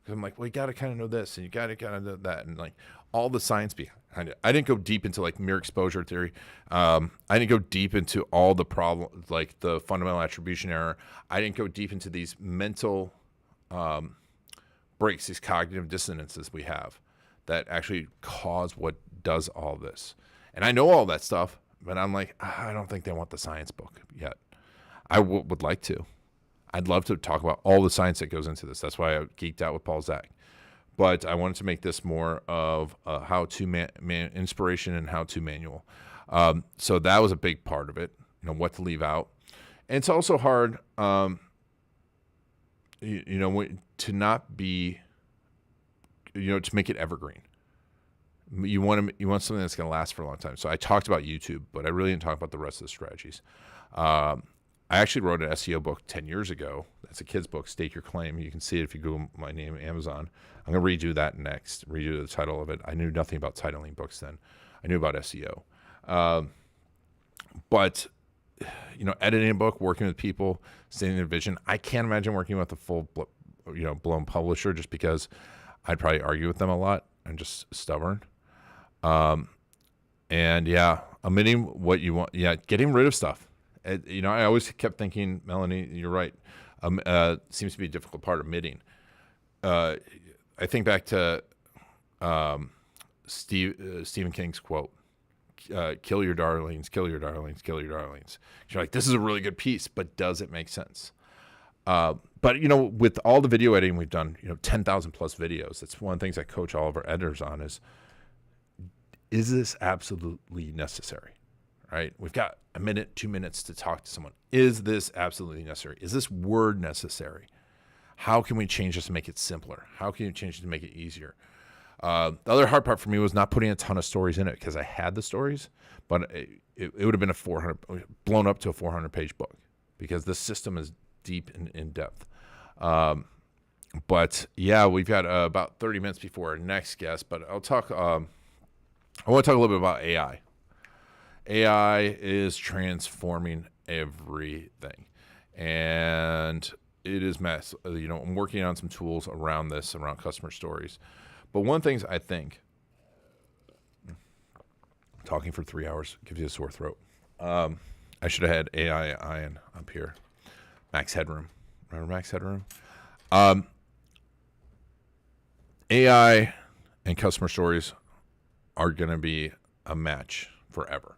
Because I'm like, well, you got to kind of know this, and you got to kind of know that, and like all the science behind it. I didn't go deep into like mere exposure theory. I didn't go deep into all the problems, like the fundamental attribution error. I didn't go deep into these mental breaks, these cognitive dissonances we have that actually cause what does all this. And I know all that stuff, but I'm like, I don't think they want the science book yet. I would like to. I'd love to talk about all the science that goes into this. That's why I geeked out with Paul Zach. But I wanted to make this more of a how-to inspiration and how-to manual. So that was a big part of it, what to leave out. And it's also hard, to not be, to make it evergreen. You want something that's going to last for a long time. So I talked about YouTube, but I really didn't talk about the rest of the strategies. I actually wrote an SEO book 10 years ago. That's a kid's book, Stake Your Claim. You can see it if you Google my name, Amazon. I'm going to redo that next, redo the title of it. I knew nothing about titling books then. I knew about SEO. But, editing a book, working with people, stating their vision. I can't imagine working with a full, blown publisher just because I'd probably argue with them a lot. I'm just stubborn. And yeah, omitting what you want. Yeah, getting rid of stuff. I always kept thinking, Melanie, you're right. Seems to be a difficult part of omitting. I think back to Stephen King's quote, kill your darlings, kill your darlings, kill your darlings. You're like, this is a really good piece, but does it make sense? But, with all the video editing we've done, 10,000 plus videos, that's one of the things I coach all of our editors on is this absolutely necessary, right? We've got a minute, 2 minutes to talk to someone. Is this absolutely necessary? Is this word necessary? How can we change this to make it simpler? How can you change it to make it easier? The other hard part for me was not putting a ton of stories in it because I had the stories, but it would have been blown up to a 400-page book because this system is deep and in depth. But yeah, we've got about 30 minutes before our next guest, but I'll talk. I want to talk a little bit about AI. AI is transforming everything, and it is massive. I'm working on some tools around this, around customer stories. But one of the things I think, talking for 3 hours gives you a sore throat. I should have had AI Ian up here. Max Headroom. Remember Max Headroom? AI and customer stories are going to be a match forever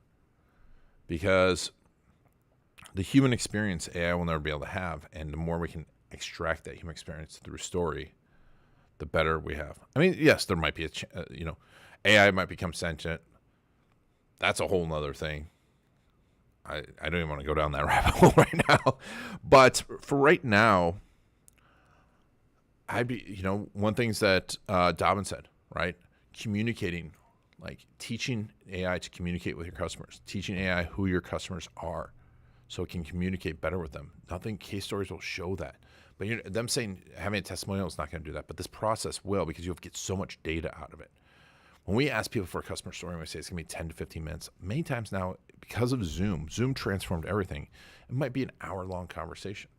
because the human experience AI will never be able to have, and the more we can extract that human experience through story, the better we have. I mean, yes, there might be AI might become sentient. That's a whole nother thing. I don't even want to go down that rabbit hole right now. But for right now, one thing that Dobbin said, right? Communicating, like teaching AI to communicate with your customers, teaching AI who your customers are so it can communicate better with them. Nothing KStories will show that. But them saying having a testimonial is not going to do that. But this process will, because you'll get so much data out of it. When we ask people for a customer story, and we say it's going to be 10 to 15 minutes, many times now, because of Zoom transformed everything. It might be an hour-long conversation.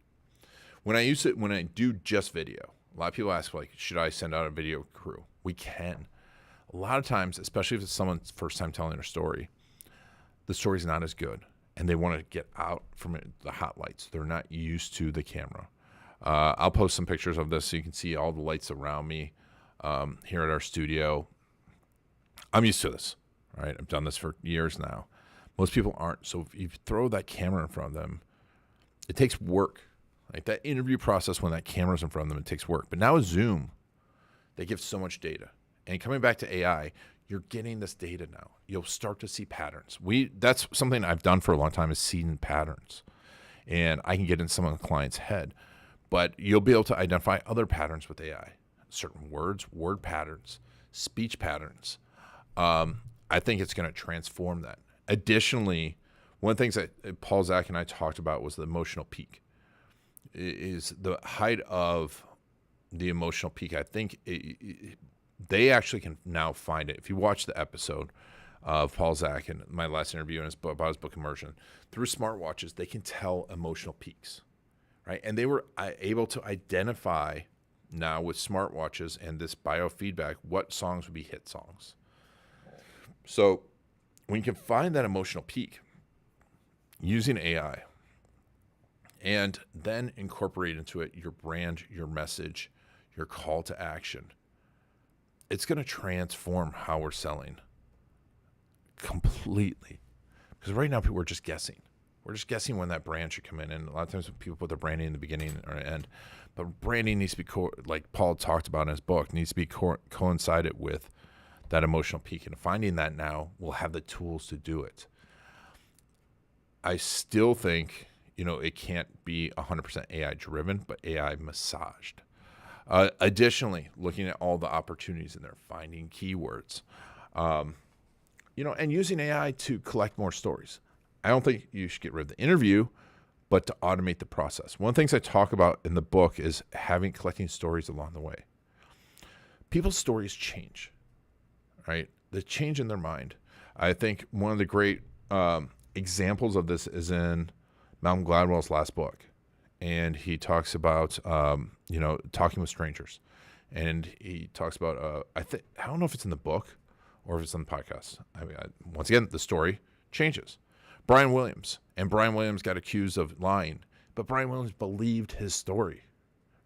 When I do just video, a lot of people ask, like, should I send out a video crew? We can. A lot of times, especially if it's someone's first time telling a story, the story's not as good, and they want to get out from the hot lights. They're not used to the camera. I'll post some pictures of this so you can see all the lights around me here at our studio. I'm used to this, right? I've done this for years now. Most people aren't. So if you throw that camera in front of them, it takes work. Like that interview process when that camera's in front of them, it takes work. But now with Zoom, they give so much data. And coming back to AI, you're getting this data now. You'll start to see patterns. That's something I've done for a long time, is seeing patterns. And I can get in some of the client's head. But you'll be able to identify other patterns with AI. Certain words, word patterns, speech patterns. I think it's going to transform that. Additionally, one of the things that Paul Zak and I talked about was the emotional peak. Is the height of the emotional peak. I think they actually can now find it. If you watch the episode of Paul Zak and my last interview about his book Immersion, through smartwatches, they can tell emotional peaks, right? And they were able to identify now with smartwatches and this biofeedback what songs would be hit songs. So when you can find that emotional peak using AI and then incorporate into it your brand, your message, your call to action, it's going to transform how we're selling completely. Because right now people are just guessing. We're just guessing when that brand should come in. And a lot of times people put their branding in the beginning or end. But branding needs to be, like Paul talked about in his book, needs to be coincided with that emotional peak. And finding that now, we'll have the tools to do it. I still think, it can't be 100% AI driven, but AI massaged. Additionally, looking at all the opportunities in there, finding keywords, and using AI to collect more stories. I don't think you should get rid of the interview, but to automate the process. One of the things I talk about in the book is collecting stories along the way. People's stories change, right? They change in their mind. I think one of the great examples of this is in Malcolm Gladwell's last book. And he talks about, talking with strangers. And he talks about, I don't know if it's in the book or if it's on the podcast. I mean, once again, the story changes. Brian Williams got accused of lying, but Brian Williams believed his story,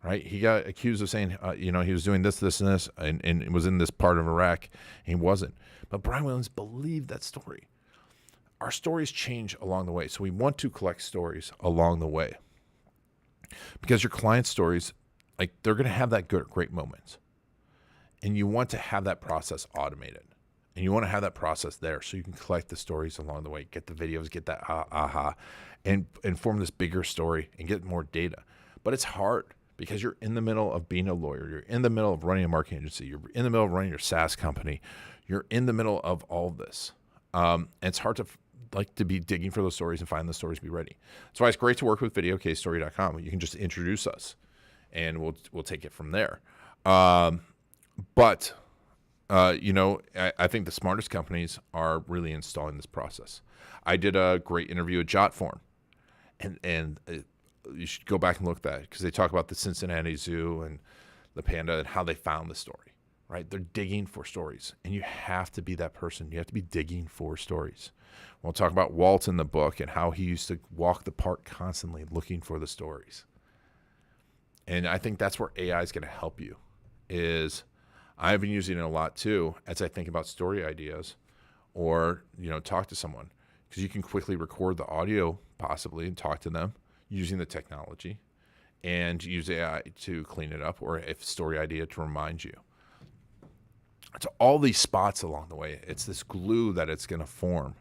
right? He got accused of saying, he was doing this, this, and this, and was in this part of Iraq, and he wasn't. But Brian Williams believed that story. Our stories change along the way, so we want to collect stories along the way, because your client stories, like, they're going to have that great moment, and you want to have that process automated. And you want to have that process there so you can collect the stories along the way, get the videos, get that aha, and form this bigger story and get more data. But it's hard because you're in the middle of being a lawyer. You're in the middle of running a marketing agency. You're in the middle of running your SaaS company. You're in the middle of all of this. And it's hard to be digging for those stories and find the stories, be ready. That's why it's great to work with KStory.com. You can just introduce us and we'll take it from there. I think the smartest companies are really installing this process. I did a great interview at Jotform, and you should go back and look at that because they talk about the Cincinnati Zoo and the panda and how they found the story, right? They're digging for stories, and you have to be that person. You have to be digging for stories. We'll talk about Walt in the book and how he used to walk the park constantly looking for the stories. And I think that's where AI is going to help you is – I've been using it a lot too as I think about story ideas or, talk to someone because you can quickly record the audio possibly and talk to them using the technology and use AI to clean it up or if story idea to remind you. It's all these spots along the way. It's this glue that it's going to form.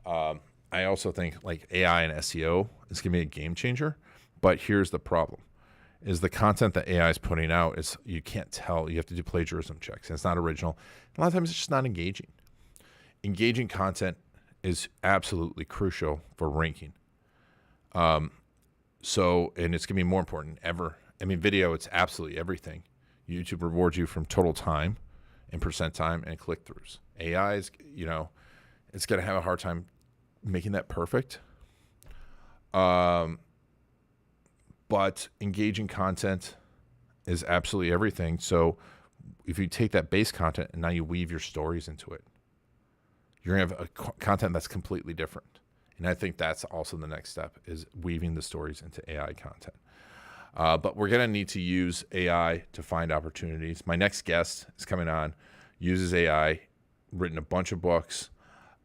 I also think like AI and SEO is going to be a game changer, but here's the problem. Is the content that AI is putting out is you can't tell. You have to do plagiarism checks. And it's not original. A lot of times it's just not engaging. Engaging content is absolutely crucial for ranking. And it's going to be more important than ever. I mean, video, it's absolutely everything. YouTube rewards you from total time and percent time and click-throughs. AI is, it's going to have a hard time making that perfect. But engaging content is absolutely everything. So if you take that base content and now you weave your stories into it, you're going to have a content that's completely different. And I think that's also the next step is weaving the stories into AI content. But we're going to need to use AI to find opportunities. My next guest is coming on, uses AI, written a bunch of books,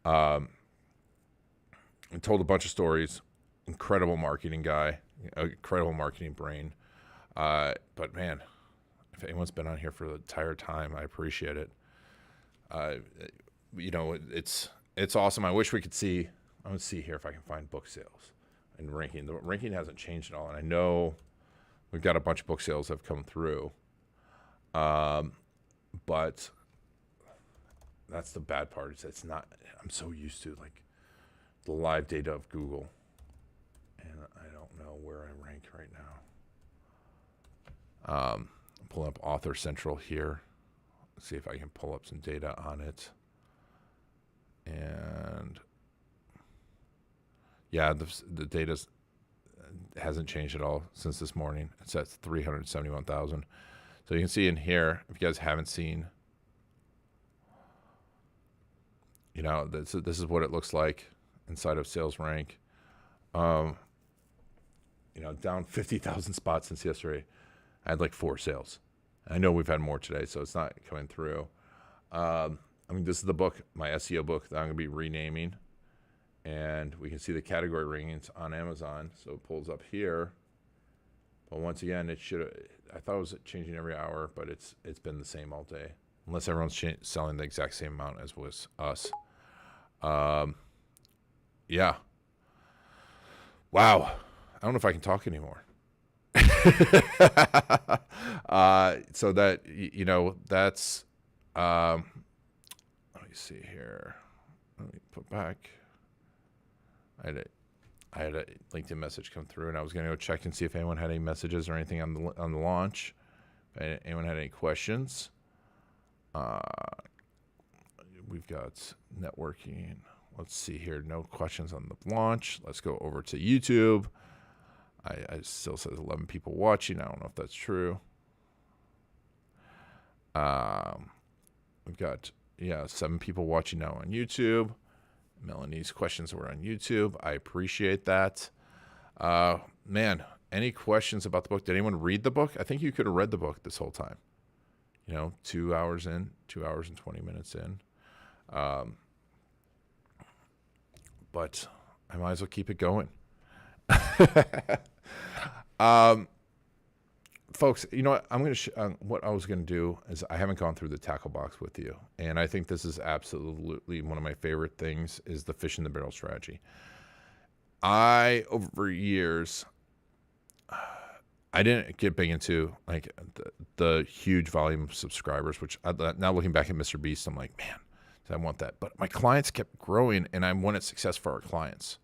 and told a bunch of stories. Incredible marketing guy. Incredible marketing brain. But man, if anyone's been on here for the entire time, I appreciate it. It's awesome. I wish we could see, I'm going to see here if I can find book sales and ranking. The ranking hasn't changed at all. And I know we've got a bunch of book sales that have come through. But that's the bad part is it's not, I'm so used to like the live data of Google. And I don't know where I rank right now. I'm pulling up Author Central here. Let's see if I can pull up some data on it. And yeah, the data hasn't changed at all since this morning. It's at 371,000. So you can see in here, if you guys haven't seen, this is what it looks like inside of Sales Rank. Down 50,000 spots since yesterday. I had like 4 sales. I know we've had more today, so it's not coming through. This is the book, my SEO book that I'm going to be renaming. And we can see the category rankings on Amazon. So it pulls up here. But once again, I thought it was changing every hour, but it's been the same all day. Unless everyone's selling the exact same amount as was us. Yeah. Wow. I don't know if I can talk anymore. So that, that's, let me see here. Let me put back. I had a LinkedIn message come through and I was going to go check and see if anyone had any messages or anything on the launch. If anyone had any questions. We've got networking. Let's see here. No questions on the launch. Let's go over to YouTube. I still says 11 people watching. I don't know if that's true. We've got 7 people watching now on YouTube. Melanie's questions were on YouTube. I appreciate that. Man, any questions about the book? Did anyone read the book? I think you could have read the book this whole time. 2 hours in, 2 hours and 20 minutes in. But I might as well keep it going. Folks, you know what? I'm going to what I was going to do is I haven't gone through the tackle box with you, and I think this is absolutely one of my favorite things is the fish in the barrel strategy. Over years, I didn't get big into like the huge volume of subscribers, which now looking back at Mr. Beast, I'm like, man, I want that. But my clients kept growing, and I wanted success for our clients.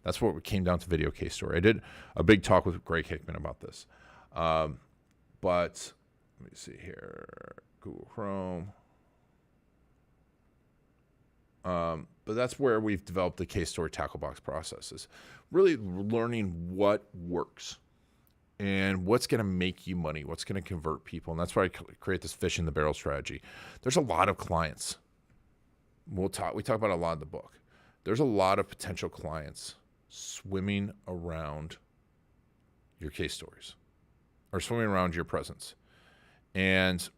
That's what came down to Video Case Story. I did a big talk with Greg Hickman about this. But let me see here, Google Chrome. But that's where we've developed the KStory tackle box processes, really learning what works and what's going to make you money, what's going to convert people. And that's why I create this fish in the barrel strategy. There's a lot of clients. We talk about a lot in the book. There's a lot of potential clients swimming around your case stories or swimming around your presence. And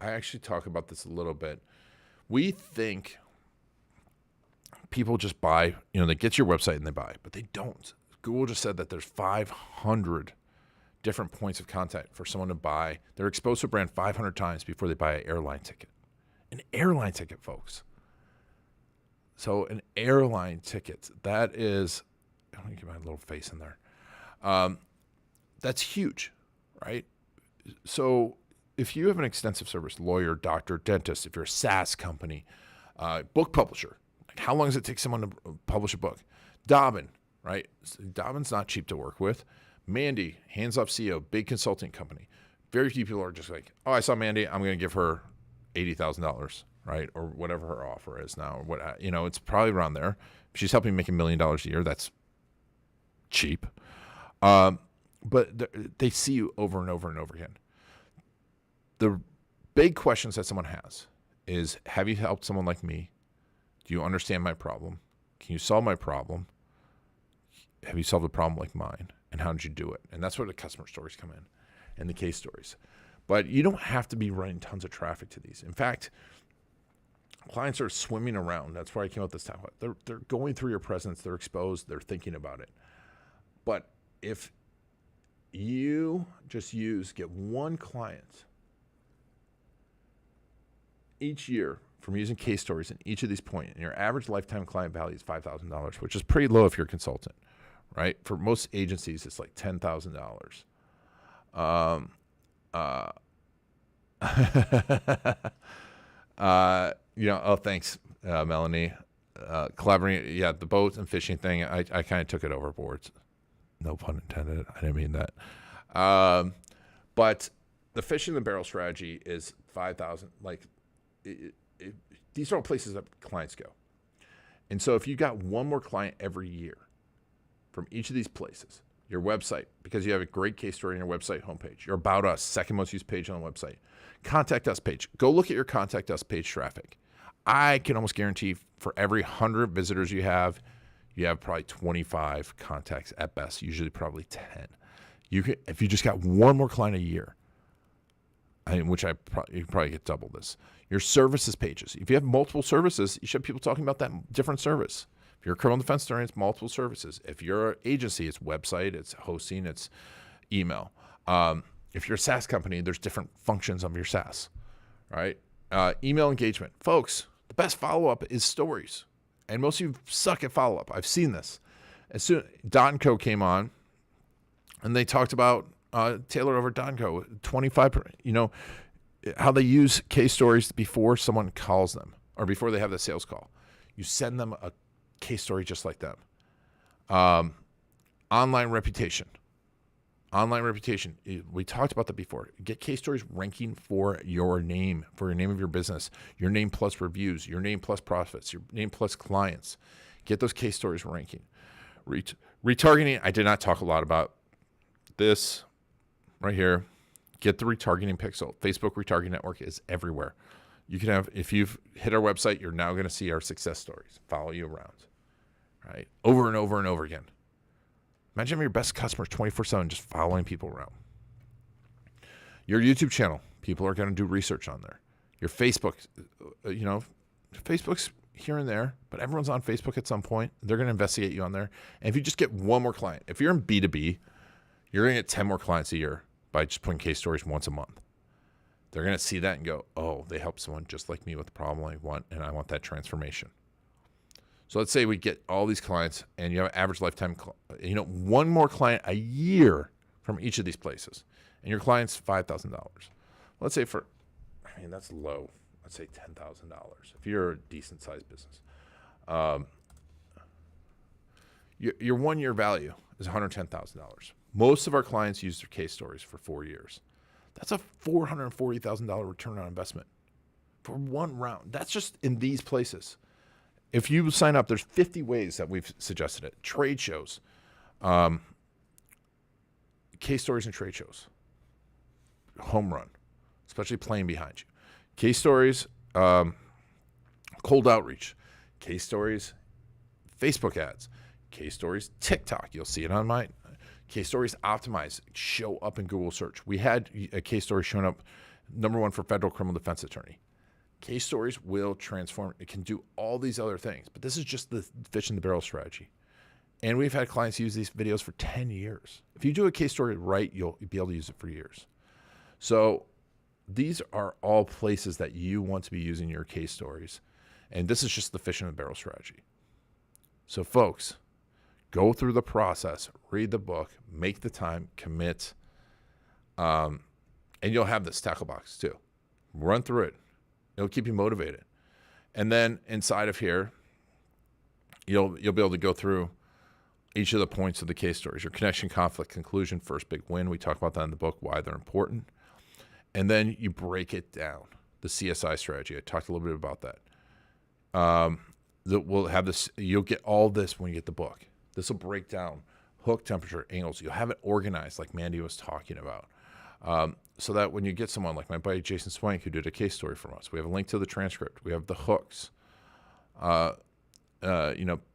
I actually talk about this a little bit. We think people just buy, they get to your website and they buy, but they don't. Google just said that there's 500 different points of contact for someone to buy. They're exposed to a brand 500 times before they buy an airline ticket. An airline ticket, folks. So an airline ticket, that is, let me get my little face in there. That's huge, right? So if you have an extensive service, lawyer, doctor, dentist, if you're a SaaS company, book publisher, like how long does it take someone to publish a book? Dobbin, right? Dobbin's not cheap to work with. Mandy, hands-off CEO, big consulting company. Very few people are just like, oh, I saw Mandy, I'm going to give her $80,000, right? Or whatever her offer is now. Or it's probably around there. If she's helping make $1 million a year, that's cheap. But they see you over and over and over again. The big questions that someone has is, have you helped someone like me? Do you understand my problem? Can you solve my problem? Have you solved a problem like mine? And how did you do it? And that's where the customer stories come in and the case stories. But you don't have to be running tons of traffic to these. In fact, clients are swimming around. That's why I came up with this time. They're going through your presence. They're exposed. They're thinking about it. But if you just get one client each year from using case stories in each of these points, and your average lifetime client value is $5,000, which is pretty low if you're a consultant, right? For most agencies, it's like $10,000. Oh, thanks, Melanie. Collaborating, yeah, the boat and fishing thing, I kind of took it overboard. No pun intended. I didn't mean that. But the fish in the barrel strategy is 5,000. Like, these are all places that clients go. And so if you got one more client every year from each of these places, your website, because you have a great case story on your website homepage, your About Us, second most used page on the website, Contact Us page, go look at your Contact Us page traffic. I can almost guarantee for every 100 visitors you have probably 25 contacts at best, usually probably 10. If you just got one more client a year, you can probably get double this. Your services pages. If you have multiple services, you should have people talking about that different service. If you're a criminal defense attorney, it's multiple services. If you're an agency, it's website, it's hosting, it's email. If you're a SaaS company, there's different functions of your SaaS, right? Email engagement. Folks, the best follow-up is stories. And most of you suck at follow-up. I've seen this. As soon Dot & Co came on, and they talked about Taylor over Dot & Co. 25%, how they use case stories before someone calls them or before they have the sales call. You send them a case story just like them. Online reputation. We talked about that before. Get case stories ranking for your name of your business, your name plus reviews, your name plus profits, your name plus clients. Get those case stories ranking. Retargeting, I did not talk a lot about this right here. Get the retargeting pixel. Facebook retargeting network is everywhere. You can have, if you've hit our website, you're now going to see our success stories follow you around, right? Over and over and over again. Imagine having your best customers 24/7 just following people around. Your YouTube channel, people are going to do research on there. Your Facebook, Facebook's here and there, but everyone's on Facebook at some point. They're going to investigate you on there. And if you just get one more client, if you're in B2B, you're going to get 10 more clients a year by just putting case stories once a month. They're going to see that and go, oh, they helped someone just like me with the problem I want, and I want that transformation. So let's say we get all these clients and you have an average lifetime, one more client a year from each of these places, and your client's $5,000. Let's say that's low. Let's say $10,000 if you're a decent sized business. Your 1 year value is $110,000. Most of our clients use their case stories for 4 years. That's a $440,000 return on investment for one round. That's just in these places. If you sign up, there's 50 ways that we've suggested it. Trade shows, case stories and trade shows, home run, especially playing behind you. Case stories, cold outreach, case stories, Facebook ads, case stories, TikTok. You'll see it on mine. Case stories optimize, show up in Google search. We had a case story showing up #1 for federal criminal defense attorney. Case stories will transform. It can do all these other things, but this is just the fish in the barrel strategy. And we've had clients use these videos for 10 years. If you do a case story right, you'll be able to use it for years. So these are all places that you want to be using your case stories. And this is just the fish in the barrel strategy. So folks, go through the process, read the book, make the time, commit, and you'll have this tackle box too. Run through it. It'll keep you motivated. And then inside of here, you'll be able to go through each of the points of the case stories. Your connection, conflict, conclusion, first big win. We talk about that in the book, why they're important. And then you break it down. The CSI strategy. I talked a little bit about that. We'll have this. You'll get all this when you get the book. This will break down hook, temperature, angles. You'll have it organized like Mandy was talking about. So that when you get someone like my buddy Jason Swank, who did a case story from us, we have a link to the transcript. We have the hooks.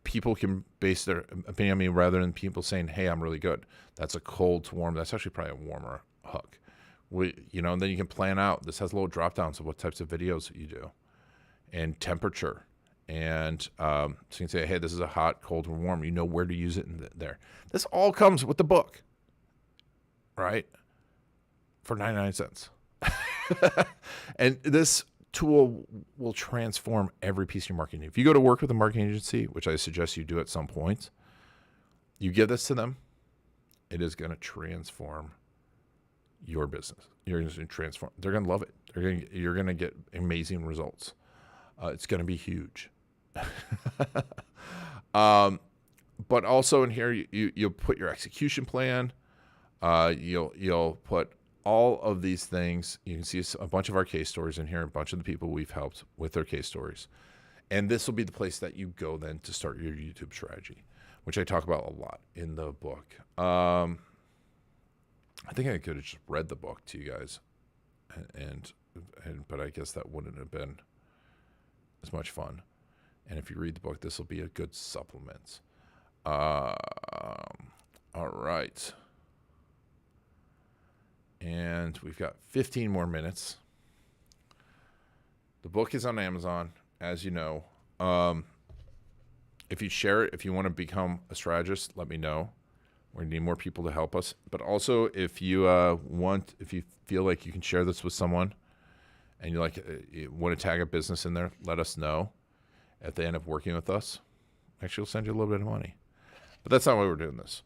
People can base their opinion on me rather than people saying, hey, I'm really good. That's a cold to warm. That's actually probably a warmer hook. And then you can plan out. This has little drop downs of what types of videos you do and temperature. And so you can say, hey, this is a hot, cold, or warm. You know where to use it in there. This all comes with the book, right? For 99 cents. And this tool will transform every piece of your marketing. If you go to work with a marketing agency, which I suggest you do at some point, you give this to them, it is going to transform your business. You're going to transform. They're going to love it. You're going to get amazing results. It's going to be huge. But also in here, you'll put your execution plan. You'll put all of these things. You can see a bunch of our case stories in here, a bunch of the people we've helped with their case stories. And this will be the place that you go then to start your YouTube strategy, which I talk about a lot in the book. I think I could have just read the book to you guys, but I guess that wouldn't have been as much fun. And if you read the book, this will be a good supplement. All right. And we've got 15 more minutes. The book is on Amazon, as you know. If you share it, if you want to become a strategist, let me know. We need more people to help us. But also, if you if you feel like you can share this with someone, and you want to tag a business in there, let us know. If they end up working with us, actually, we'll send you a little bit of money. But that's not why we're doing this.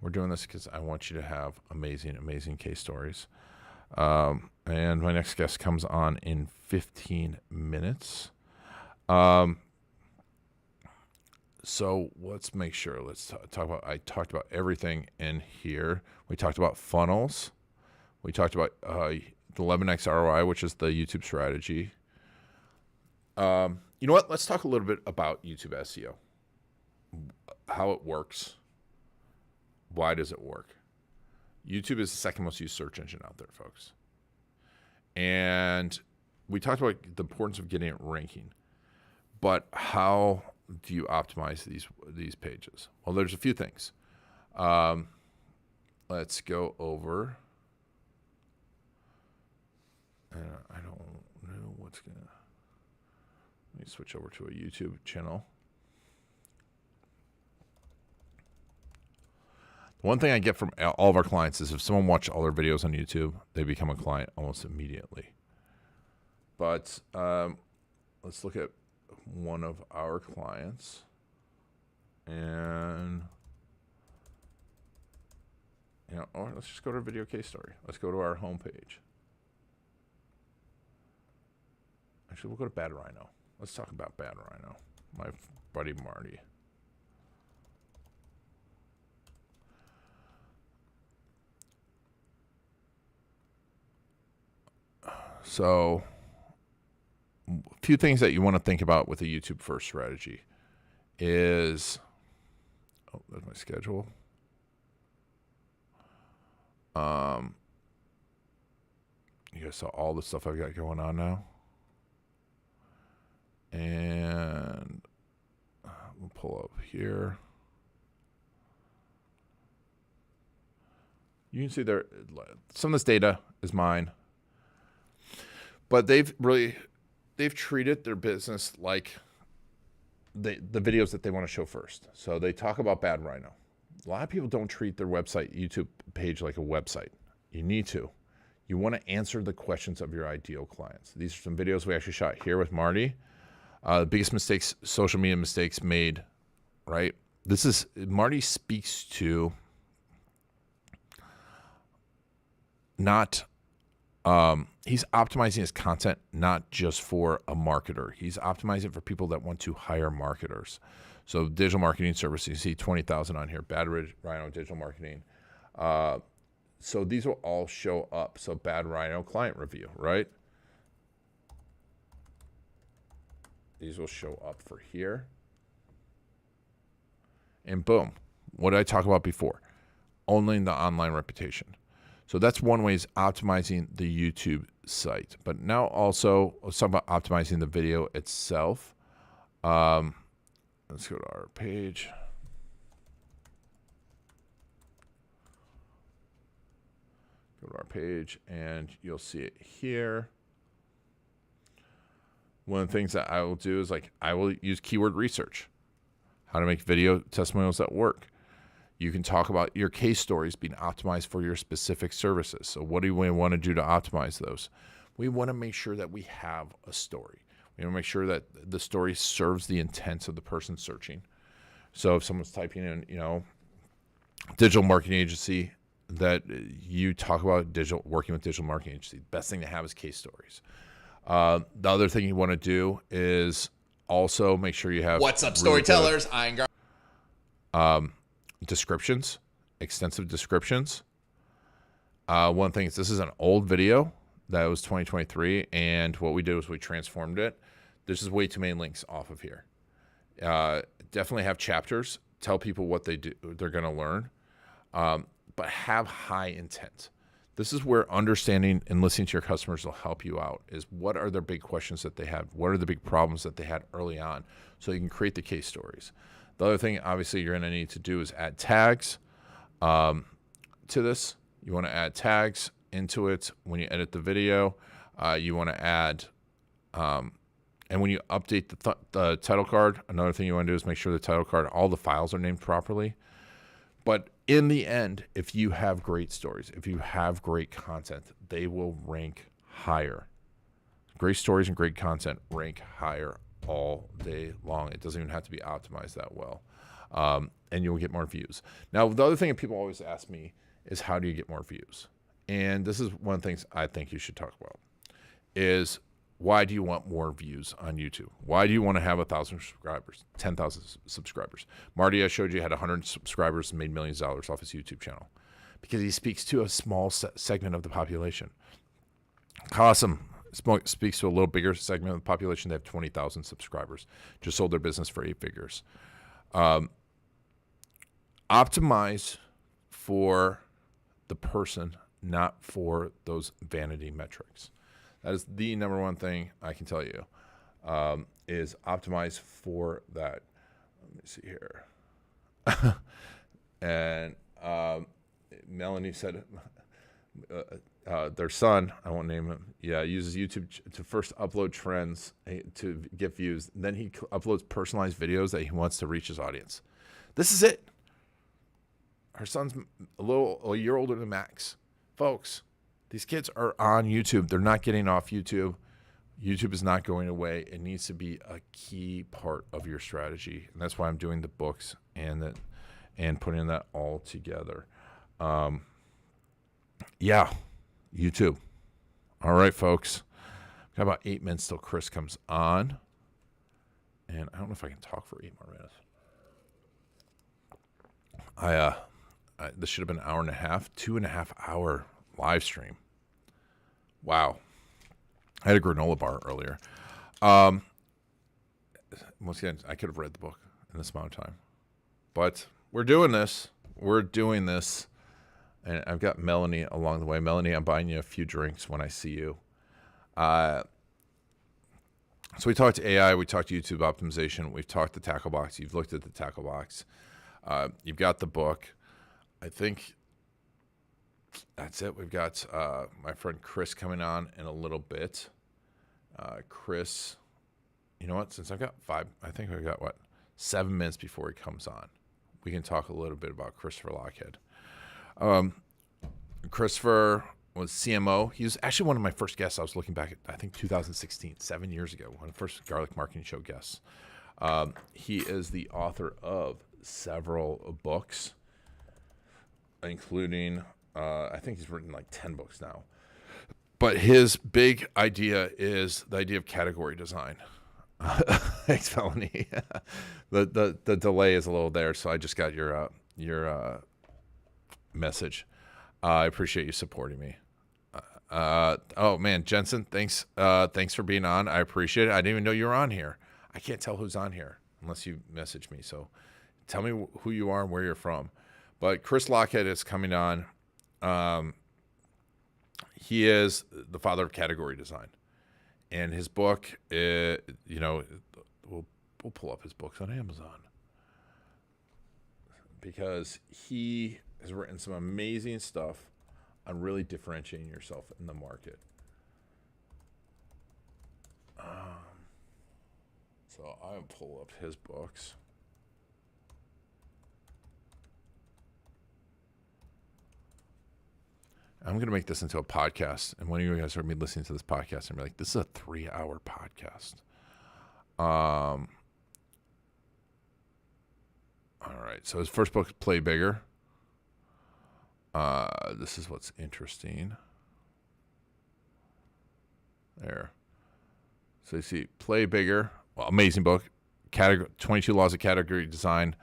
We're doing this because I want you to have amazing, amazing case stories. And my next guest comes on in 15 minutes. So let's make sure. Let's talk about. I talked about everything in here. We talked about funnels. We talked about the 11x ROI, which is the YouTube strategy. You know what? Let's talk a little bit about YouTube SEO. How it works. Why does it work? YouTube is the second most used search engine out there, folks. And we talked about the importance of getting it ranking, but how do you optimize these pages? Well, there's a few things. Let's go over. I don't know what's gonna. Let me switch over to a YouTube channel. One thing I get from all of our clients is if someone watches all their videos on YouTube, they become a client almost immediately. But let's look at one of our clients. And, or let's just go to video KStory. Let's go to our homepage. Actually, we'll go to Bad Rhino. Let's talk about Bad Rhino. My buddy Marty. So, a few things that you want to think about with a YouTube first strategy is, there's my schedule. You guys saw all the stuff I've got going on now. And we'll pull up here. You can see there, some of this data is mine. But they've treated their business like the videos that they want to show first. So they talk about Bad Rhino. A lot of people don't treat their website, YouTube page like a website. You need to. You want to answer the questions of your ideal clients. These are some videos we actually shot here with Marty. The biggest mistakes, social media mistakes made, right? Marty speaks to not, he's optimizing his content not just for a marketer. He's optimizing for people that want to hire marketers. So digital marketing services, you see 20,000 on here, Bad Rhino digital marketing. So these will all show up. So Bad Rhino client review, right? These will show up for here. And boom, what did I talk about before? Owning the online reputation. So that's one way, is optimizing the YouTube site. But now also, let's talk about optimizing the video itself. Let's go to our page. Go to our page and you'll see it here. One of the things that I will do is I will use keyword research. How to make video testimonials that work. You can talk about your case stories being optimized for your specific services. So what do we want to do to optimize those? We want to make sure that we have a story. We want to make sure that the story serves the intent of the person searching. So if someone's typing in, digital marketing agency, that you talk about working with digital marketing agency, the best thing to have is case stories. The other thing you want to do is also make sure you have what's up, storytellers? Descriptions, extensive descriptions. One thing is, this is an old video that was 2023, and what we did was we transformed it. This is way too many links off of here. Definitely have chapters. Tell people what they're going to learn, but have high intent. This is where understanding and listening to your customers will help you out, is what are their big questions that they have? What are the big problems that they had early on? So you can create the case stories. The other thing, obviously, you're going to need to do is add tags to this. You want to add tags into it when you edit the video. You want to add, and when you update the title card, another thing you want to do is make sure the title card, all the files are named properly. But in the end, if you have great stories, if you have great content, they will rank higher. Great stories and great content rank higher all day long. It doesn't even have to be optimized that well. And you'll get more views. Now, the other thing that people always ask me is, how do you get more views? And this is one of the things I think you should talk about, is why do you want more views on YouTube? Why do you want to have 1,000 subscribers, 10,000 subscribers? Marty, I showed you, had 100 subscribers and made millions of dollars off his YouTube channel because he speaks to a small segment of the population. Awesome. Speaks to a little bigger segment of the population. They have 20,000 subscribers. Just sold their business for 8 figures. Optimize for the person, not for those vanity metrics. That is the number one thing I can tell you, is optimize for that. Let me see here. And Melanie said their son, I won't name him, uses YouTube to first upload trends to get views. Then he uploads personalized videos that he wants to reach his audience. This is it. Her son's a year older than Max. Folks, these kids are on YouTube. They're not getting off YouTube. YouTube is not going away. It needs to be a key part of your strategy. And that's why I'm doing the books and putting that all together. YouTube. All right, folks. Got about 8 minutes till Chris comes on. And I don't know if I can talk for 8 more minutes. This should have been an hour and a half, 2.5 hour live stream. Wow. I had a granola bar earlier. Once again, I could have read the book in this amount of time. But we're doing this. And I've got Melanie along the way. Melanie, I'm buying you a few drinks when I see you. So we talked AI. We talked YouTube optimization. We've talked the tackle box. You've looked at the tackle box. You've got the book. I think that's it. We've got my friend Chris coming on in a little bit. Chris, you know what? Since I've got 7 minutes before he comes on. We can talk a little bit about Christopher Lochhead. Christopher was CMO. He was actually one of my first guests. I was looking back at, I think, 2016, 7 years ago, one of the first Garlic Marketing Show guests. He is the author of several books, including, I think he's written like 10 books now. But his big idea is the idea of category design. Thanks, Melanie. The delay is a little there, so I just got your message. I appreciate you supporting me. Oh man, Jensen, thanks for being on. I appreciate it. I didn't even know you were on here. I can't tell who's on here unless you message me. So tell me who you are and where you're from. But Chris Lochhead is coming on. He is the father of category design. And his book, we'll pull up his books on Amazon, because he has written some amazing stuff on really differentiating yourself in the market. So I'll pull up his books. I'm going to make this into a podcast. And when you guys heard me listening to this podcast, I'm like, this is a 3-hour podcast. All right. So his first book, Play Bigger. This is what's interesting. There. So you see, Play Bigger. Well, amazing book. 22 Laws of Category Design.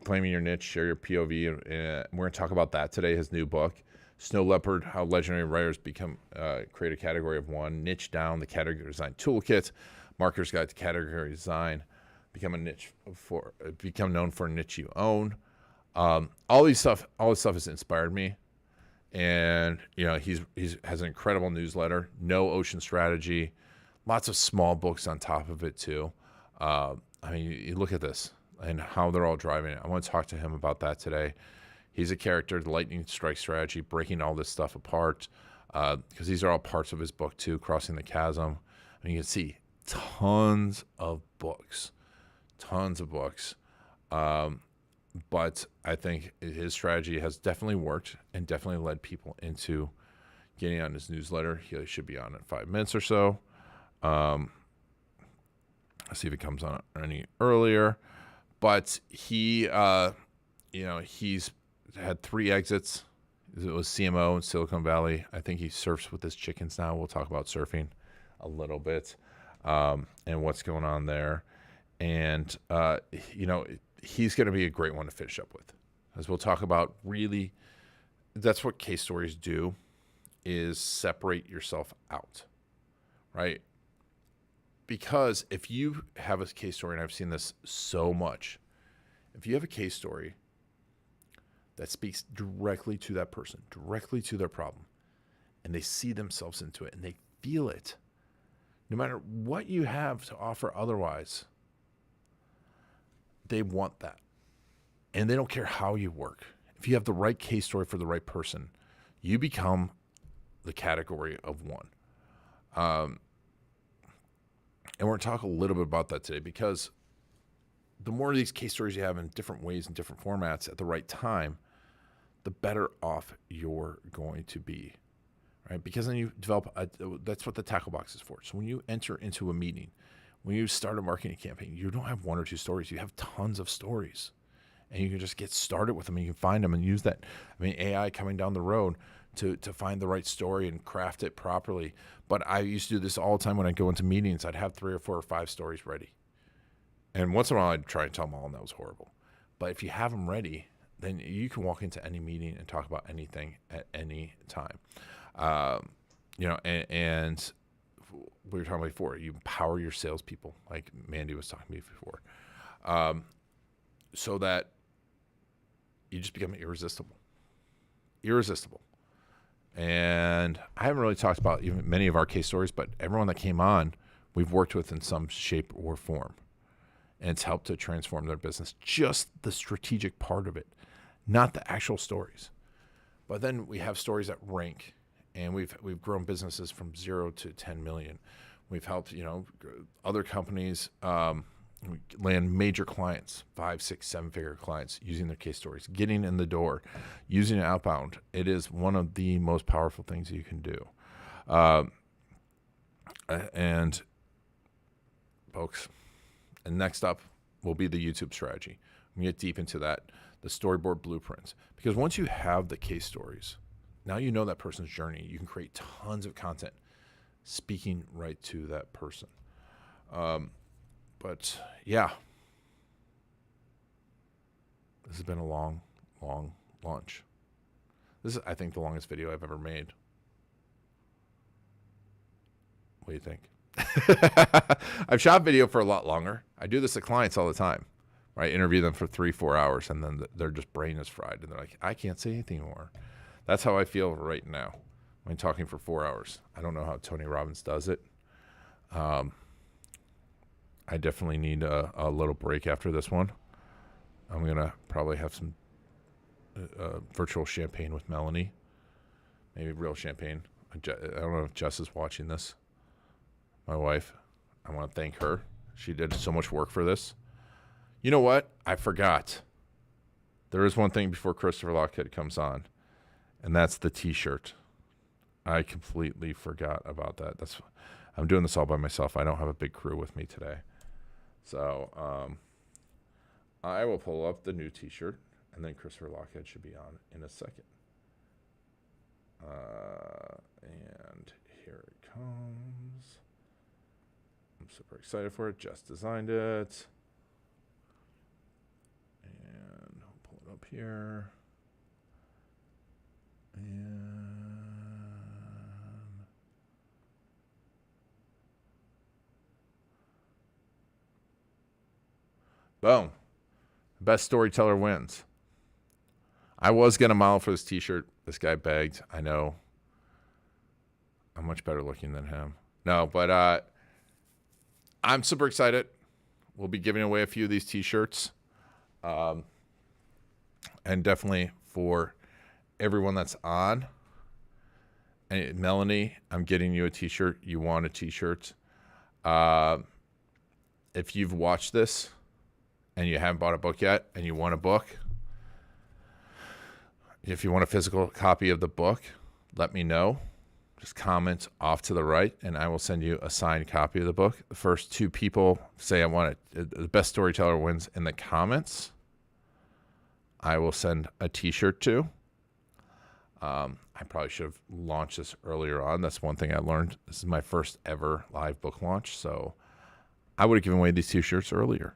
Claiming your niche, share your POV. And we're going to talk about that today, his new book. Snow Leopard, how legendary writers create a category of one. Niche Down, the category design toolkit. Marketer's Guide to Category Design. Become known for a niche you own. All this stuff has inspired me. And he has an incredible newsletter. No Ocean Strategy. Lots of small books on top of it too. You look at this and how they're all driving it. I want to talk to him about that today. He's a character, the lightning strike strategy, breaking all this stuff apart, because these are all parts of his book too, Crossing the Chasm. You can see tons of books. But I think his strategy has definitely worked and definitely led people into getting on his newsletter. He should be on in 5 minutes or so. Let's see if it comes on any earlier. But he's had 3 exits. It was CMO in Silicon Valley. I think he surfs with his chickens now. We'll talk about surfing a little bit and what's going on there. And, he's going to be a great one to finish up with. As we'll talk about, really, that's what case stories do, is separate yourself out, right? Because if you have a case story, and I've seen this so much, if you have a case story that speaks directly to that person, directly to their problem, and they see themselves into it, and they feel it. No matter what you have to offer otherwise, they want that. And they don't care how you work. If you have the right case story for the right person, you become the category of one. And we're going to talk a little bit about that today, because the more of these case stories you have in different ways and different formats at the right time, the better off you're going to be, right? Because then you develop, that's what the tackle box is for. So when you enter into a meeting, when you start a marketing campaign, you don't have one or two stories. You have tons of stories, and you can just get started with them, and you can find them and use that. I mean, AI coming down the road to find the right story and craft it properly. But I used to do this all the time when I go into meetings. I'd have 3 or 4 or 5 stories ready. And once in a while, I'd try and tell them all, and that was horrible. But if you have them ready, then you can walk into any meeting and talk about anything at any time. And we were talking about before, you empower your salespeople, like Mandy was talking to me before, so that you just become irresistible. And I haven't really talked about even many of our case stories, but everyone that came on, we've worked with in some shape or form. And it's helped to transform their business. Just the strategic part of it, not the actual stories. But then we have stories that rank, and we've grown businesses from 0 to 10 million. We've helped other companies land major clients, 5, 6, 7-figure clients, using their case stories, getting in the door, using it outbound. It is one of the most powerful things you can do. And folks, and next up will be the YouTube strategy. We get deep into that, the storyboard blueprints. Because once you have the case stories, now you know that person's journey. You can create tons of content speaking right to that person. But yeah, this has been a long, long launch. This is, I think, the longest video I've ever made. What do you think? I've shot video for a lot longer. I do this to clients all the time, right? Interview them for 3-4 hours, and then their just brain is fried, and they're like, I can't say anything more. That's how I feel right now when talking for 4 hours. I don't know how Tony Robbins does it. I definitely need a little break after this one. I'm gonna probably have some virtual champagne with Melanie, maybe real champagne. I don't know if Jess is watching this. My wife, I want to thank her. She did so much work for this. You know what? I forgot. There is one thing before Christopher Lockhead comes on, and that's the t-shirt. I completely forgot about that. I'm doing this all by myself. I don't have a big crew with me today. So I will pull up the new t-shirt, and then Christopher Lockhead should be on in a second. And here it comes. I'm super excited for it. Just designed it. And I'll pull it up here. And boom. Best storyteller wins. I was going to model for this t-shirt. This guy begged. I know. I'm much better looking than him. No, but I'm super excited. We'll be giving away a few of these t-shirts. And definitely for everyone that's on. And Melanie, I'm getting you a t-shirt. You want a t-shirt. If you've watched this and you haven't bought a book yet and you want a book, if you want a physical copy of the book, let me know. Just comment off to the right, and I will send you a signed copy of the book. The first 2 people say I want it. The best storyteller wins in the comments. I will send a t-shirt to. I probably should have launched this earlier on. That's one thing I learned. This is my first ever live book launch, so I would have given away these t-shirts earlier.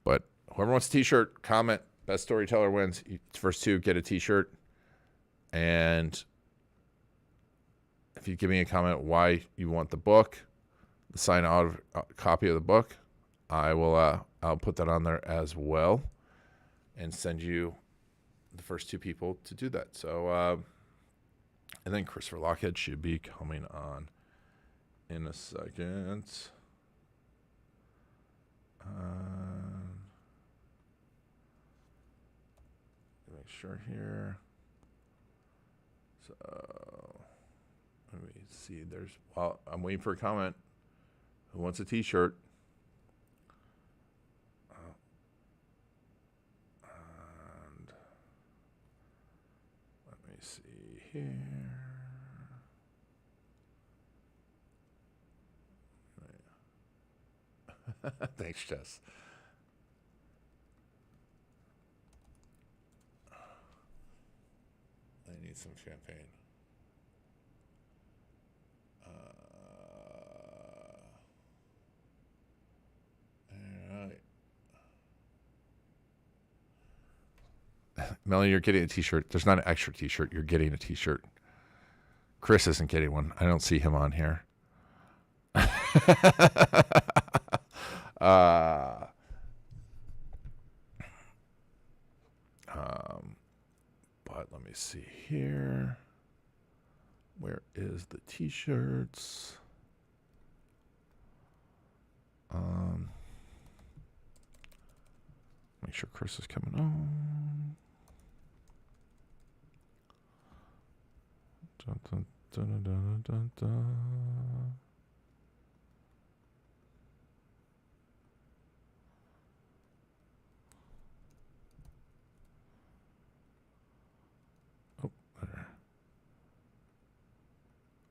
But whoever wants a t-shirt, comment. Best storyteller wins. First 2 get a t-shirt. And if you give me a comment why you want the book, the signed copy of the book, I'll put that on there as well and send you the first 2 people to do that. So And then Christopher Lockhead should be coming on in a second. Make sure here. So let me see. Well, I'm waiting for a comment. Who wants a T-shirt? And let me see here. Thanks, Jess. I need some champagne. All right. Melanie, you're getting a T-shirt. There's not an extra T-shirt. You're getting a T-shirt. Chris isn't getting one. I don't see him on here. But let me see here. Where is the T-shirts? Make sure Chris is coming on. Dun, dun, dun, dun, dun, dun. Oh, there.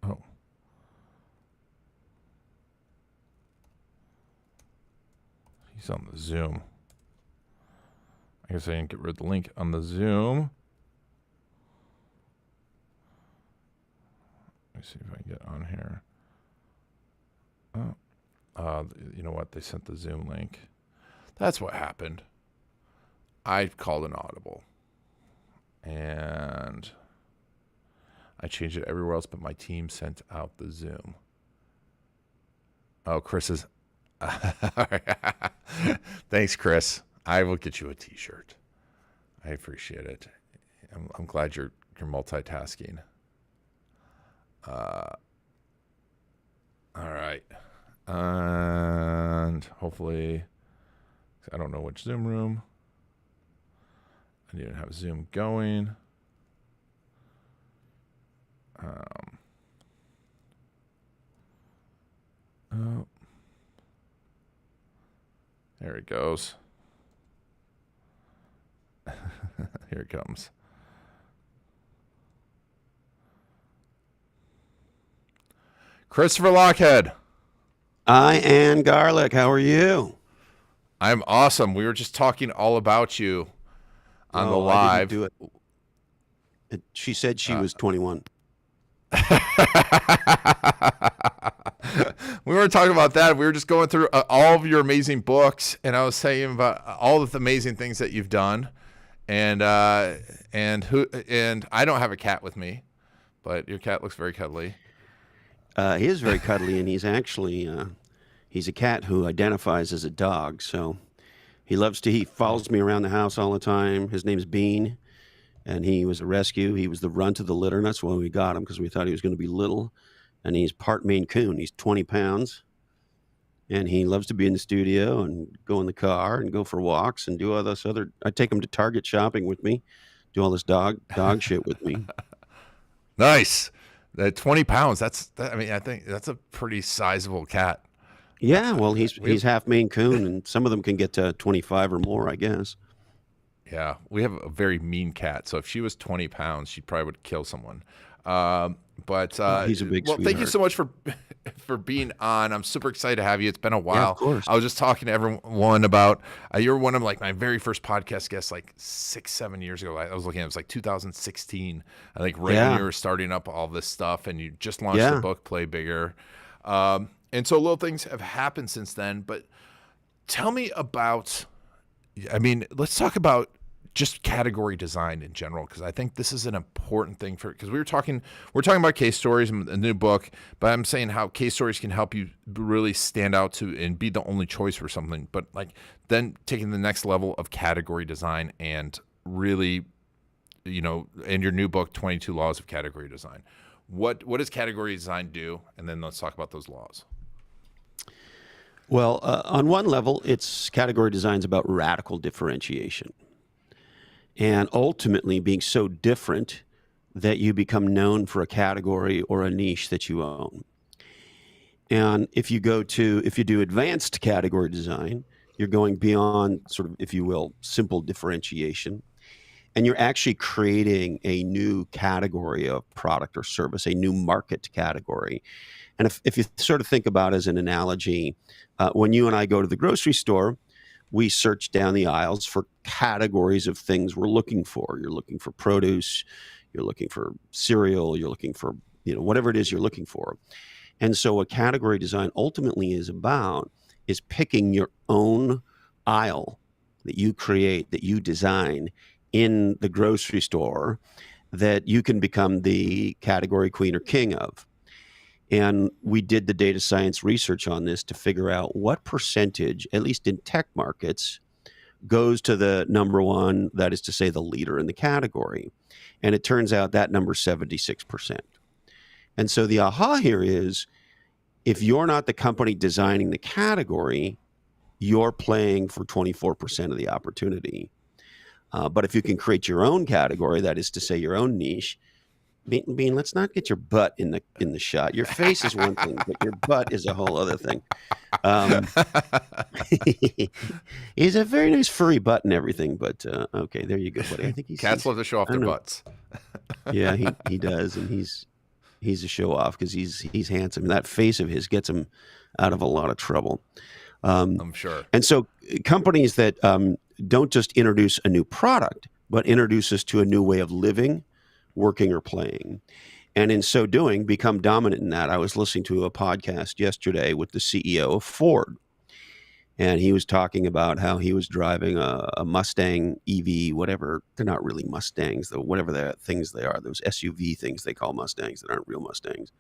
Oh. He's on the Zoom. I guess I didn't get rid of the link on the Zoom. Let me see if I can get on here. Oh, you know what? They sent the Zoom link. That's what happened. I called an audible. And I changed it everywhere else, but my team sent out the Zoom. Oh, Chris is... Thanks, Chris. I will get you a T-shirt. I appreciate it. I'm glad you're multitasking. All right. And hopefully, I don't know which Zoom room. I didn't have Zoom going. Oh. There it goes. Here it comes. Christopher Lockhead. I am Garlic. How are you? I'm awesome. We were just talking all about you on the I live. didn't do it. She said she was 21. We weren't talking about that. We were just going through all of your amazing books, and I was saying about all of the amazing things that you've done. And I don't have a cat with me, but your cat looks very cuddly. He is very cuddly, and he's actually he's a cat who identifies as a dog. So he follows me around the house all the time. His name's Bean, and he was a rescue. He was the runt of the litter, and that's why we got him, because we thought he was going to be little. And he's part Maine Coon. He's 20 pounds, and he loves to be in the studio and go in the car and go for walks and do all this other. I take him to Target shopping with me, do all this dog shit with me. Nice. That 20 pounds. I think that's a pretty sizable cat. Yeah, well, he's half Maine Coon, and some of them can get to 25 or more, I guess. Yeah, we have a very mean cat. So if she was 20 pounds, she probably would kill someone. But he's a big well, thank you sweetheart. so much for being on. I'm super excited to have you. It's been a while. Yeah, of course. I was just talking to everyone about you're one of my very first podcast guests, like 6-7 years ago. I was looking at it was like 2016. I think when you were starting up all this stuff, and you just launched the book Play Bigger. And so little things have happened since then. But tell me about. Let's talk about just category design in general, because I think this is an important thing because we're talking about case stories in the new book, but I'm saying how case stories can help you really stand out to and be the only choice for something, but like then taking the next level of category design and really in your new book, 22 Laws of Category Design. What does category design do? And then let's talk about those laws. Well, on one level, it's category design's about radical differentiation, and ultimately being so different that you become known for a category or a niche that you own. And if you do advanced category design, you're going beyond sort of, if you will, simple differentiation, and you're actually creating a new category of product or service, a new market category. And if you sort of think about it as an analogy, when you and I go to the grocery store, we search down the aisles for categories of things we're looking for. You're looking for produce, you're looking for cereal, you're looking for, whatever it is you're looking for. And so what category design ultimately is about is picking your own aisle that you create, that you design in the grocery store, that you can become the category queen or king of. And we did the data science research on this to figure out what percentage, at least in tech markets, goes to the number one, that is to say, the leader in the category. And it turns out that number is 76%. And so the aha here is, if you're not the company designing the category, you're playing for 24% of the opportunity. But if you can create your own category, that is to say, your own niche, Bean, let's not get your butt in the shot. Your face is one thing, but your butt is a whole other thing. He's a very nice furry butt and everything, but okay, there you go, buddy. I think Cats love to show off their butts. Yeah, he does, and he's a show off because he's handsome. That face of his gets him out of a lot of trouble. I'm sure. And so companies that don't just introduce a new product, but introduce us to a new way of living, working, or playing, and in so doing become dominant in that. I was listening to a podcast yesterday with the CEO of Ford, and he was talking about how he was driving a Mustang EV, whatever. They're not really Mustangs, though, whatever the things they are, those SUV things they call Mustangs that aren't real Mustangs.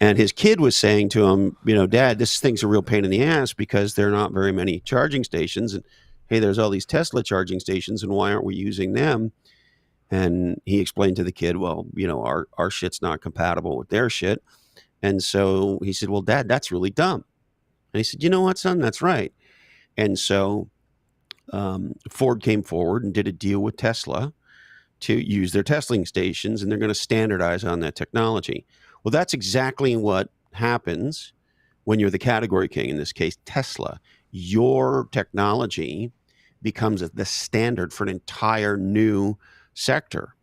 And his kid was saying to him, Dad, this thing's a real pain in the ass because there are not very many charging stations. And hey, there's all these Tesla charging stations, and why aren't we using them? And he explained to the kid, well, our shit's not compatible with their shit. And so he said, well, Dad, that's really dumb. And he said, you know what, son, that's right. And so Ford came forward and did a deal with Tesla to use their Tesla stations, and they're going to standardize on that technology. Well, that's exactly what happens when you're the category king, in this case, Tesla. Your technology becomes the standard for an entire new sector.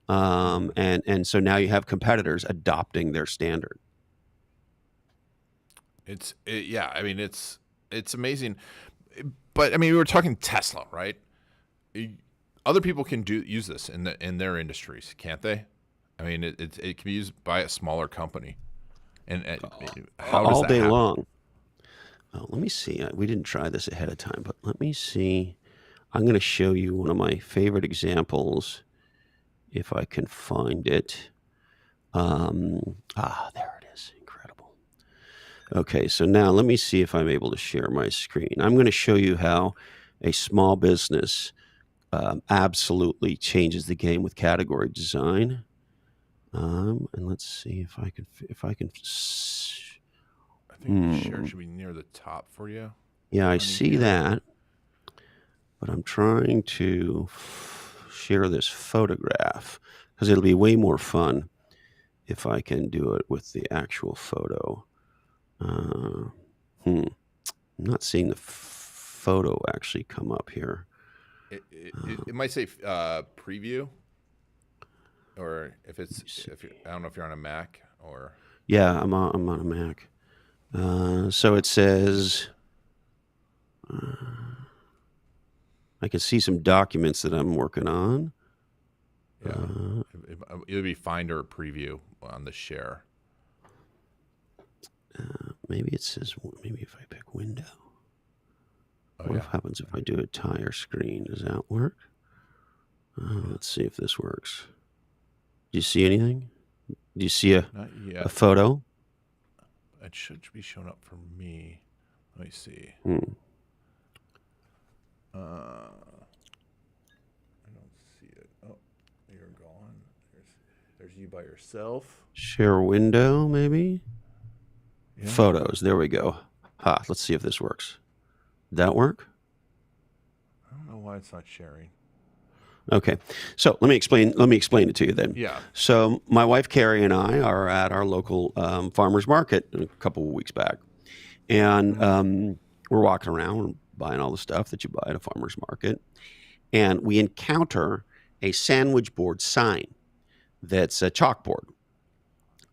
And so now you have competitors adopting their standard. It's amazing. But we were talking Tesla, right? Other people can use this in their industries, can't they? It can be used by a smaller company, and how does all that day happen? long. Let me see. We didn't try this ahead of time, but let me see. I'm going to show you one of my favorite examples, if I can find it. There it is. Incredible. Okay, so now let me see if I'm able to share my screen. I'm going to show you how a small business absolutely changes the game with category design. And let's see if I can. I think the share should be near the top for you. Yeah, I see that. But I'm trying to share this photograph because it'll be way more fun if I can do it with the actual photo. I'm not seeing the photo actually come up here. It might say preview, or if I don't know if you're on a Mac or. Yeah, I'm on a Mac. So it says. I can see some documents that I'm working on. Yeah, it'll be Finder or Preview on the share. Maybe it says, maybe if I pick Window. What happens if I do a tire screen? Does that work? Let's see if this works. Do you see anything? Do you see a photo? It should be showing up for me. Let me see. I don't see it. Oh, There's you by yourself. Share window, maybe. Yeah. Photos. There we go. Let's see if this works. Did that work? I don't know why it's not sharing. Okay, so let me explain it to you then. Yeah. So my wife Carrie and I are at our local farmers market a couple of weeks back, and we're walking around, we're buying all the stuff that you buy at a farmer's market, and we encounter a sandwich board sign that's a chalkboard,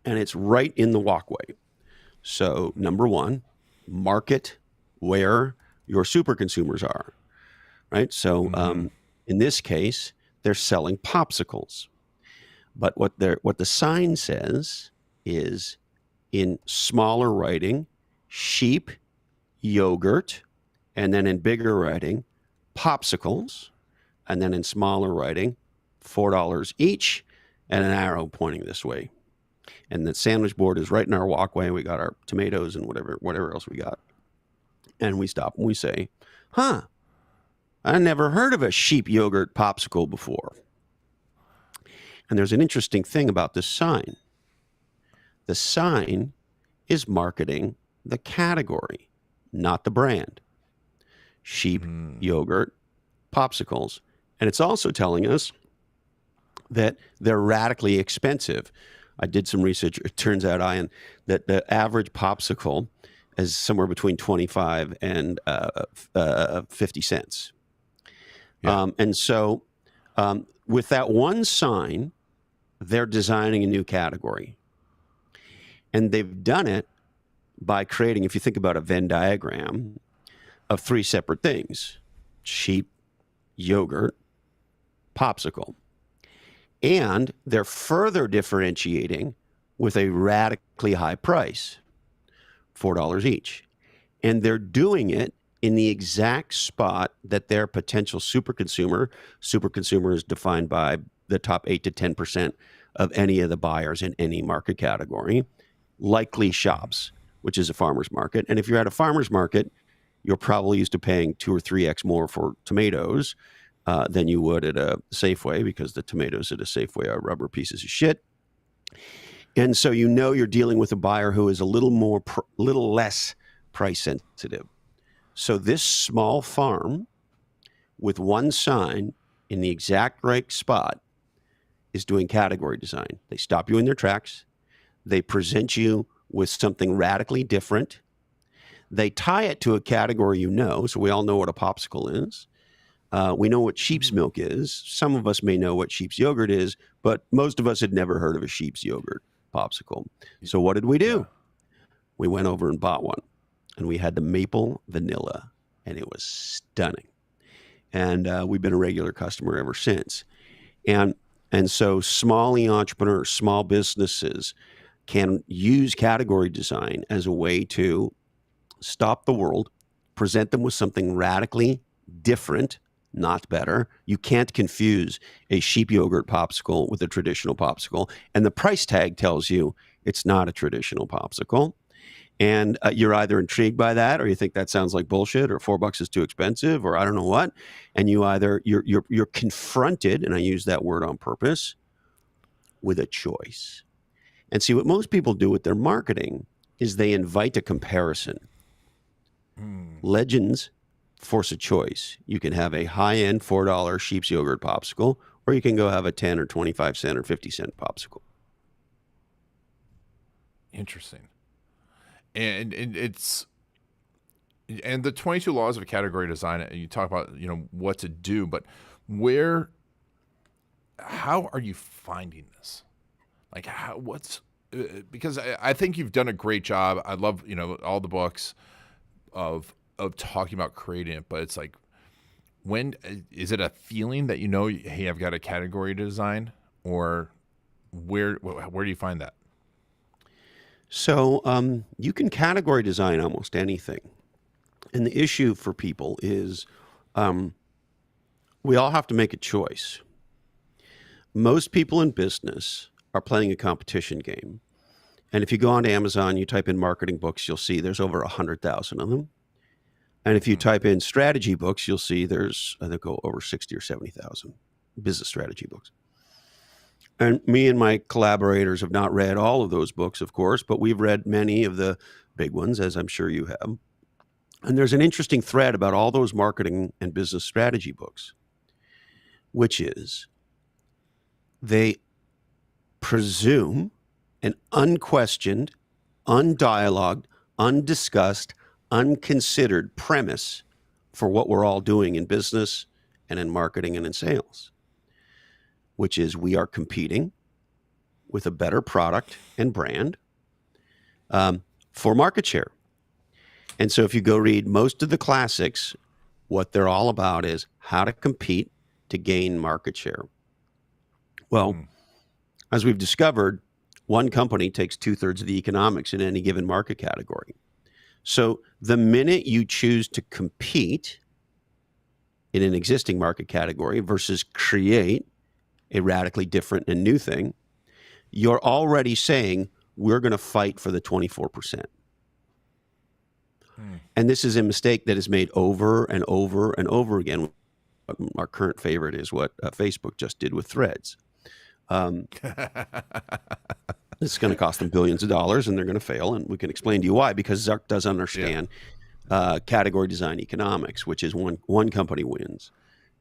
and it's right in the walkway. So number one, market where your super consumers are, right? So in this case, they're selling popsicles, but what the sign says is, in smaller writing, sheep, yogurt, and then in bigger writing, popsicles, and then in smaller writing, $4 each, and an arrow pointing this way. And the sandwich board is right in our walkway. We got our tomatoes and whatever else we got. And we stop and we say, I never heard of a sheep yogurt popsicle before. And there's an interesting thing about this sign. The sign is marketing the category, not the brand. Sheep, yogurt, popsicles. And it's also telling us that they're radically expensive. I did some research. It turns out, Ian, that the average popsicle is somewhere between 25 and 50 cents. Yeah. And so with that one sign, they're designing a new category. And they've done it by creating, if you think about a Venn diagram, of three separate things: sheep, yogurt, popsicle. And they're further differentiating with a radically high price, $4 each. And they're doing it in the exact spot that their potential super consumer is defined by the top 8 to 10% of any of the buyers in any market category, likely shops, which is a farmer's market. And if you're at a farmer's market, you're probably used to paying 2 or 3x more for tomatoes than you would at a Safeway, because the tomatoes at a Safeway are rubber pieces of shit. And so you're dealing with a buyer who is a little less price sensitive. So this small farm with one sign in the exact right spot is doing category design. They stop you in their tracks. They present you with something radically different. They tie it to a category so we all know what a popsicle is. We know what sheep's milk is. Some of us may know what sheep's yogurt is, but most of us had never heard of a sheep's yogurt popsicle. So what did we do? Yeah. We went over and bought one. And we had the maple vanilla, and it was stunning. And we've been a regular customer ever since. And so small entrepreneurs, small businesses can use category design as a way to stop the world, present them with something radically different, not better. You can't confuse a sheep yogurt popsicle with a traditional popsicle. And the price tag tells you it's not a traditional popsicle. And you're either intrigued by that, or you think that sounds like bullshit, or $4 is too expensive, or I don't know what. And you're confronted, and I use that word on purpose, with a choice. And see, what most people do with their marketing is they invite a comparison. Legends force a choice. You can have a high-end $4 sheep's yogurt popsicle, or you can go have a 10 or 25 cent or 50 cent popsicle. Interesting. And the 22 laws of category design, you talk about, what to do, but how are you finding this? Like, because I think you've done a great job. I love, all the books of talking about creating it, but it's like, when is it a feeling that, hey, I've got a category to design, or where do you find that? So you can category design almost anything. And the issue for people is we all have to make a choice. Most people in business are playing a competition game. And if you go onto Amazon, you type in marketing books, you'll see there's over 100,000 of them. And if you type in strategy books, you'll see there's, I think, over 60 or 70,000 business strategy books. And me and my collaborators have not read all of those books, of course, but we've read many of the big ones, as I'm sure you have. And there's an interesting thread about all those marketing and business strategy books, which is they presume an unquestioned, undialogued, undiscussed, unconsidered premise for what we're all doing in business and in marketing and in sales, which is we are competing with a better product and brand for market share. And so if you go read most of the classics, what they're all about is how to compete to gain market share. Well, as we've discovered, one company takes 2/3 of the economics in any given market category. So the minute you choose to compete in an existing market category versus create a radically different and new thing, you're already saying we're going to fight for the 24%. And this is a mistake that is made over and over and over again. Our current favorite is what Facebook just did with Threads. It's going to cost them billions of dollars, and they're going to fail. And we can explain to you why, because Zuck does understand category design economics, which is one company wins.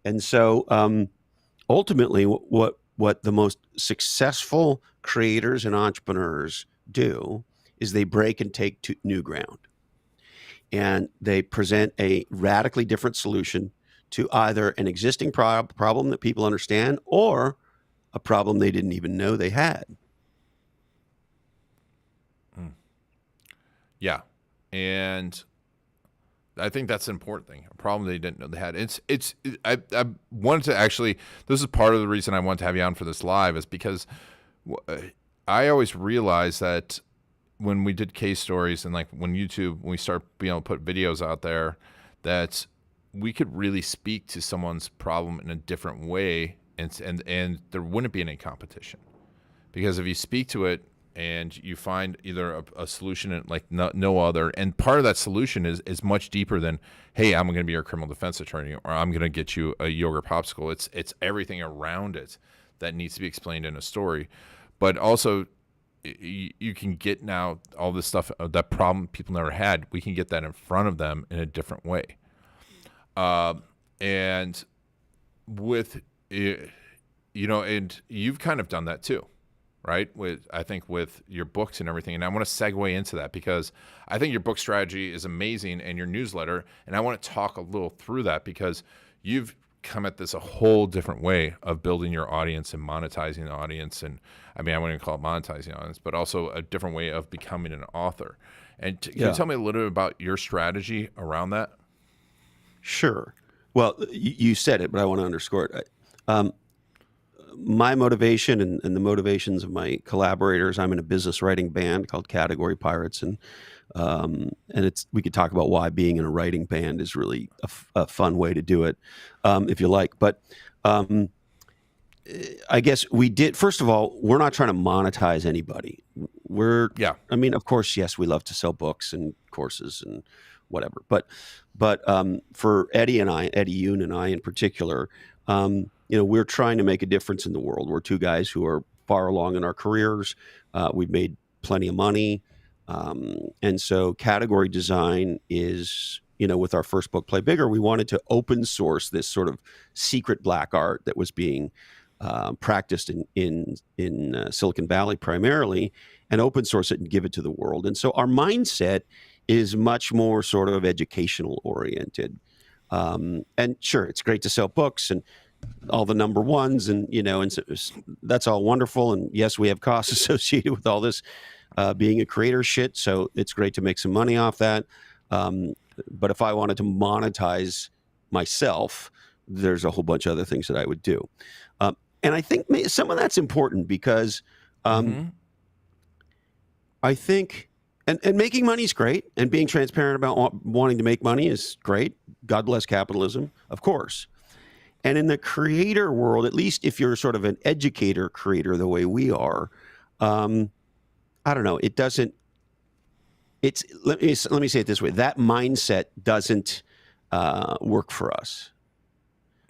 And so ultimately, what the most successful creators and entrepreneurs do is they break and take to new ground. And they present a radically different solution to either an existing problem that people understand or a problem they didn't even know they had. Yeah. And I think that's an important thing. A problem they didn't know they had. I wanted to actually, this is part of the reason I wanted to have you on for this live, is because I always realized that when we did case stories and like when we start being able to put videos out there, that we could really speak to someone's problem in a different way, and there wouldn't be any competition. Because if you speak to it and you find either a solution like no other, and part of that solution is much deeper than, hey, I'm going to be your criminal defense attorney, or I'm going to get you a yogurt popsicle. It's everything around it that needs to be explained in a story. But also, you can get now all this stuff, that problem people never had, we can get that in front of them in a different way. And with, and you've kind of done that too, right? I think with your books and everything. And I want to segue into that because I think your book strategy is amazing and your newsletter. And I want to talk a little through that because you've come at this a whole different way of building your audience and monetizing the audience. And I mean, I wouldn't even call it monetizing the audience, but also a different way of becoming an author. And can you tell me a little bit about your strategy around that? Sure. Well, you said it, but I want to underscore it. My motivation and the motivations of my collaborators, I'm in a business writing band called Category Pirates. And we could talk about why being in a writing band is really a fun way to do it, if you like. But I guess first of all, we're not trying to monetize anybody. I mean, of course, yes, we love to sell books and courses and whatever. But for Eddie Yoon and I in particular, we're trying to make a difference in the world. We're two guys who are far along in our careers. We've made plenty of money. And so category design is, with our first book, Play Bigger, we wanted to open source this sort of secret black art that was being practiced in Silicon Valley primarily, and open source it and give it to the world. And so our mindset is much more sort of educational oriented. And sure, it's great to sell books and all the number ones, and that's all wonderful. And yes, we have costs associated with all this being a creator shit. So it's great to make some money off that. But if I wanted to monetize myself, there's a whole bunch of other things that I would do. And I think some of that's important because I think, and making money is great, and being transparent about wanting to make money is great. God bless capitalism, of course. And in the creator world, at least if you're sort of an educator creator the way we are, I don't know, it doesn't, let me say it this way, that mindset doesn't work for us.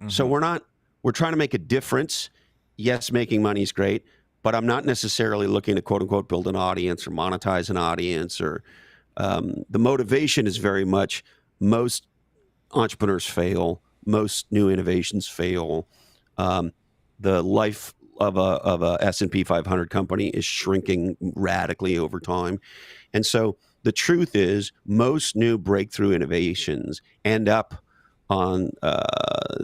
So we're trying to make a difference. Yes, making money is great, but I'm not necessarily looking to quote unquote build an audience or monetize an audience. Or the motivation is very much most entrepreneurs fail, most new innovations fail. The life of a S&P 500 company is shrinking radically over time, and so the truth is most new breakthrough innovations end up on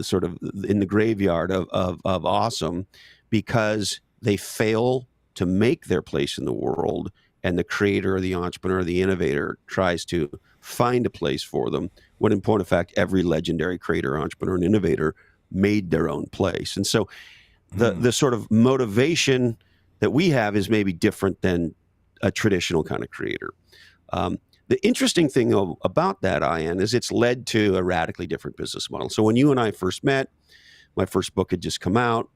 sort of in the graveyard of awesome, because they fail to make their place in the world, and the creator or the entrepreneur or the innovator tries to find a place for them, when in point of fact every legendary creator, entrepreneur, and innovator made their own place. And so the sort of motivation that we have is maybe different than a traditional kind of creator. The interesting thing about that, Ian, is it's led to a radically different business model. So when you and I first met, my first book had just come out.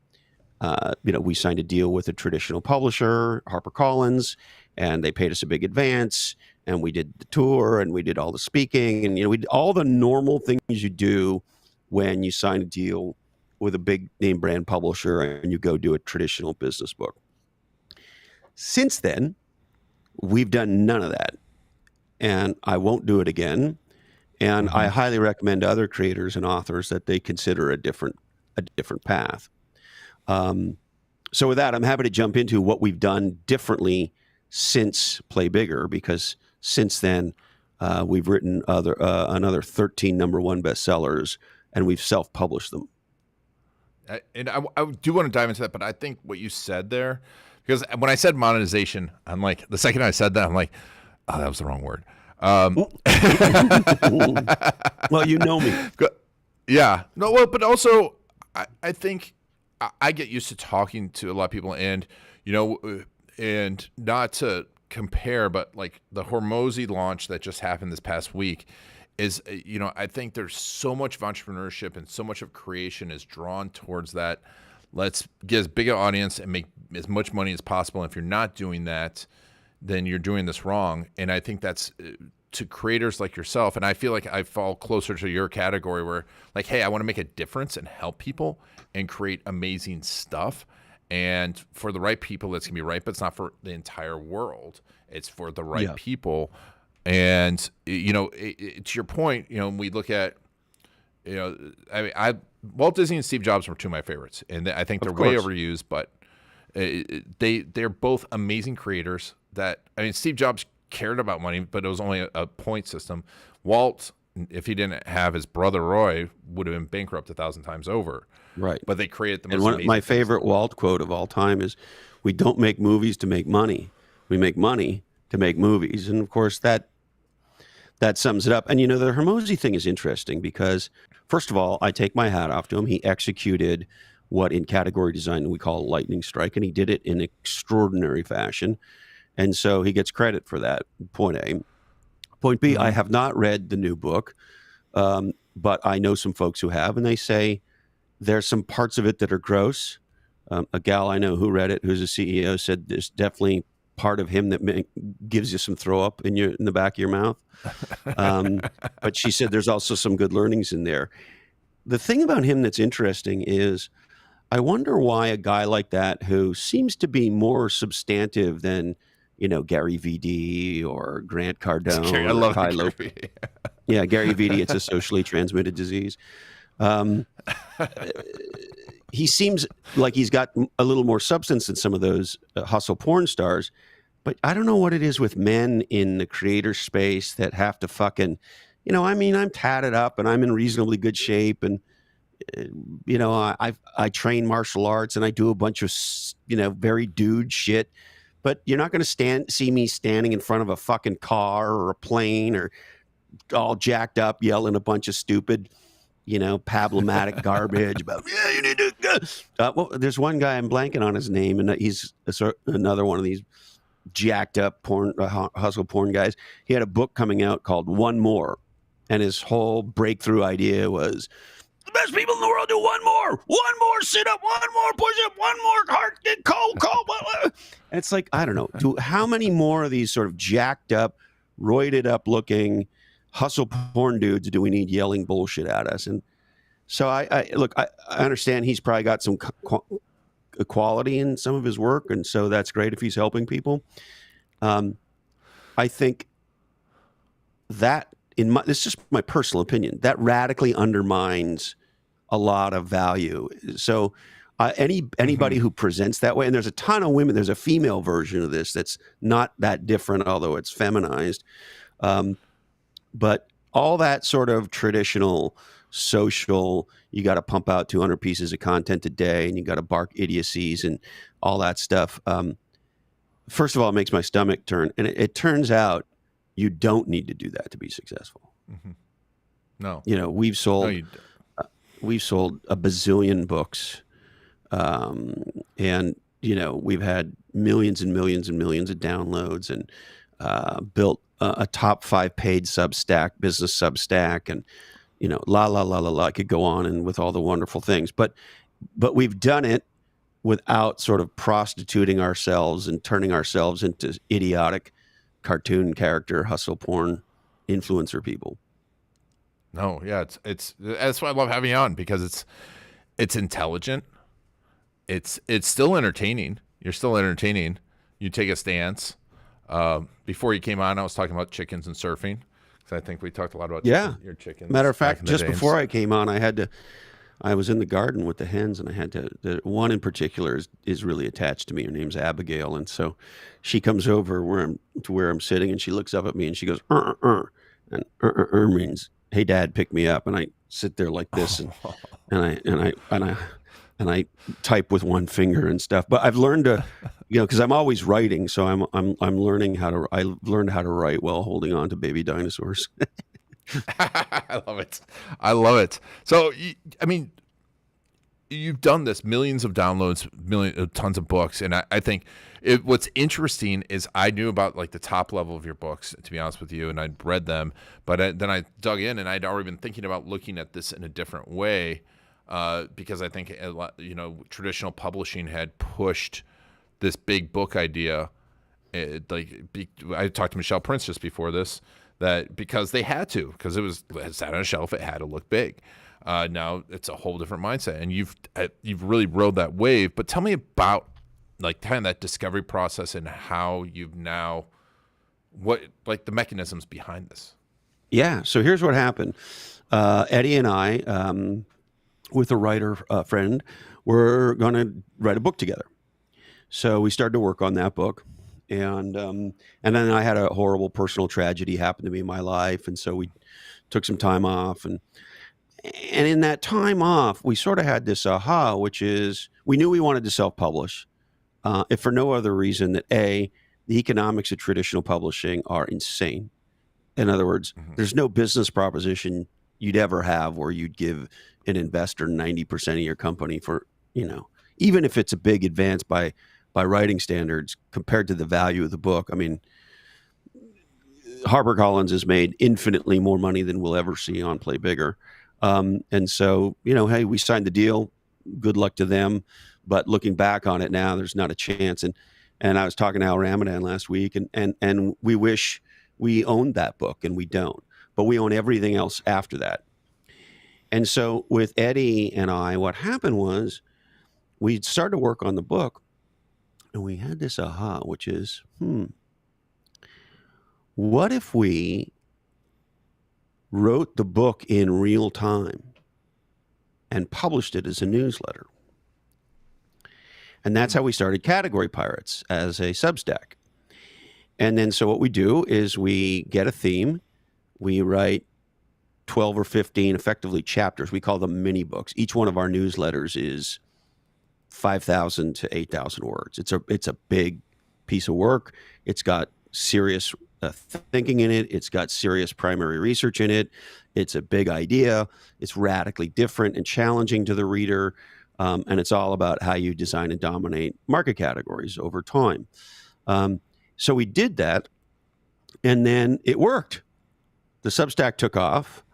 We signed a deal with a traditional publisher, HarperCollins, and they paid us a big advance, and we did the tour, and we did all the speaking, and we did all the normal things you do when you sign a deal with a big name brand publisher and you go do a traditional business book. Since then, we've done none of that, and I won't do it again. And I highly recommend to other creators and authors that they consider a different path. So with that, I'm happy to jump into what we've done differently since Play Bigger, because since then we've written another 13 #1 bestsellers, and we've self-published them. And I do want to dive into that, but I think what you said there, because when I said monetization, I'm like, the second I said that, I'm like, oh, that was the wrong word. Well, you know me. Yeah. No, well, but also I think I get used to talking to a lot of people, and, and not to compare, but like the Hormozy launch that just happened this past week is, I think there's so much of entrepreneurship and so much of creation is drawn towards that. Let's get as big an audience and make as much money as possible. And if you're not doing that, then you're doing this wrong. And I think that's to creators like yourself. And I feel like I fall closer to your category where, like, hey, I want to make a difference and help people and create amazing stuff. And for the right people, that's going to be right, but it's not for the entire world. It's for the right people. And, to your point, when we look at, Walt Disney and Steve Jobs were two of my favorites. And I think they're way overused, but they're both amazing creators Steve Jobs cared about money, but it was only a point system. Walt, if he didn't have his brother Roy, would have been bankrupt 1,000 times over. Right. But they created the most amazing. And one of my favorite Walt quote of all time is, "We don't make movies to make money. We make money to make movies." And of course, that sums it up. And the Hormozy thing is interesting because, first of all, I take my hat off to him. He executed what in category design we call lightning strike, and he did it in extraordinary fashion. And so he gets credit for that, point A. Point B, I have not read the new book, but I know some folks who have, and they say there's some parts of it that are gross. A gal I know who read it, who's a CEO, said there's definitely part of him that gives you some throw up in the back of your mouth. But she said there's also some good learnings in there. The thing about him that's interesting is I wonder why a guy like that, who seems to be more substantive than, Gary VD or Grant Cardone. I love Kai Gary Lopez. Yeah, Gary VD, it's a socially transmitted disease. He seems like he's got a little more substance than some of those hustle porn stars. But I don't know what it is with men in the creator space that have to fucking, I'm tatted up and I'm in reasonably good shape. And, I train martial arts and I do a bunch of, very dude shit. But you're not going to see me standing in front of a fucking car or a plane or all jacked up yelling a bunch of stupid, problematic garbage about, you need to go. Well, there's one guy, I'm blanking on his name, and he's another one of these jacked up hustle porn guys. He had a book coming out called One More, and his whole breakthrough idea was, the best people in the world do one more sit up, one more push up, one more heart get cold. And it's like, I don't know, how many more of these sort of jacked up, roided up looking hustle porn dudes do we need yelling bullshit at us? And so I understand he's probably got some quality in some of his work, and so that's great if he's helping people. I think that this is just my personal opinion, that radically undermines a lot of value. So anybody who presents that way, and there's a ton of women, there's a female version of this that's not that different, although it's feminized. But all that sort of traditional social, you got to pump out 200 pieces of content a day and you got to bark idiocies and all that stuff. First of all, it makes my stomach turn. And it turns out you don't need to do that to be successful. No. You know, we've sold a bazillion books. And, you know, we've had millions and millions and millions of downloads, and built a top 5 paid business Substack, and, you know, I could go on and with all the wonderful things, but we've done it without sort of prostituting ourselves and turning ourselves into idiotic cartoon character, hustle porn, influencer people. No, yeah, it's that's why I love having you on, because it's intelligent. It's still entertaining. You're still entertaining. You take a stance. Before you came on, I was talking about chickens and surfing, because I think we talked a lot about your chickens. Matter of fact, just before I came on, I was in the garden with the hens, and I had the one in particular is really attached to me. Her name's Abigail, and so she comes over where I'm sitting, and she looks up at me and she goes, and means, "Hey, Dad, pick me up." And I sit there like this, and I type with one finger and stuff. But I've learned to, you know, because I'm always writing, so I'm learning I learned how to write while holding on to baby dinosaurs. I love it. So, I mean, you've done this, millions of downloads, tons of books. And I think what's interesting is I knew about like the top level of your books, to be honest with you, and I'd read them, but then I dug in, and I'd already been thinking about looking at this in a different way, because I think, you know, traditional publishing had pushed this big book idea. I talked to Michelle Prince just before this, that because they had to, because it sat on a shelf, it had to look big. Now it's a whole different mindset, and you've really rode that wave. But tell me about like kind of that discovery process and how you've now, like the mechanisms behind this. Yeah. So here's what happened. Eddie and I, with a writer friend, were going to write a book together. So we started to work on that book. And then I had a horrible personal tragedy happen to me in my life. And so we took some time off. And in that time off, we sort of had this aha, which is we knew we wanted to self-publish, if for no other reason that the economics of traditional publishing are insane. In other words, there's no business proposition you'd ever have where you'd give an investor 90% of your company for, you know, even if it's a big advance by writing standards compared to the value of the book. I mean, HarperCollins has made infinitely more money than we'll ever see on Play Bigger. And so, you know, hey, we signed the deal. Good luck to them. But looking back on it now, there's not a chance. And I was talking to Al Ramadan last week, and we wish we owned that book, and we don't. But we own everything else after that. And so with Eddie and I, what happened was we started to work on the book, and we had this aha, which is, what if we wrote the book in real time and published it as a newsletter? And that's how we started Category Pirates as a Substack. And then so what we do is we get a theme, we write 12 or 15 effectively chapters. We call them mini books. Each one of our newsletters is 5,000 to 8,000 words. It's a big piece of work. It's got serious thinking in it. It's got serious primary research in it. It's a big idea. It's radically different and challenging to the reader. And it's all about how you design and dominate market categories over time. So we did that, and then it worked. The Substack took off.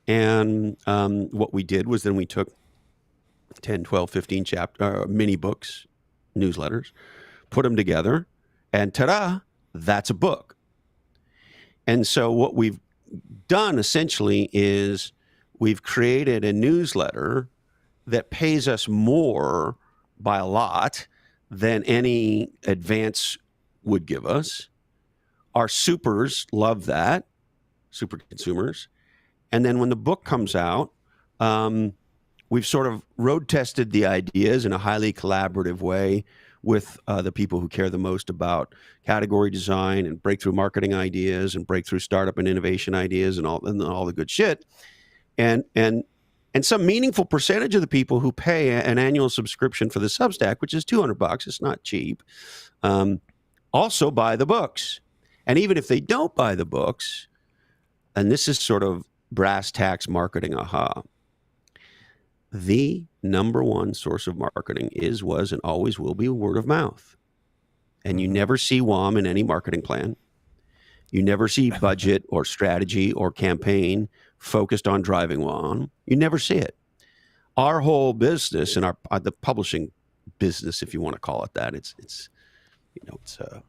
And what we did was then we took 10, 12, 15 mini books, newsletters, put them together, and ta-da, that's a book. And so what we've done essentially is we've created a newsletter that pays us more by a lot than any advance would give us. Our supers love that, super consumers. And then when the book comes out, we've sort of road tested the ideas in a highly collaborative way with the people who care the most about category design and breakthrough marketing ideas and breakthrough startup and innovation ideas and all the good shit. And some meaningful percentage of the people who pay an annual subscription for the Substack, which is $200, it's not cheap, also buy the books. And even if they don't buy the books, and this is sort of brass tacks marketing, the number one source of marketing is, was, and always will be word of mouth. And you never see WOM in any marketing plan. You never see budget or strategy or campaign focused on driving WOM. You never see it. Our whole business and the publishing business, if you want to call it that, it's a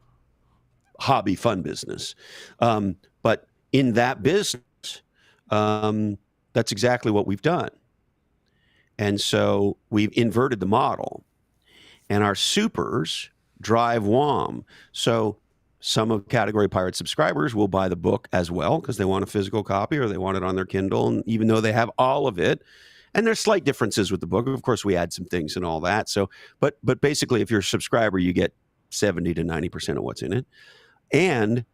hobby fun business. But in that business, that's exactly what we've done. And so we've inverted the model, and our supers drive WOM. So some of Category Pirate subscribers will buy the book as well because they want a physical copy or they want it on their Kindle, and even though they have all of it. And there's slight differences with the book. Of course, we add some things and all that. So, but basically, if you're a subscriber, you get 70 to 90% of what's in it. And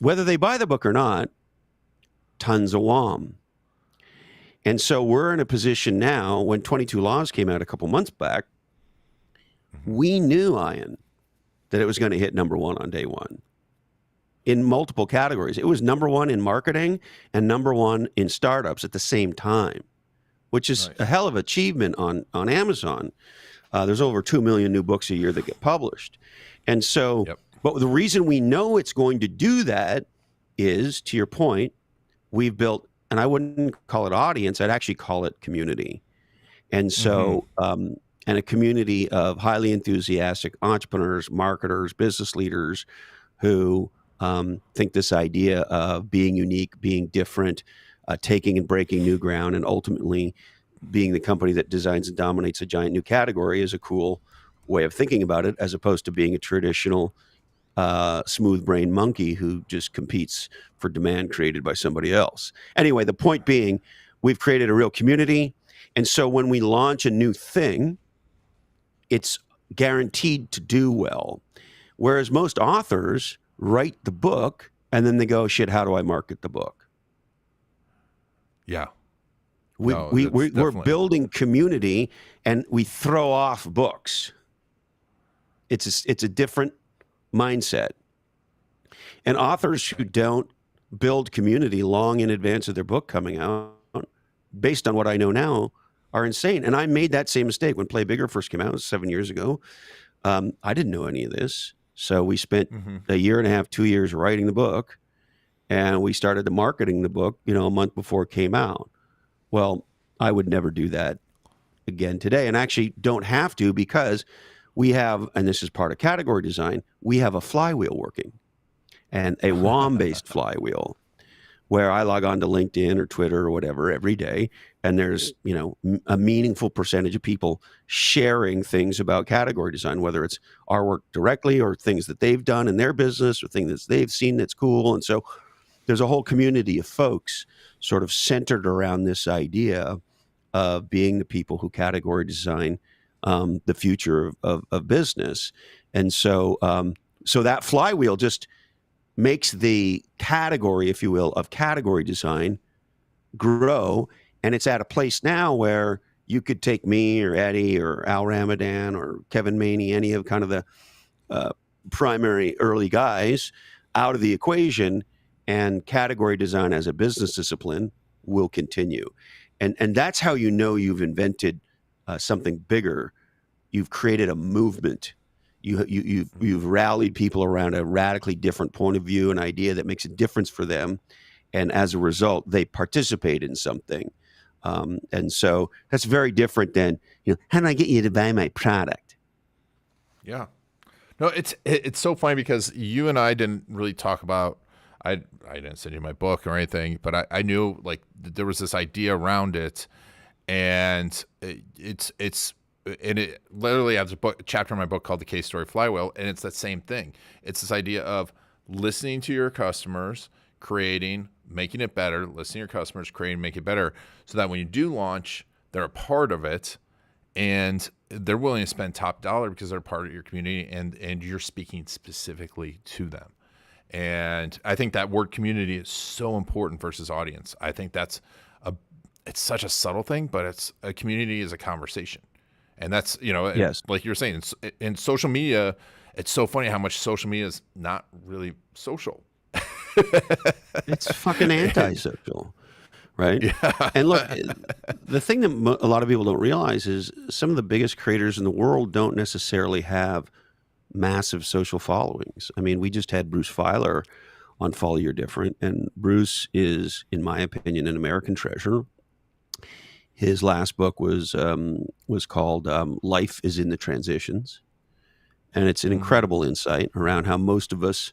whether they buy the book or not, tons of WOM. And so we're in a position now, when 22 Laws came out a couple months back, we knew, Ian, that it was going to hit number one on day one in multiple categories. It was number one in marketing and number one in startups at the same time, which is a hell of an achievement on Amazon. There's over 2 million new books a year that get published. And so, but the reason we know it's going to do that is, to your point, we've built, and I wouldn't call it audience, I'd actually call it community. And so, and a community of highly enthusiastic entrepreneurs, marketers, business leaders who think this idea of being unique, being different, taking and breaking new ground, and ultimately being the company that designs and dominates a giant new category is a cool way of thinking about it, as opposed to being a traditional smooth-brained monkey who just competes for demand created by somebody else. Anyway, the point being, we've created a real community. And so when we launch a new thing, it's guaranteed to do well. Whereas most authors write the book and then they go, shit, how do I market the book? Yeah. We're building community, and we throw off books. It's a different mindset. And authors who don't build community long in advance of their book coming out, based on what I know now, are insane. And I made that same mistake when Play Bigger first came out 7 years ago. I didn't know any of this. So we spent a year and a half, 2 years writing the book, and we started marketing the book, a month before it came out. Well, I would never do that again today, and actually don't have to, because we have, and this is part of category design, we have a flywheel working, and a WOM-based flywheel, where I log on to LinkedIn or Twitter or whatever every day, and there's, a meaningful percentage of people sharing things about category design, whether it's our work directly or things that they've done in their business or things that they've seen that's cool. And so there's a whole community of folks sort of centered around this idea of being the people who category design the future of business. And so, so that flywheel just makes the category, if you will, of category design grow. And it's at a place now where you could take me or Eddie or Al Ramadan or Kevin Maney, any of kind of the primary early guys, out of the equation, and category design as a business discipline will continue. And that's how you know you've invented something bigger. You've created a movement. You've rallied people around a radically different point of view, an idea that makes a difference for them, and as a result, they participate in something. And so that's very different than, how do I get you to buy my product? Yeah. No, it's so funny because you and I didn't really talk about, I didn't send you my book or anything, but I knew like there was this idea around it, and it's and it literally has a chapter in my book called the KStory Flywheel, and it's that same thing. It's this idea of listening to your customers, creating, making it better, listening to your customers, creating, make it better, so that when you do launch, they're a part of it, and they're willing to spend top dollar because they're part of your community, and you're speaking specifically to them. And I think that word community is so important versus audience. I think it's such a subtle thing, but it's a community is a conversation. And that's, Yes. like you're saying, in social media, it's so funny how much social media is not really social. It's fucking antisocial, right? Yeah. And look, the thing that a lot of people don't realize is some of the biggest creators in the world don't necessarily have massive social followings. I mean, we just had Bruce Feiler on Follow Your Different, and Bruce is, in my opinion, an American treasure. His last book was called Life is in the Transitions. And it's an incredible insight around how most of us,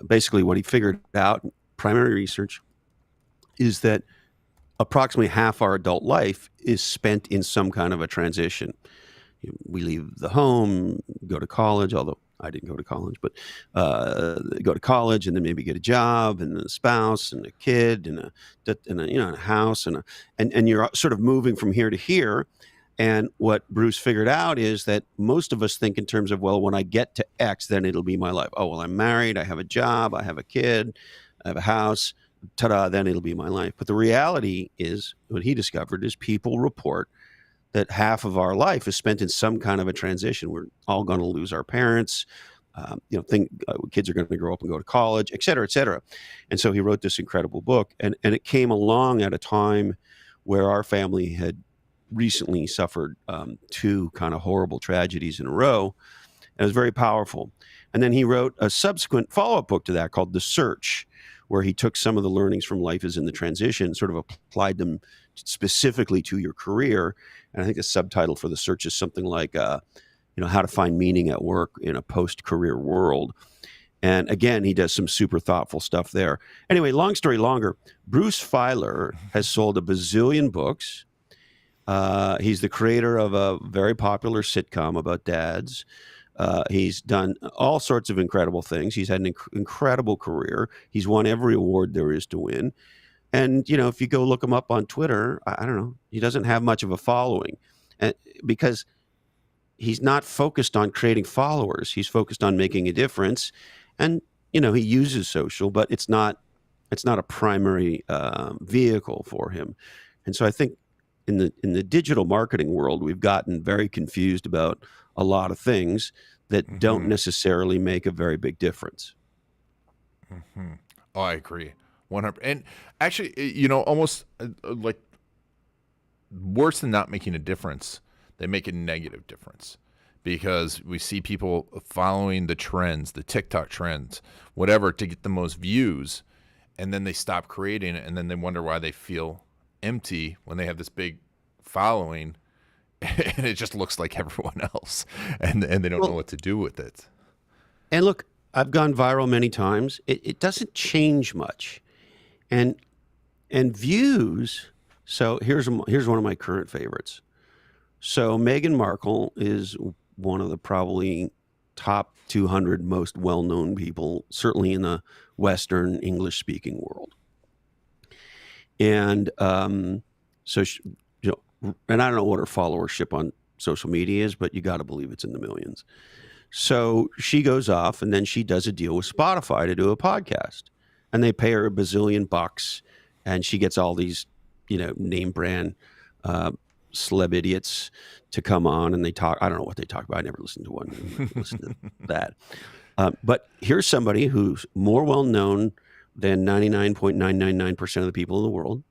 basically what he figured out, primary research, is that approximately half our adult life is spent in some kind of a transition. We leave the home, go to college, although I didn't go to college, but go to college and then maybe get a job and a spouse and a kid and a house and you're sort of moving from here to here. And what Bruce figured out is that most of us think in terms of, well, when I get to X, then it'll be my life. Oh, well, I'm married, I have a job, I have a kid, I have a house, ta-da, then it'll be my life. But the reality is, what he discovered is people report that half of our life is spent in some kind of a transition. We're all going to lose our parents. Kids are going to grow up and go to college, et cetera, et cetera. And so he wrote this incredible book. And it came along at a time where our family had recently suffered two kind of horrible tragedies in a row. And it was very powerful. And then he wrote a subsequent follow-up book to that called The Search, where he took some of the learnings from Life is in the Transition, sort of applied them specifically to your career. And I think the subtitle for The Search is something like, how to find meaning at work in a post-career world. And again, he does some super thoughtful stuff there. Anyway, long story longer, Bruce Feiler has sold a bazillion books. He's the creator of a very popular sitcom about dads. He's done all sorts of incredible things. He's had an incredible career. He's won every award there is to win. And, if you go look him up on Twitter, I don't know, he doesn't have much of a following because he's not focused on creating followers. He's focused on making a difference. And, he uses social, but it's not a primary vehicle for him. And so I think in the digital marketing world, we've gotten very confused about a lot of things that don't necessarily make a very big difference. Oh, I agree. 100%. And actually, almost like worse than not making a difference, they make a negative difference because we see people following the trends, the TikTok trends, whatever, to get the most views. And then they stop creating it. And then they wonder why they feel empty when they have this big following and it just looks like everyone else. And they don't know what to do with it. And look, I've gone viral many times. It doesn't change much. And views, so here's one of my current favorites. So Meghan Markle is one of the probably top 200 most well-known people, certainly in the Western English-speaking world. And so she, and I don't know what her followership on social media is, but you got to believe it's in the millions. So she goes off and then she does a deal with Spotify to do a podcast. And they pay her $1 bazillion, and she gets all these, name brand celeb idiots to come on, and they talk. I don't know what they talk about. I never listened to one. I never listened to that. But here's somebody who's more well known than 99.999% of the people in the world,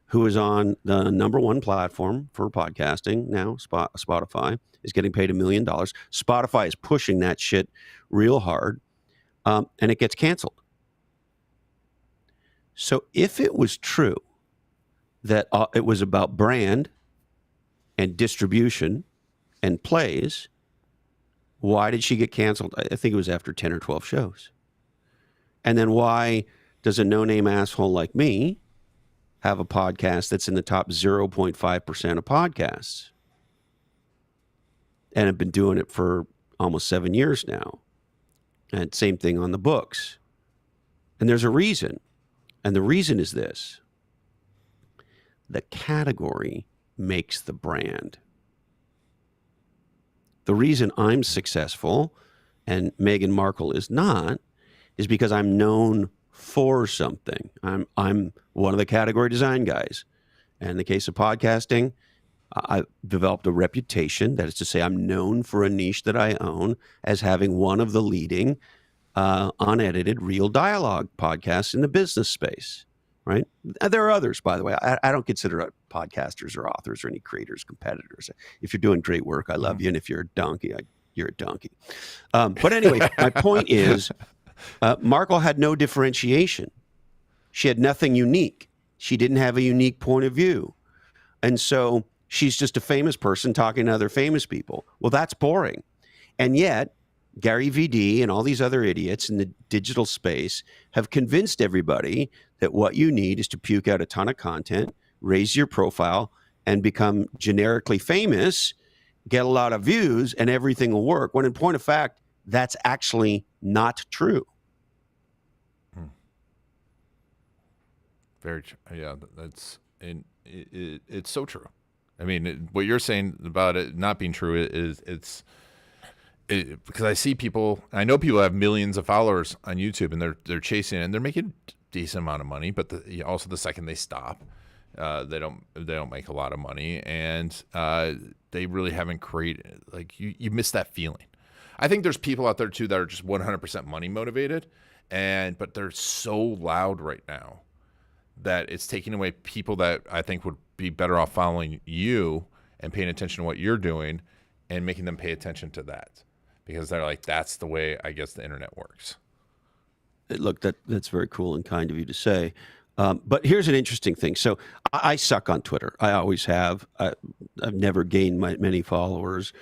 who is on the #1 platform for podcasting now. Spotify is getting paid $1 million. Spotify is pushing that shit real hard, and it gets canceled. So if it was true that it was about brand and distribution and plays, why did she get canceled? I think it was after 10 or 12 shows. And then why does a no-name asshole like me have a podcast that's in the top 0.5% of podcasts? and I've been doing it for almost 7 years now. And same thing on the books. And there's a reason. And the reason is this: the category makes the brand. The reason I'm successful and Meghan Markle is not is because I'm known for something. I'm one of the category design guys. And in the case of podcasting, I've developed a reputation. That is to say, I'm known for a niche that I own as having one of the leading unedited real dialogue podcasts in the business space, right? There are others, by the way. I don't consider podcasters or authors or any creators competitors. If you're doing great work, I love you. And if you're a donkey, you're a donkey. But anyway, my point is, Markle had no differentiation. She had nothing unique. She didn't have a unique point of view. And so she's just a famous person talking to other famous people. Well, that's boring. And yet, Gary VD and all these other idiots in the digital space have convinced everybody that what you need is to puke out a ton of content, raise your profile, and become generically famous, get a lot of views, and everything will work. When in point of fact, that's actually not true. Very true. Yeah, it's so true. I mean, what you're saying about it not being true is because I see people, I know people have millions of followers on YouTube, and they're chasing it, and they're making a decent amount of money. But also the second they stop, they don't make a lot of money, and they really haven't created, like, you miss that feeling. I think there's people out there too that are just 100% money motivated, but they're so loud right now that it's taking away people that I think would be better off following you and paying attention to what you're doing and making them pay attention to that, because they're like, that's the way I guess the internet works. Look, that's very cool and kind of you to say. But here's an interesting thing. So I suck on Twitter. I always have. I've never gained many followers,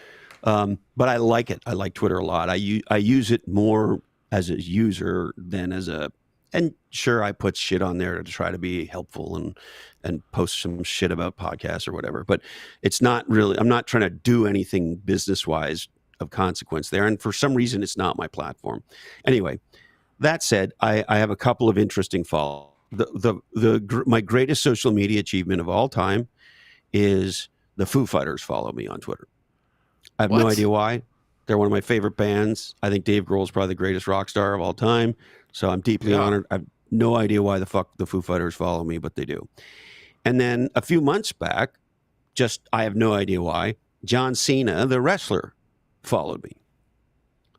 but I like it. I like Twitter a lot. I use it more as a user than as a. And sure, I put shit on there to try to be helpful and post some shit about podcasts or whatever. But it's not really. I'm not trying to do anything business wise of consequence there. And for some reason, it's not my platform. Anyway, that said, I have a couple of interesting follow. My greatest social media achievement of all time is the Foo Fighters follow me on Twitter. I have no idea why. They're one of my favorite bands. I think Dave Grohl is probably the greatest rock star of all time. So I'm deeply honored. I have no idea why the fuck the Foo Fighters follow me, but they do. And then a few months back, I have no idea why, John Cena, the wrestler, followed me.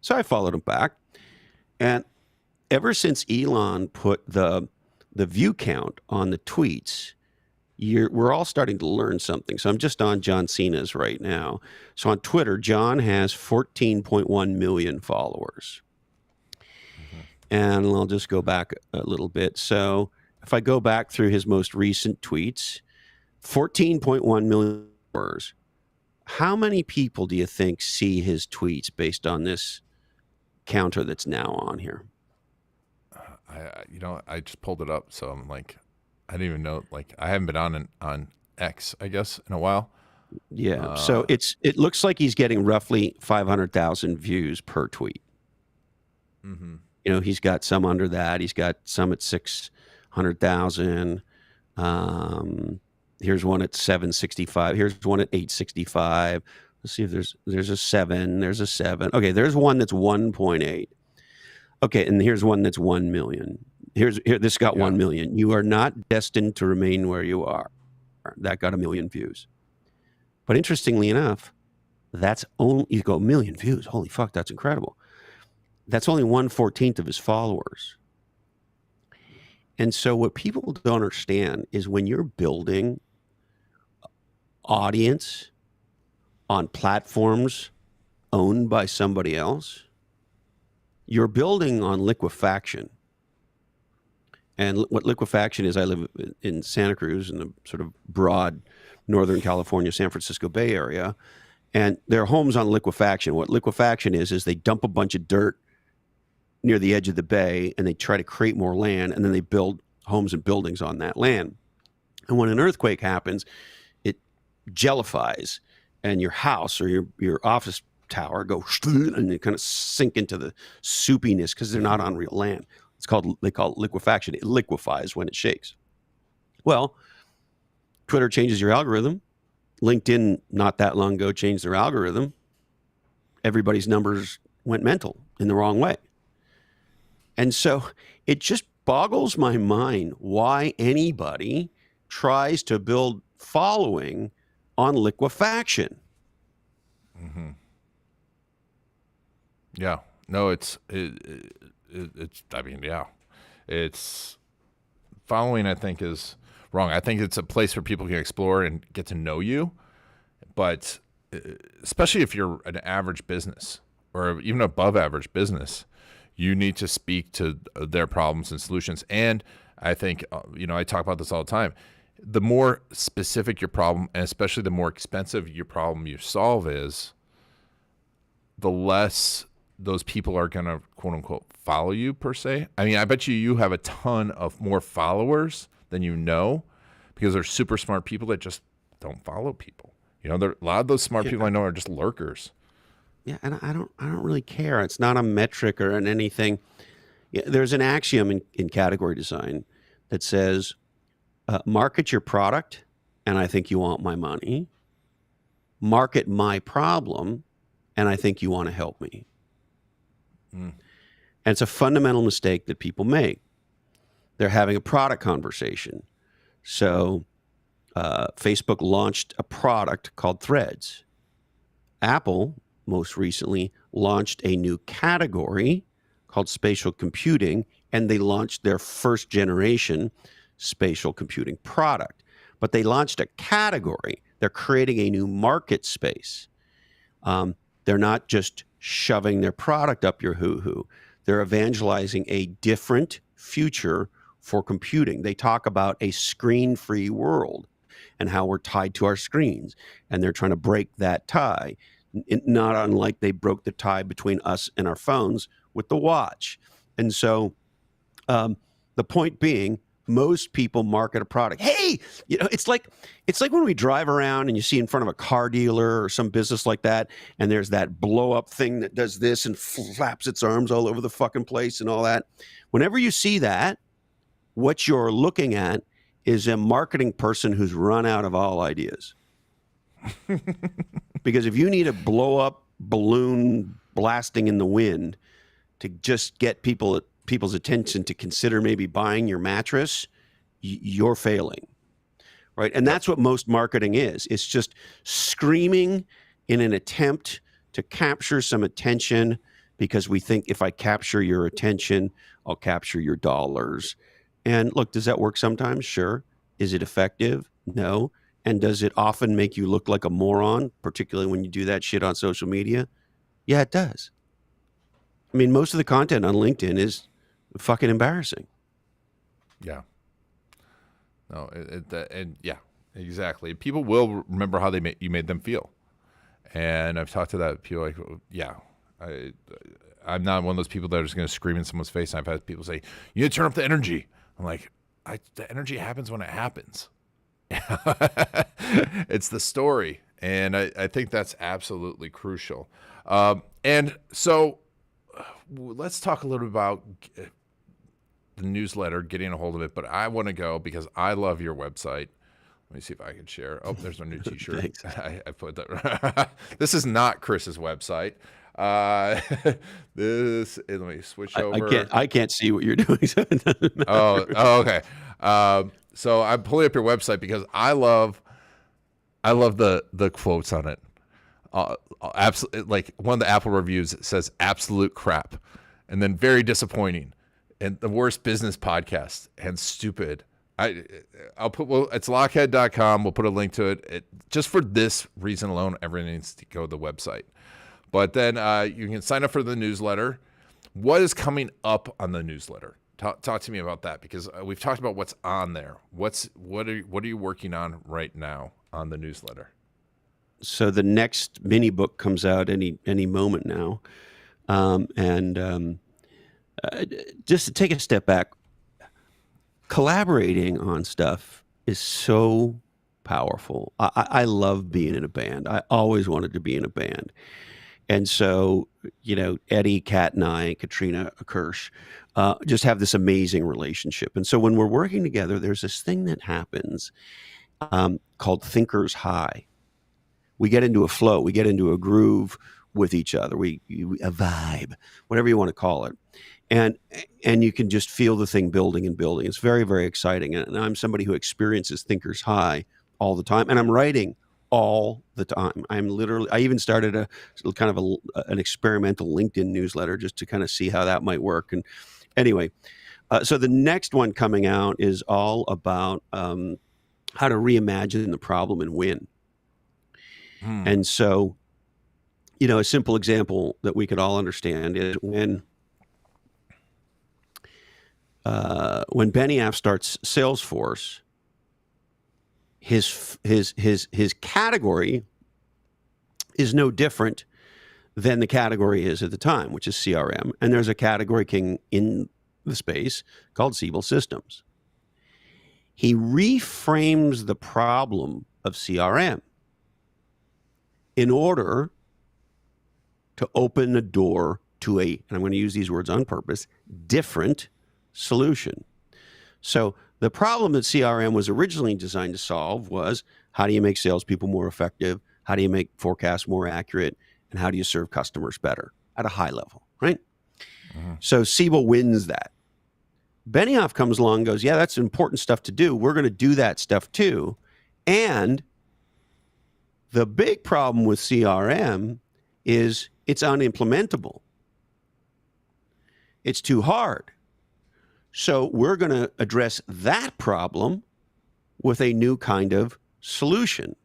So I followed him back. And ever since Elon put the view count on the tweets, we're all starting to learn something. So I'm just on John Cena's right now. So on Twitter, John has 14.1 million followers. Mm-hmm. And I'll just go back a little bit. So if I go back through his most recent tweets, 14.1 million followers. How many people do you think see his tweets based on this counter that's now on here? I just pulled it up, so I'm like, I didn't even know. Like, I haven't been on X, I guess, in a while. Yeah. So it looks like he's getting roughly 500,000 views per tweet. Mm-hmm. He's got some under that. He's got some at 600,000. Here's one at 765. Here's one at 865. Let's see if there's a 7. There's a 7. Okay, there's one that's 1.8. Okay, and here's one that's 1 million. This got 1 million. You are not destined to remain where you are. That got 1 million views. But interestingly enough, that's only, you go, 1 million views. Holy fuck, that's incredible. That's only 1/14 of his followers. And so what people don't understand is when you're building audience on platforms owned by somebody else, you're building on liquefaction. And what liquefaction is, I live in Santa Cruz in the sort of broad Northern California, San Francisco Bay Area, and there are homes on liquefaction. What liquefaction is they dump a bunch of dirt near the edge of the bay and they try to create more land, and then they build homes and buildings on that land. And when an earthquake happens, it jellifies and your house or your office tower go and they kind of sink into the soupiness because they're not on real land. They call it liquefaction. It liquefies when it shakes. Well, Twitter changes your algorithm. LinkedIn, not that long ago, changed their algorithm. Everybody's numbers went mental in the wrong way. And so it just boggles my mind why anybody tries to build following on liquefaction. Mm-hmm. Yeah. No, it's following, I think, is wrong. I think it's a place where people can explore and get to know you. But especially if you're an average business or even above average business, you need to speak to their problems and solutions. And I think, I talk about this all the time. The more specific your problem, and especially the more expensive your problem you solve is, the less those people are going to, quote unquote, follow you per se. I mean, I bet you have a ton of more followers than you know, because they're super smart people that just don't follow people. A lot of those smart people I know are just lurkers. Yeah, and I don't really care. It's not a metric or anything. Yeah, there's an axiom in category design that says, market your product, and I think you want my money. Market my problem, and I think you want to help me. And it's a fundamental mistake that people make. They're having a product conversation. So Facebook launched a product called Threads. Apple most recently launched a new category called spatial computing, and they launched their first generation spatial computing product. But they launched a category. They're creating a new market space. They're not just shoving their product up your hoo-hoo. They're evangelizing a different future for computing. They talk about a screen-free world and how we're tied to our screens. And they're trying to break that tie, not unlike they broke the tie between us and our phones with the watch. And so the point being, most people market a product. Hey, it's like when we drive around and you see in front of a car dealer or some business like that, and there's that blow up thing that does this and flaps its arms all over the fucking place and all that. Whenever you see that, what you're looking at is a marketing person who's run out of all ideas. Because if you need a blow up balloon blasting in the wind to just get people's attention to consider maybe buying your mattress, you're failing, right? And that's what most marketing is. It's just screaming in an attempt to capture some attention, because we think if I capture your attention, I'll capture your dollars. And look, does that work sometimes? Sure. Is it effective? No. And does it often make you look like a moron, particularly when you do that shit on social media? Yeah, it does. I mean, most of the content on LinkedIn is fucking embarrassing. Yeah. No, and yeah, exactly. People will remember how you made them feel. And I've talked to that people like, yeah, I'm not one of those people that are just going to scream in someone's face. I've had people say, you need to turn up the energy. I'm like, the energy happens when it happens. It's the story. And I think that's absolutely crucial. And so let's talk a little bit about the newsletter, getting a hold of it. But I want to go because I love your website. Let me see if I can share. Oh, there's no new t-shirt. I put that. This is not Chris's website. Let me switch over. I can't see what you're doing. So it doesn't matter. Oh, okay. So I'm pulling up your website because I love the quotes on it. Absolutely, like one of the Apple reviews says absolute crap, and then very disappointing, and the worst business podcast, and stupid. It's lockhead.com. We'll put a link to it. Just for this reason alone, everyone needs to go to the website. But then you can sign up for the newsletter. What is coming up on the newsletter? Talk to me about that, because we've talked about what's on there. What are you working on right now on the newsletter? So the next mini book comes out any moment now, just to take a step back, collaborating on stuff is so powerful. I love being in a band. I always wanted to be in a band. And so, Eddie, Kat, and I, Katrina Kirsch, just have this amazing relationship. And so when we're working together, there's this thing that happens called thinker's high. We get into a flow. We get into a groove with each other. A vibe, whatever you want to call it. And you can just feel the thing building and building. It's very, very exciting. And I'm somebody who experiences thinker's high all the time. And I'm writing all the time. I even started a kind of an experimental LinkedIn newsletter just to kind of see how that might work. And anyway, so the next one coming out is all about how to reimagine the problem and win. And so, a simple example that we could all understand is when Benioff starts Salesforce, his category is no different than the category is at the time, which is CRM. And there's a category king in the space called Siebel Systems. He reframes the problem of CRM in order to open the door to and I'm going to use these words on purpose, different solution. So the problem that CRM was originally designed to solve was, how do you make salespeople more effective? How do you make forecasts more accurate? And how do you serve customers better at a high level, right? So Siebel wins that. Benioff comes along and goes, yeah, that's important stuff to do. We're going to do that stuff too. And the big problem with CRM is it's unimplementable. It's too hard. So we're going to address that problem with a new kind of solution,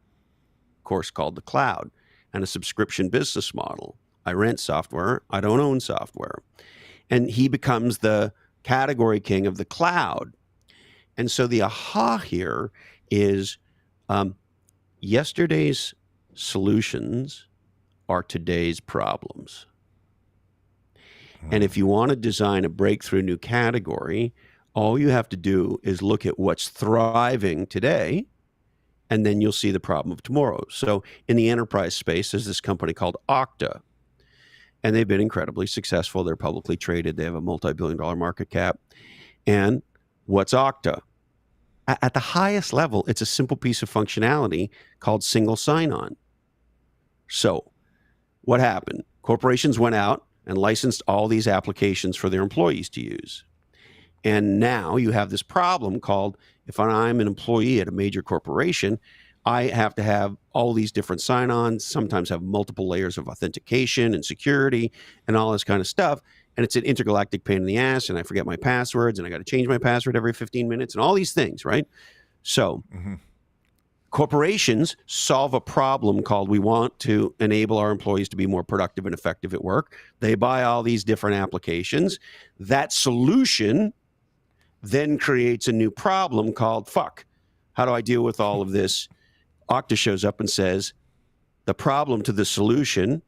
of course, called the cloud, and a subscription business model. I rent software. I don't own software. And he becomes the category king of the cloud. And so the aha here is yesterday's solutions are today's problems. And if you want to design a breakthrough new category, all you have to do is look at what's thriving today, and then you'll see the problem of tomorrow. So in the enterprise space, there's this company called Okta, and they've been incredibly successful. They're publicly traded. They have a multi-billion-dollar market cap. And what's Okta? At the highest level, it's a simple piece of functionality called single sign-on. So what happened? Corporations went out and licensed all these applications for their employees to use. And now you have this problem called, if I'm an employee at a major corporation, I have to have all these different sign-ons, sometimes have multiple layers of authentication and security and all this kind of stuff. And it's an intergalactic pain in the ass, and I forget my passwords, and I got to change my password every 15 minutes and all these things, right? So corporations solve a problem called, we want to enable our employees to be more productive and effective at work. They buy all these different applications. That solution then creates a new problem called, how do I deal with all of this? Okta shows up and says, the problem to the solution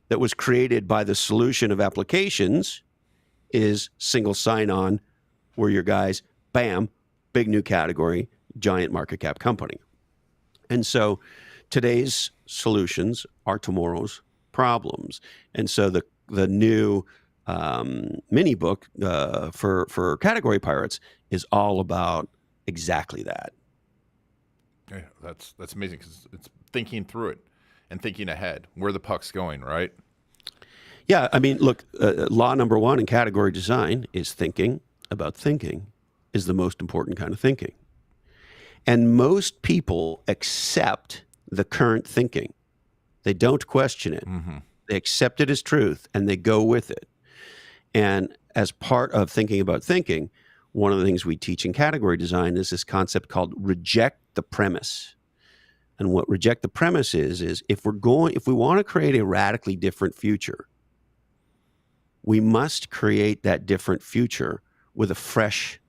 that was created by the solution of applications is single sign-on, where your guys, bam, big new category, giant market cap company. And so today's solutions are tomorrow's problems. And so the new mini book for Category Pirates is all about exactly that. Yeah, that's amazing, because it's thinking through it and thinking ahead, where the puck's going, right? Yeah, I mean, look, law number one in category design is thinking about thinking is the most important kind of thinking. And most people accept the current thinking. They don't question it. They accept it as truth, and they go with it. And as part of thinking about thinking, one of the things we teach in category design is this concept called reject the premise. And what reject the premise is if we want to create a radically different future, we must create that different future with a fresh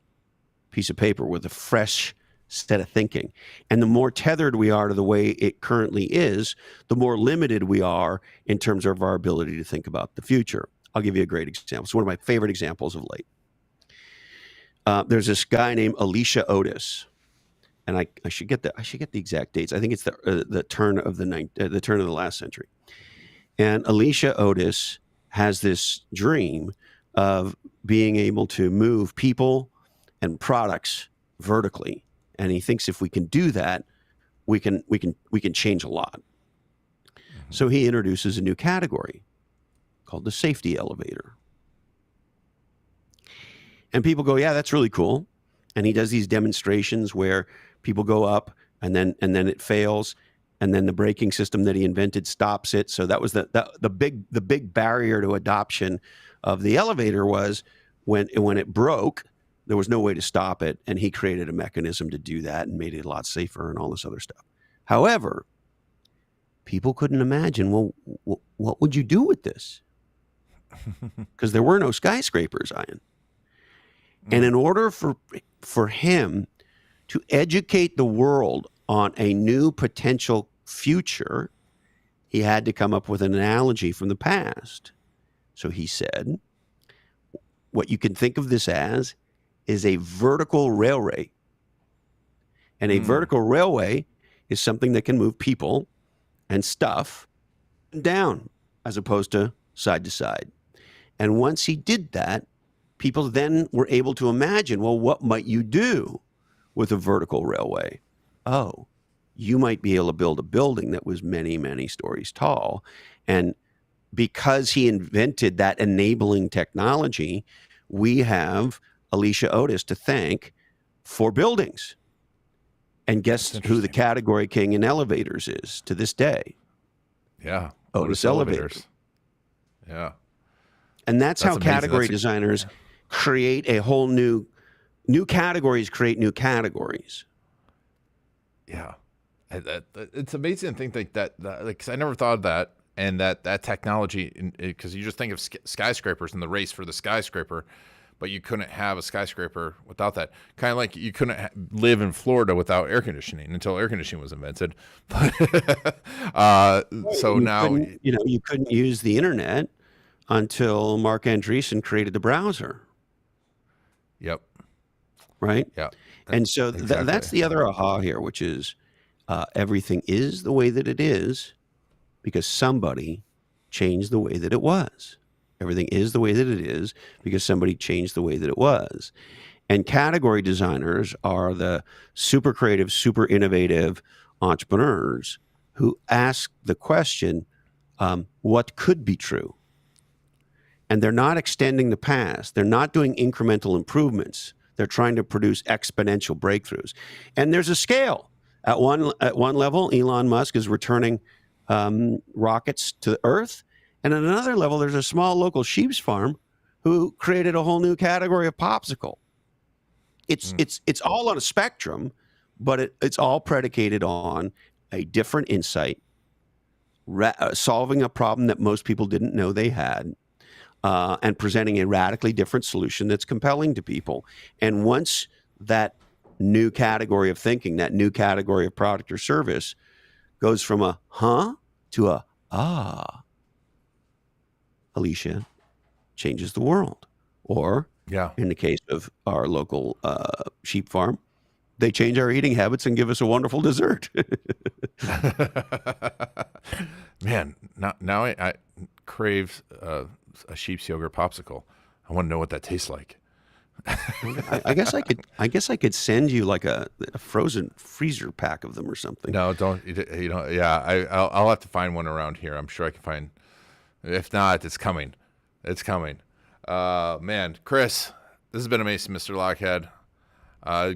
piece of paper, with a fresh set of thinking. And the more tethered we are to the way it currently is, the more limited we are in terms of our ability to think about the future. I'll give you a great example. It's one of my favorite examples of late. There's this guy named Alicia Otis, and I should get the exact dates. I think it's the turn of the turn of the last century. And Alicia Otis has this dream of being able to move people and products vertically, and he thinks if we can do that, we can change a lot. So he introduces a new category called the safety elevator. And people go, yeah, that's really cool. And he does these demonstrations where people go up and then it fails, and then the braking system that he invented stops it. So that was the big barrier to adoption of the elevator was when it broke, there was no way to stop it, and he created a mechanism to do that and made it a lot safer and all this other stuff. However, people couldn't imagine, well, what would you do with this? Because there were no skyscrapers, Ian. And in order for him to educate the world on a new potential future, he had to come up with an analogy from the past. So he said, what you can think of this as is a vertical railway. And a vertical railway is something that can move people and stuff down as opposed to side. And once he did that, people then were able to imagine, well, what might you do with a vertical railway? Oh, you might be able to build a building that was many, many stories tall. And because he invented that enabling technology, we have Alicia Otis to thank for buildings. And guess who the category king in elevators is to this day? Yeah. Otis Elevators. Yeah. And that's how amazing. category designers create a whole new categories, create new categories. Yeah. It's amazing to think that like, 'cause I never thought of that, and that technology, because you just think of skyscrapers and the race for the skyscraper, but you couldn't have a skyscraper without that. Kind of like you couldn't live in Florida without air conditioning until air conditioning was invented. So now, you couldn't use the internet until Mark Andreessen created the browser. Yep. Right. Yeah. And so Exactly. that's the other aha here, which is everything is the way that it is because somebody changed the way that it was. Everything is the way that it is because somebody changed the way that it was. And category designers are the super creative, super innovative entrepreneurs who ask the question, what could be true? And they're not extending the past. They're not doing incremental improvements. They're trying to produce exponential breakthroughs. And there's a scale. At one level, Elon Musk is returning rockets to the Earth. And at another level, there's a small local sheep's farm who created a whole new category of popsicle. It's all on a spectrum, but it's all predicated on a different insight, solving a problem that most people didn't know they had, and presenting a radically different solution that's compelling to people. And once that new category of thinking, that new category of product or service goes from a huh to a ah, Alicia changes the world. Or in the case of our local sheep farm, they change our eating habits and give us a wonderful dessert. Man, now I crave a sheep's yogurt popsicle. I want to know what that tastes like. I guess I could send you like a frozen freezer pack of them or something. No, don't. Yeah, I'll have to find one around here. I'm sure I can find. If not, it's coming. It's coming. Man, Chris, this has been amazing, Mr. Lockhead.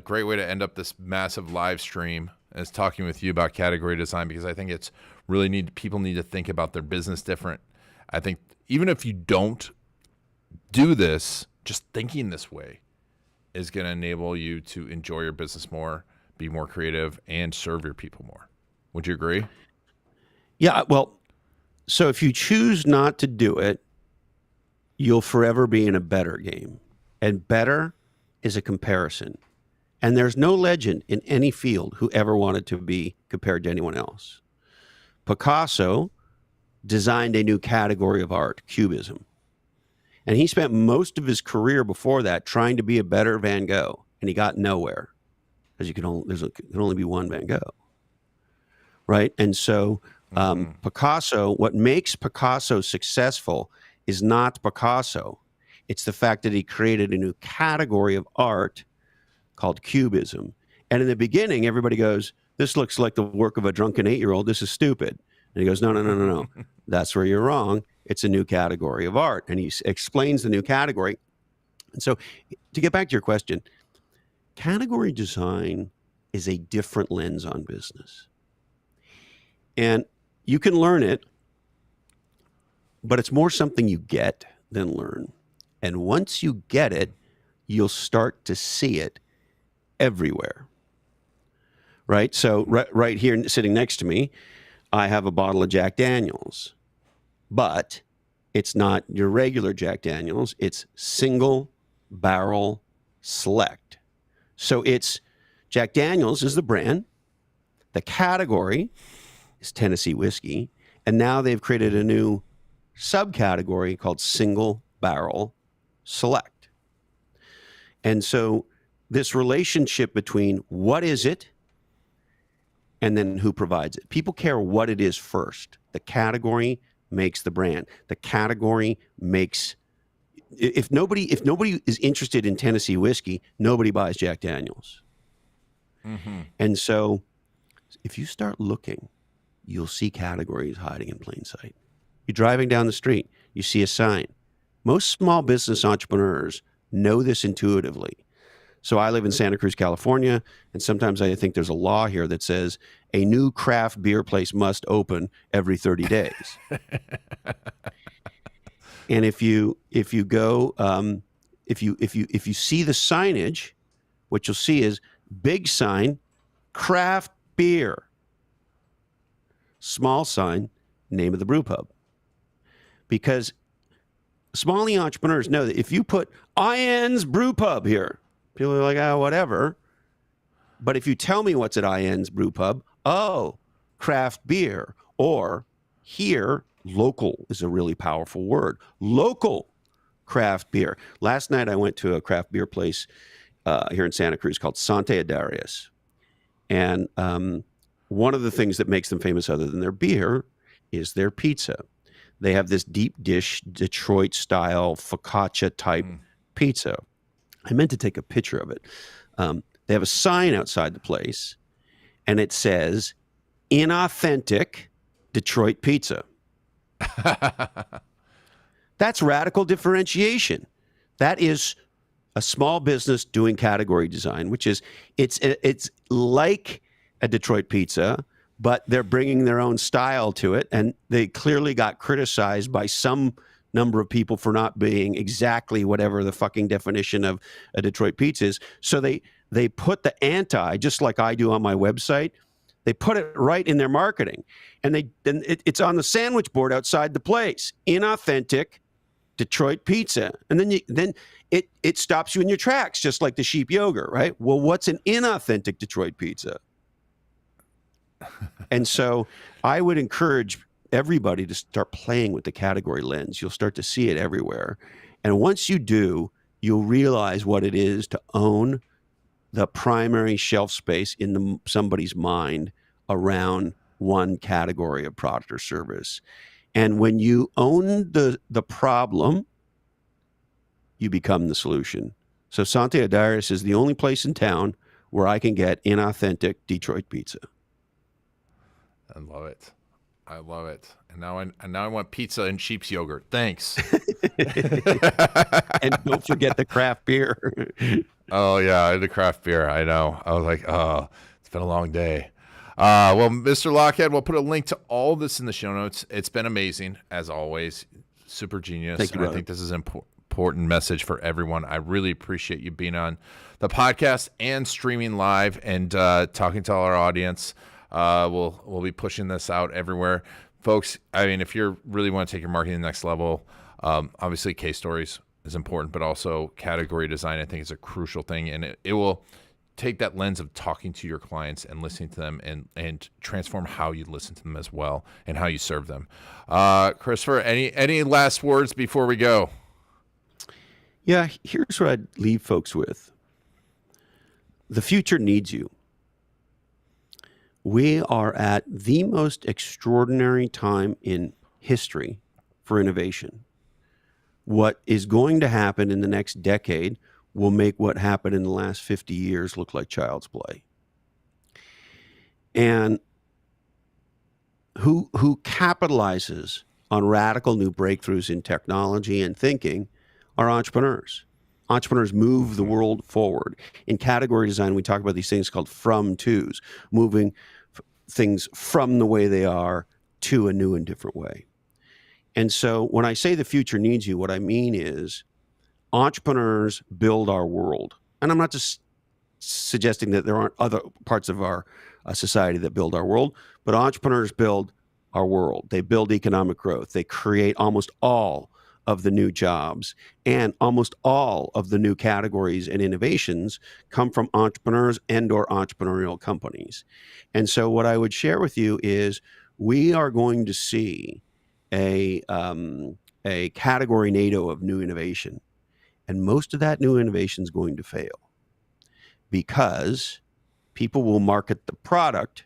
Great way to end up this massive live stream is talking with you about category design, because I think it's really people need to think about their business different. I think even if you don't do this, just thinking this way is going to enable you to enjoy your business more, be more creative, and serve your people more. Would you agree? Yeah, well, so if you choose not to do it, you'll forever be in a better game. And better is a comparison. And there's no legend in any field who ever wanted to be compared to anyone else. Picasso designed a new category of art, Cubism. And he spent most of his career before that trying to be a better Van Gogh, and he got nowhere. because there can only be one Van Gogh, right? And so Picasso, what makes Picasso successful is not Picasso. It's the fact that he created a new category of art called Cubism. And in the beginning, everybody goes, this looks like the work of a drunken 8-year-old. This is stupid. And he goes, no. That's where you're wrong. It's a new category of art. And he explains the new category. And so to get back to your question, category design is a different lens on business. And you can learn it, but it's more something you get than learn. And once you get it, you'll start to see it everywhere. Right? So right here sitting next to me, I have a bottle of Jack Daniels, but it's not your regular Jack Daniels. It's single barrel select. So it's Jack Daniels is the brand. The category is Tennessee whiskey. And now they've created a new subcategory called single barrel select. And so this relationship between what is it and then who provides it. People care what it is first. The category makes the brand. The category makes, if nobody is interested in Tennessee whiskey, nobody buys Jack Daniels. And so if you start looking, you'll see categories hiding in plain sight. You're driving down the street, you see a sign. Most small business entrepreneurs know this intuitively. So I live in Santa Cruz, California, and sometimes I think there's a law here that says a new craft beer place must open every 30 days. And if you go, if you see the signage, what you'll see is big sign, craft beer. Small sign, name of the brew pub. Because small entrepreneurs know that if you put IN's brew pub here, people are like, whatever. But if you tell me what's at IN's brew pub, craft beer, or here, local is a really powerful word. Local craft beer. Last night I went to a craft beer place here in Santa Cruz called Santa Adarius. And one of the things that makes them famous other than their beer is their pizza. They have this deep dish, Detroit style focaccia type pizza. I meant to take a picture of it. They have a sign outside the place, and it says, inauthentic Detroit pizza. That's radical differentiation. That is a small business doing category design, which is, it's like a Detroit pizza, but they're bringing their own style to it. And they clearly got criticized by some number of people for not being exactly whatever the fucking definition of a Detroit pizza is. So they put the anti, just like I do on my website, they put it right in their marketing. And it's on the sandwich board outside the place. Inauthentic Detroit pizza. And then it stops you in your tracks, just like the sheep yogurt, right? Well, what's an inauthentic Detroit pizza? And so I would encourage everybody to start playing with the category lens. You'll start to see it everywhere. And once you do, you'll realize what it is to own the primary shelf space in somebody's mind around one category of product or service. And when you own the problem, you become the solution. So Santa Adarius is the only place in town where I can get inauthentic Detroit pizza. I love it. I love it. And now I want pizza and sheep's yogurt. Thanks. And don't forget the craft beer. Oh yeah, the craft beer. I know. I was like, it's been a long day. Well, Mr. Lochhead, we'll put a link to all this in the show notes. It's been amazing, as always. Super genius. Thank you, and I think this is an important message for everyone. I really appreciate you being on the podcast and streaming live and talking to all our audience. We'll be pushing this out everywhere. Folks, I mean, if you really want to take your marketing to the next level, obviously KStories is important, but also category design, I think, is a crucial thing. And it will take that lens of talking to your clients and listening to them and transform how you listen to them as well and how you serve them. Christopher, any last words before we go? Yeah, here's what I'd leave folks with. The future needs you. We are at the most extraordinary time in history for innovation. What is going to happen in the next decade will make what happened in the last 50 years look like child's play. And who capitalizes on radical new breakthroughs in technology and thinking are entrepreneurs. Entrepreneurs move the world forward. In category design, we talk about these things called from-tos, moving things from the way they are to a new and different way. And so when I say the future needs you, what I mean is entrepreneurs build our world. And I'm not just suggesting that there aren't other parts of our society that build our world, but entrepreneurs build our world. They build economic growth. They create almost all of the new jobs, and almost all of the new categories and innovations come from entrepreneurs and or entrepreneurial companies. And so what I would share with you is we are going to see a category NATO of new innovation. And most of that new innovation is going to fail because people will market the product.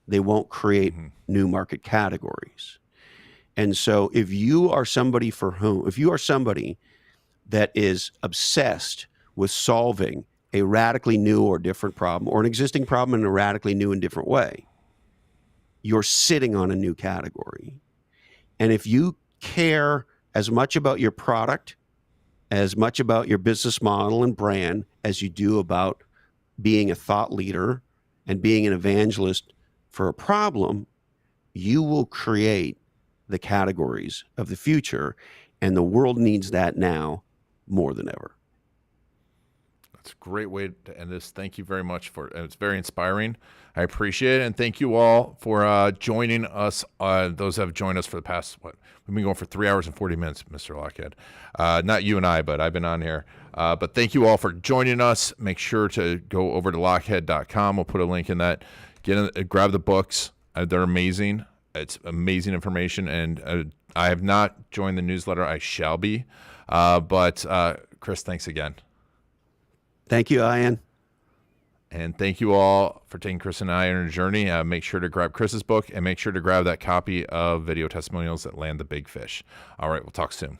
They won't create new market categories. And so if you are somebody that is obsessed with solving a radically new or different problem or an existing problem in a radically new and different way, you're sitting on a new category. And if you care as much about your product, as much about your business model and brand as you do about being a thought leader and being an evangelist for a problem, you will create the categories of the future, and the world needs that now more than ever. That's a great way to end this. Thank you very much and it's very inspiring. I appreciate it. And thank you all for joining us. Those that have joined us for the past, we've been going for 3 hours and 40 minutes, Mr. Lockhead. Not you and I, but I've been on here. But thank you all for joining us. Make sure to go over to lockhead.com. We'll put a link in that. Grab the books. They're amazing. It's amazing information. And I have not joined the newsletter. I shall be. But Chris, thanks again. Thank you, Ian. And thank you all for taking Chris and I on a journey. Make sure to grab Chris's book and make sure to grab that copy of Video Testimonials that Land the Big Fish. All right, we'll talk soon.